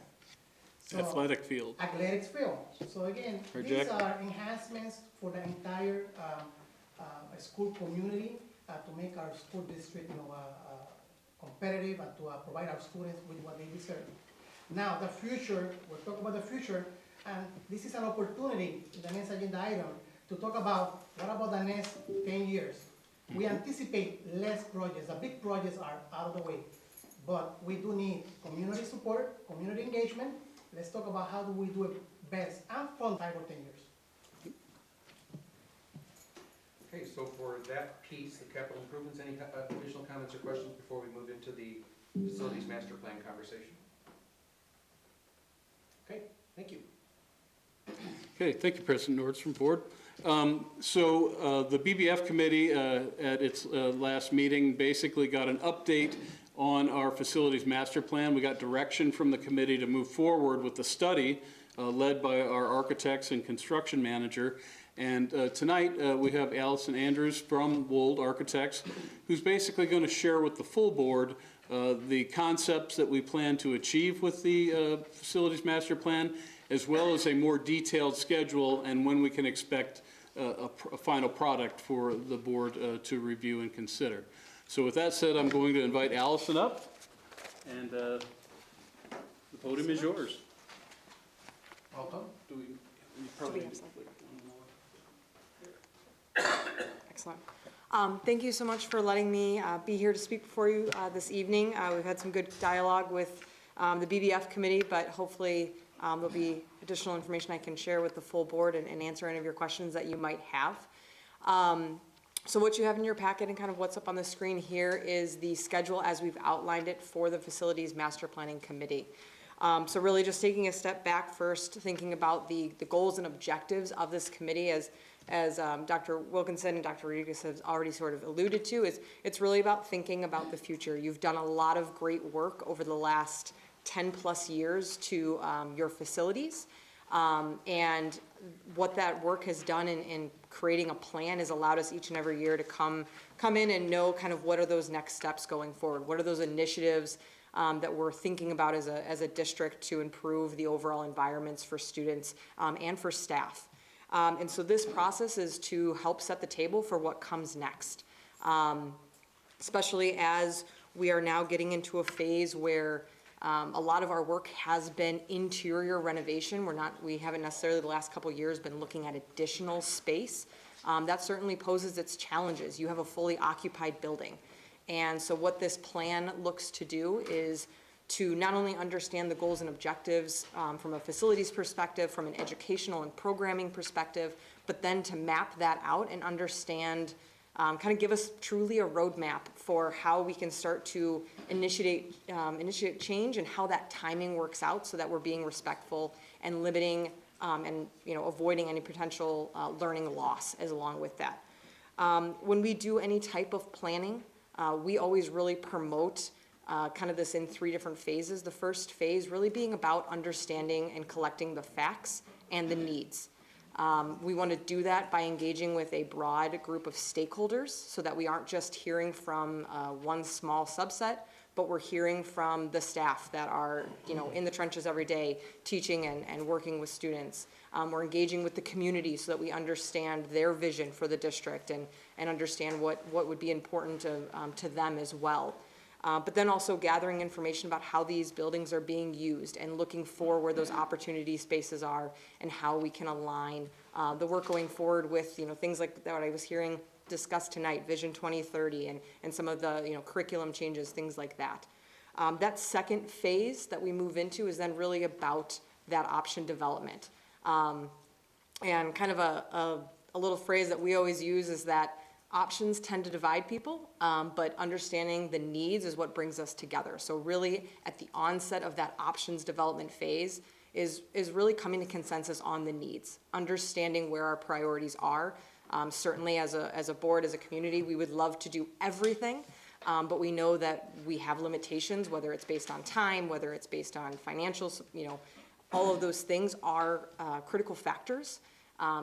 So,
athletic field.
Athletics field. So again, these are enhancements for the entire school community to make our school district, competitive and to provide our students with what they deserve. Now, the future, we'll talk about the future, and this is an opportunity in the next agenda item to talk about what about the next 10 years. We anticipate less projects. The big projects are out of the way, but we do need community support, community engagement. Let's talk about how do we do it best and fun 5 or 10 years.
Okay, so for that piece, the capital improvements, any additional comments or questions before we move into the facilities master plan conversation? Okay, thank you.
Okay, thank you, President Nordstrom, Board. The BBF committee at its last meeting basically got an update on our facilities master plan. We got direction from the committee to move forward with the study led by our architects and construction manager. And tonight we have Allison Andrews from Wold Architects, who's basically going to share with the full board the concepts that we plan to achieve with the facilities master plan, as well as a more detailed schedule and when we can expect a final product for the board to review and consider. So with that said, I'm going to invite Allison up, and the podium is yours.
Welcome.
Excellent. Thank you so much for letting me be here to speak before you this evening. We've had some good dialogue with the BBF committee, but hopefully there'll be additional information I can share with the full board and answer any of your questions that you might have. So what you have in your packet and kind of what's up on the screen here is the schedule as we've outlined it for the Facilities Master Planning Committee. So really just taking a step back first, thinking about the goals and objectives of this committee as Dr. Wilkinson and Dr. Rodriguez have already sort of alluded to, it's really about thinking about the future. You've done a lot of great work over the last 10 plus years to your facilities. And what that work has done in creating a plan has allowed us each and every year to come in and know kind of what are those next steps going forward. What are those initiatives that we're thinking about as a district to improve the overall environments for students and for staff. And so this process is to help set the table for what comes next, especially as we are now getting into a phase where a lot of our work has been interior renovation. We haven't necessarily the last couple of years been looking at additional space. That certainly poses its challenges. You have a fully occupied building. And so what this plan looks to do is to not only understand the goals and objectives from a facilities perspective, from an educational and programming perspective, but then to map that out and understand, kind of give us truly a roadmap for how we can start to initiate change and how that timing works out so that we're being respectful and limiting and avoiding any potential learning loss as along with that. When we do any type of planning, we always really promote kind of this in 3 different phases. The first phase really being about understanding and collecting the facts and the needs. We want to do that by engaging with a broad group of stakeholders so that we aren't just hearing from one small subset, but we're hearing from the staff that are in the trenches every day teaching and working with students. We're engaging with the community so that we understand their vision for the district and understand what would be important to them as well. But then also gathering information about how these buildings are being used and looking for where those opportunity spaces are and how we can align the work going forward with things like that I was hearing discussed tonight, Vision 2030 and some of the curriculum changes, things like that. That second phase that we move into is then really about that option development. And kind of a little phrase that we always use is that options tend to divide people, but understanding the needs is what brings us together. So really at the onset of that options development phase is really coming to consensus on the needs, understanding where our priorities are. Certainly as a board, as a community, we would love to do everything, but we know that we have limitations, whether it's based on time, whether it's based on financials, all of those things are critical factors.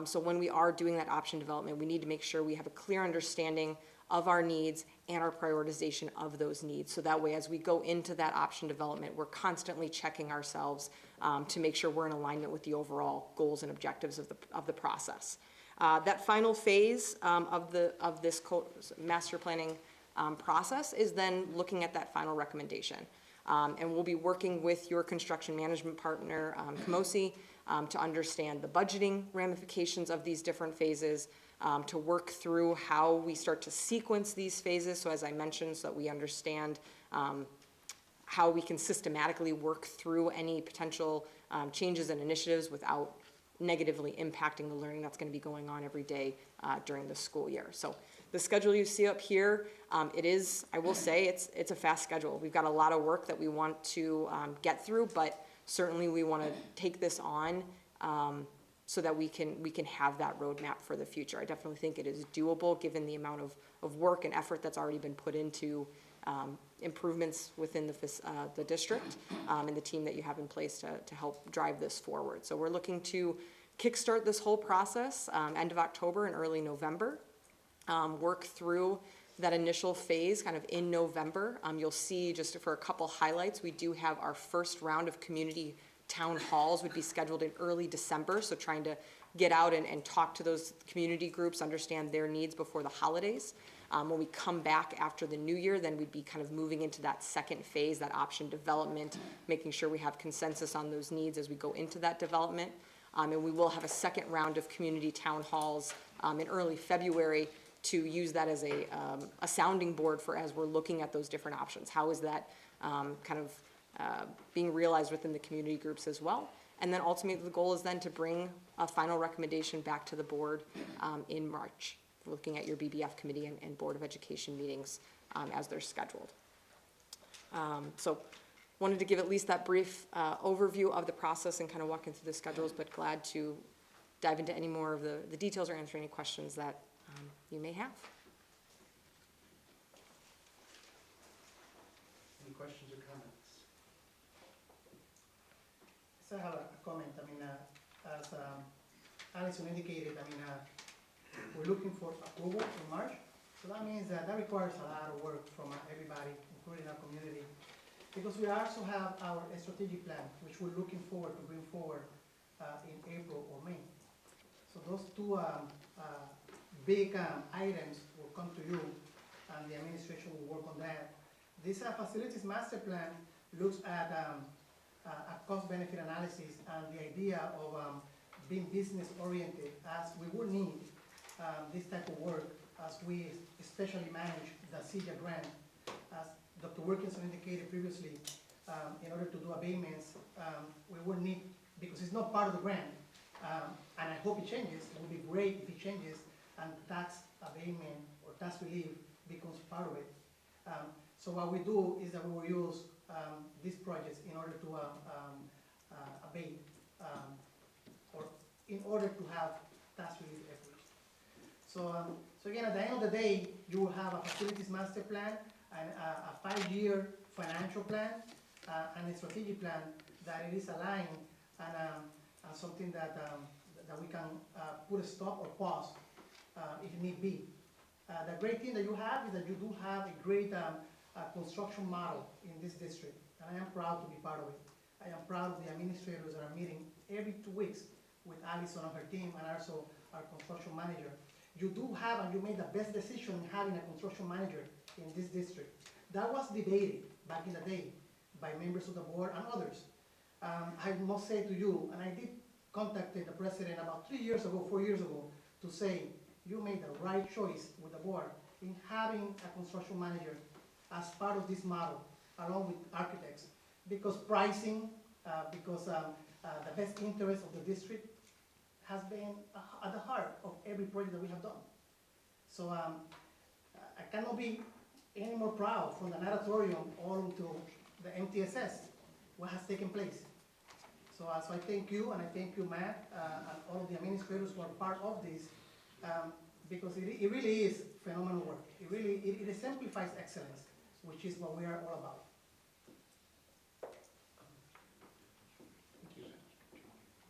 So when we are doing that option development, we need to make sure we have a clear understanding of our needs and our prioritization of those needs. So that way, as we go into that option development, we're constantly checking ourselves to make sure we're in alignment with the overall goals and objectives of the process. That final phase of this master planning process is then looking at that final recommendation. And we'll be working with your construction management partner, Camosi, to understand the budgeting ramifications of these different phases, to work through how we start to sequence these phases. So as I mentioned, so that we understand how we can systematically work through any potential changes and initiatives without negatively impacting the learning that's going to be going on every day during the school year. So the schedule you see up here, it is, I will say, it's a fast schedule. We've got a lot of work that we want to get through, but certainly we want to take this on so that we can have that roadmap for the future. I definitely think it is doable given the amount of work and effort that's already been put into improvements within the district and the team that you have in place to help drive this forward. So we're looking to kickstart this whole process end of October and early November. Work through that initial phase kind of in November. You'll see, just for a couple highlights, we do have our first round of community town halls would be scheduled in early December, so trying to get out and talk to those community groups, understand their needs before the holidays. When we come back after the new year, then we'd be kind of moving into that second phase, that option development, making sure we have consensus on those needs as we go into that development. And we will have a second round of community town halls in early February to use that as a sounding board for as we're looking at those different options. How is that kind of being realized within the community groups as well? And then ultimately the goal is then to bring a final recommendation back to the board in March, looking at your BBF committee and Board of Education meetings as they're scheduled. So wanted to give at least that brief overview of the process and kind of walking through the schedules, but glad to dive into any more of the details or answer any questions that you may have.
Any questions or comments?
So I have a comment. I mean, as Alison indicated, I mean, we're looking for approval in March. So that means that requires a lot of work from everybody, including our community. Because we also have our strategic plan, which we're looking forward to bring forward in April or May. So those two big items will come to you, and the administration will work on that. This facilities master plan looks at a cost-benefit analysis and the idea of being business-oriented, as we will need this type of work as we especially manage the CEJA grant. As Dr. Wilkinson indicated previously, in order to do abatements, we would need, because it's not part of the grant, and I hope it changes, it would be great if it changes, and tax abatement or tax relief becomes part of it. So what we do is that we will use these projects in order to abate, or in order to have tax relief efforts. So again, at the end of the day, you will have a facilities master plan and a 5-year financial plan and a strategic plan that it is aligned and something that we can put a stop or pause if need be. The great thing that you have is that you do have a great construction model in this district, and I am proud to be part of it. I am proud of the administrators that are meeting every 2 weeks with Alison and her team, and also our construction manager. You do have, and you made the best decision in having a construction manager in this district. That was debated back in the day by members of the board and others. I must say to you, and I did contact the president about 3 years ago, 4 years ago, to say, you made the right choice with the board in having a construction manager as part of this model, along with architects, because pricing, because the best interest of the district has been at the heart of every project that we have done. So I cannot be any more proud from the natatorium all to the MTSS, what has taken place. So I thank you, and I thank you, Matt, and all of the administrators who are part of this, because it really is phenomenal work. It exemplifies excellence, which is what we are all about.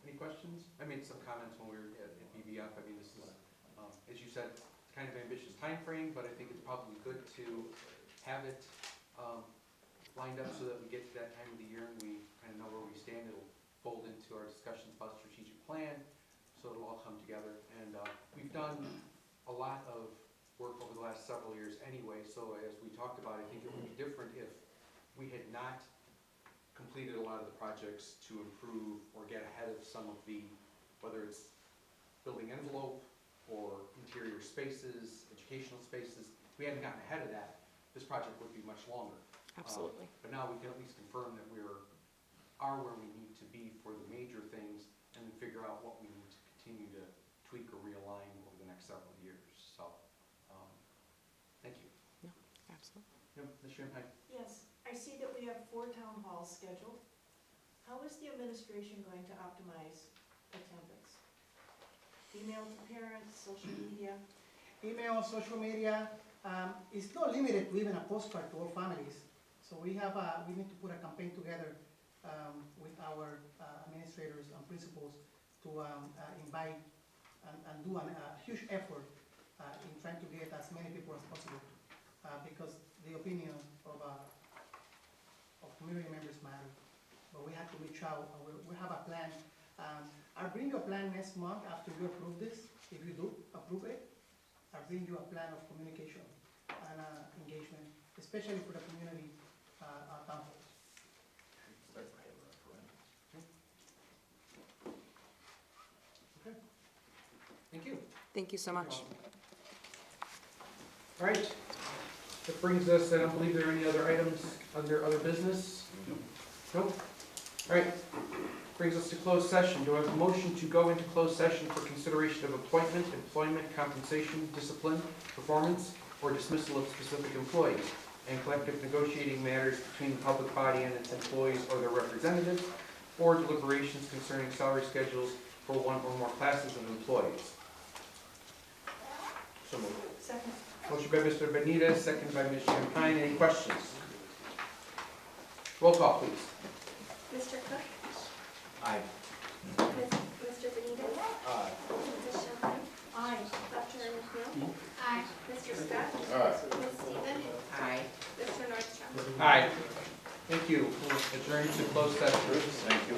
Any questions? I made some comments when we were at BBF. I mean, this is, as you said, it's kind of an ambitious time frame, but I think it's probably good to have it lined up so that we get to that time of the year and we kind of know where we stand. It'll fold into our discussions about strategic plan, so it'll all come together. And we've done a lot of work over the last several years anyway, so as we talked about, I think it would be different if we had not completed a lot of the projects to improve or get ahead of some of the, whether it's building envelope or interior spaces, educational spaces. If we hadn't gotten ahead of that, this project would be much longer.
Absolutely.
But now we can at least confirm that we are where we need to be for the major things, and then figure out what we need to continue to tweak or realign over the next several years. So, thank you.
No, absolutely.
Ms. Champagne?
Yes, I see that we have 4 town halls scheduled. How is the administration going to optimize attendance? Email to parents, social media?
Email, social media, it's not limited to even a postcard to all families. So we need to put a campaign together with our administrators and principals to invite and do a huge effort in trying to get as many people as possible, because the opinion of community members matter. But we have to reach out, and we have a plan. I'll bring you a plan next month after you approve this. If you do approve it, I'll bring you a plan of communication and engagement, especially for the community town halls. Okay. Thank you.
Thank you so much.
All right, that brings us, I don't believe there are any other items under other business? Nope. All right, brings us to closed session. Do I have a motion to go into closed session for consideration of appointment, employment, compensation, discipline, performance, or dismissal of specific employees, and collective negotiating matters between the public body and its employees or their representatives, or deliberations concerning salary schedules for one or more classes of employees? So moved.
Second.
Motion by Mr. Benitez, second by Ms. Champagne. Any questions? Roll call, please.
Mr. Cook?
Aye.
Mr. Benitez?
Aye.
Ms. Champagne?
Aye.
Dr. McNeil? Aye. Mr. Scott?
Aye.
Ms. Stevens?
Aye.
Mr. Nordstrom?
Aye. Thank you. We'll adjourn to closed session.
Thank you.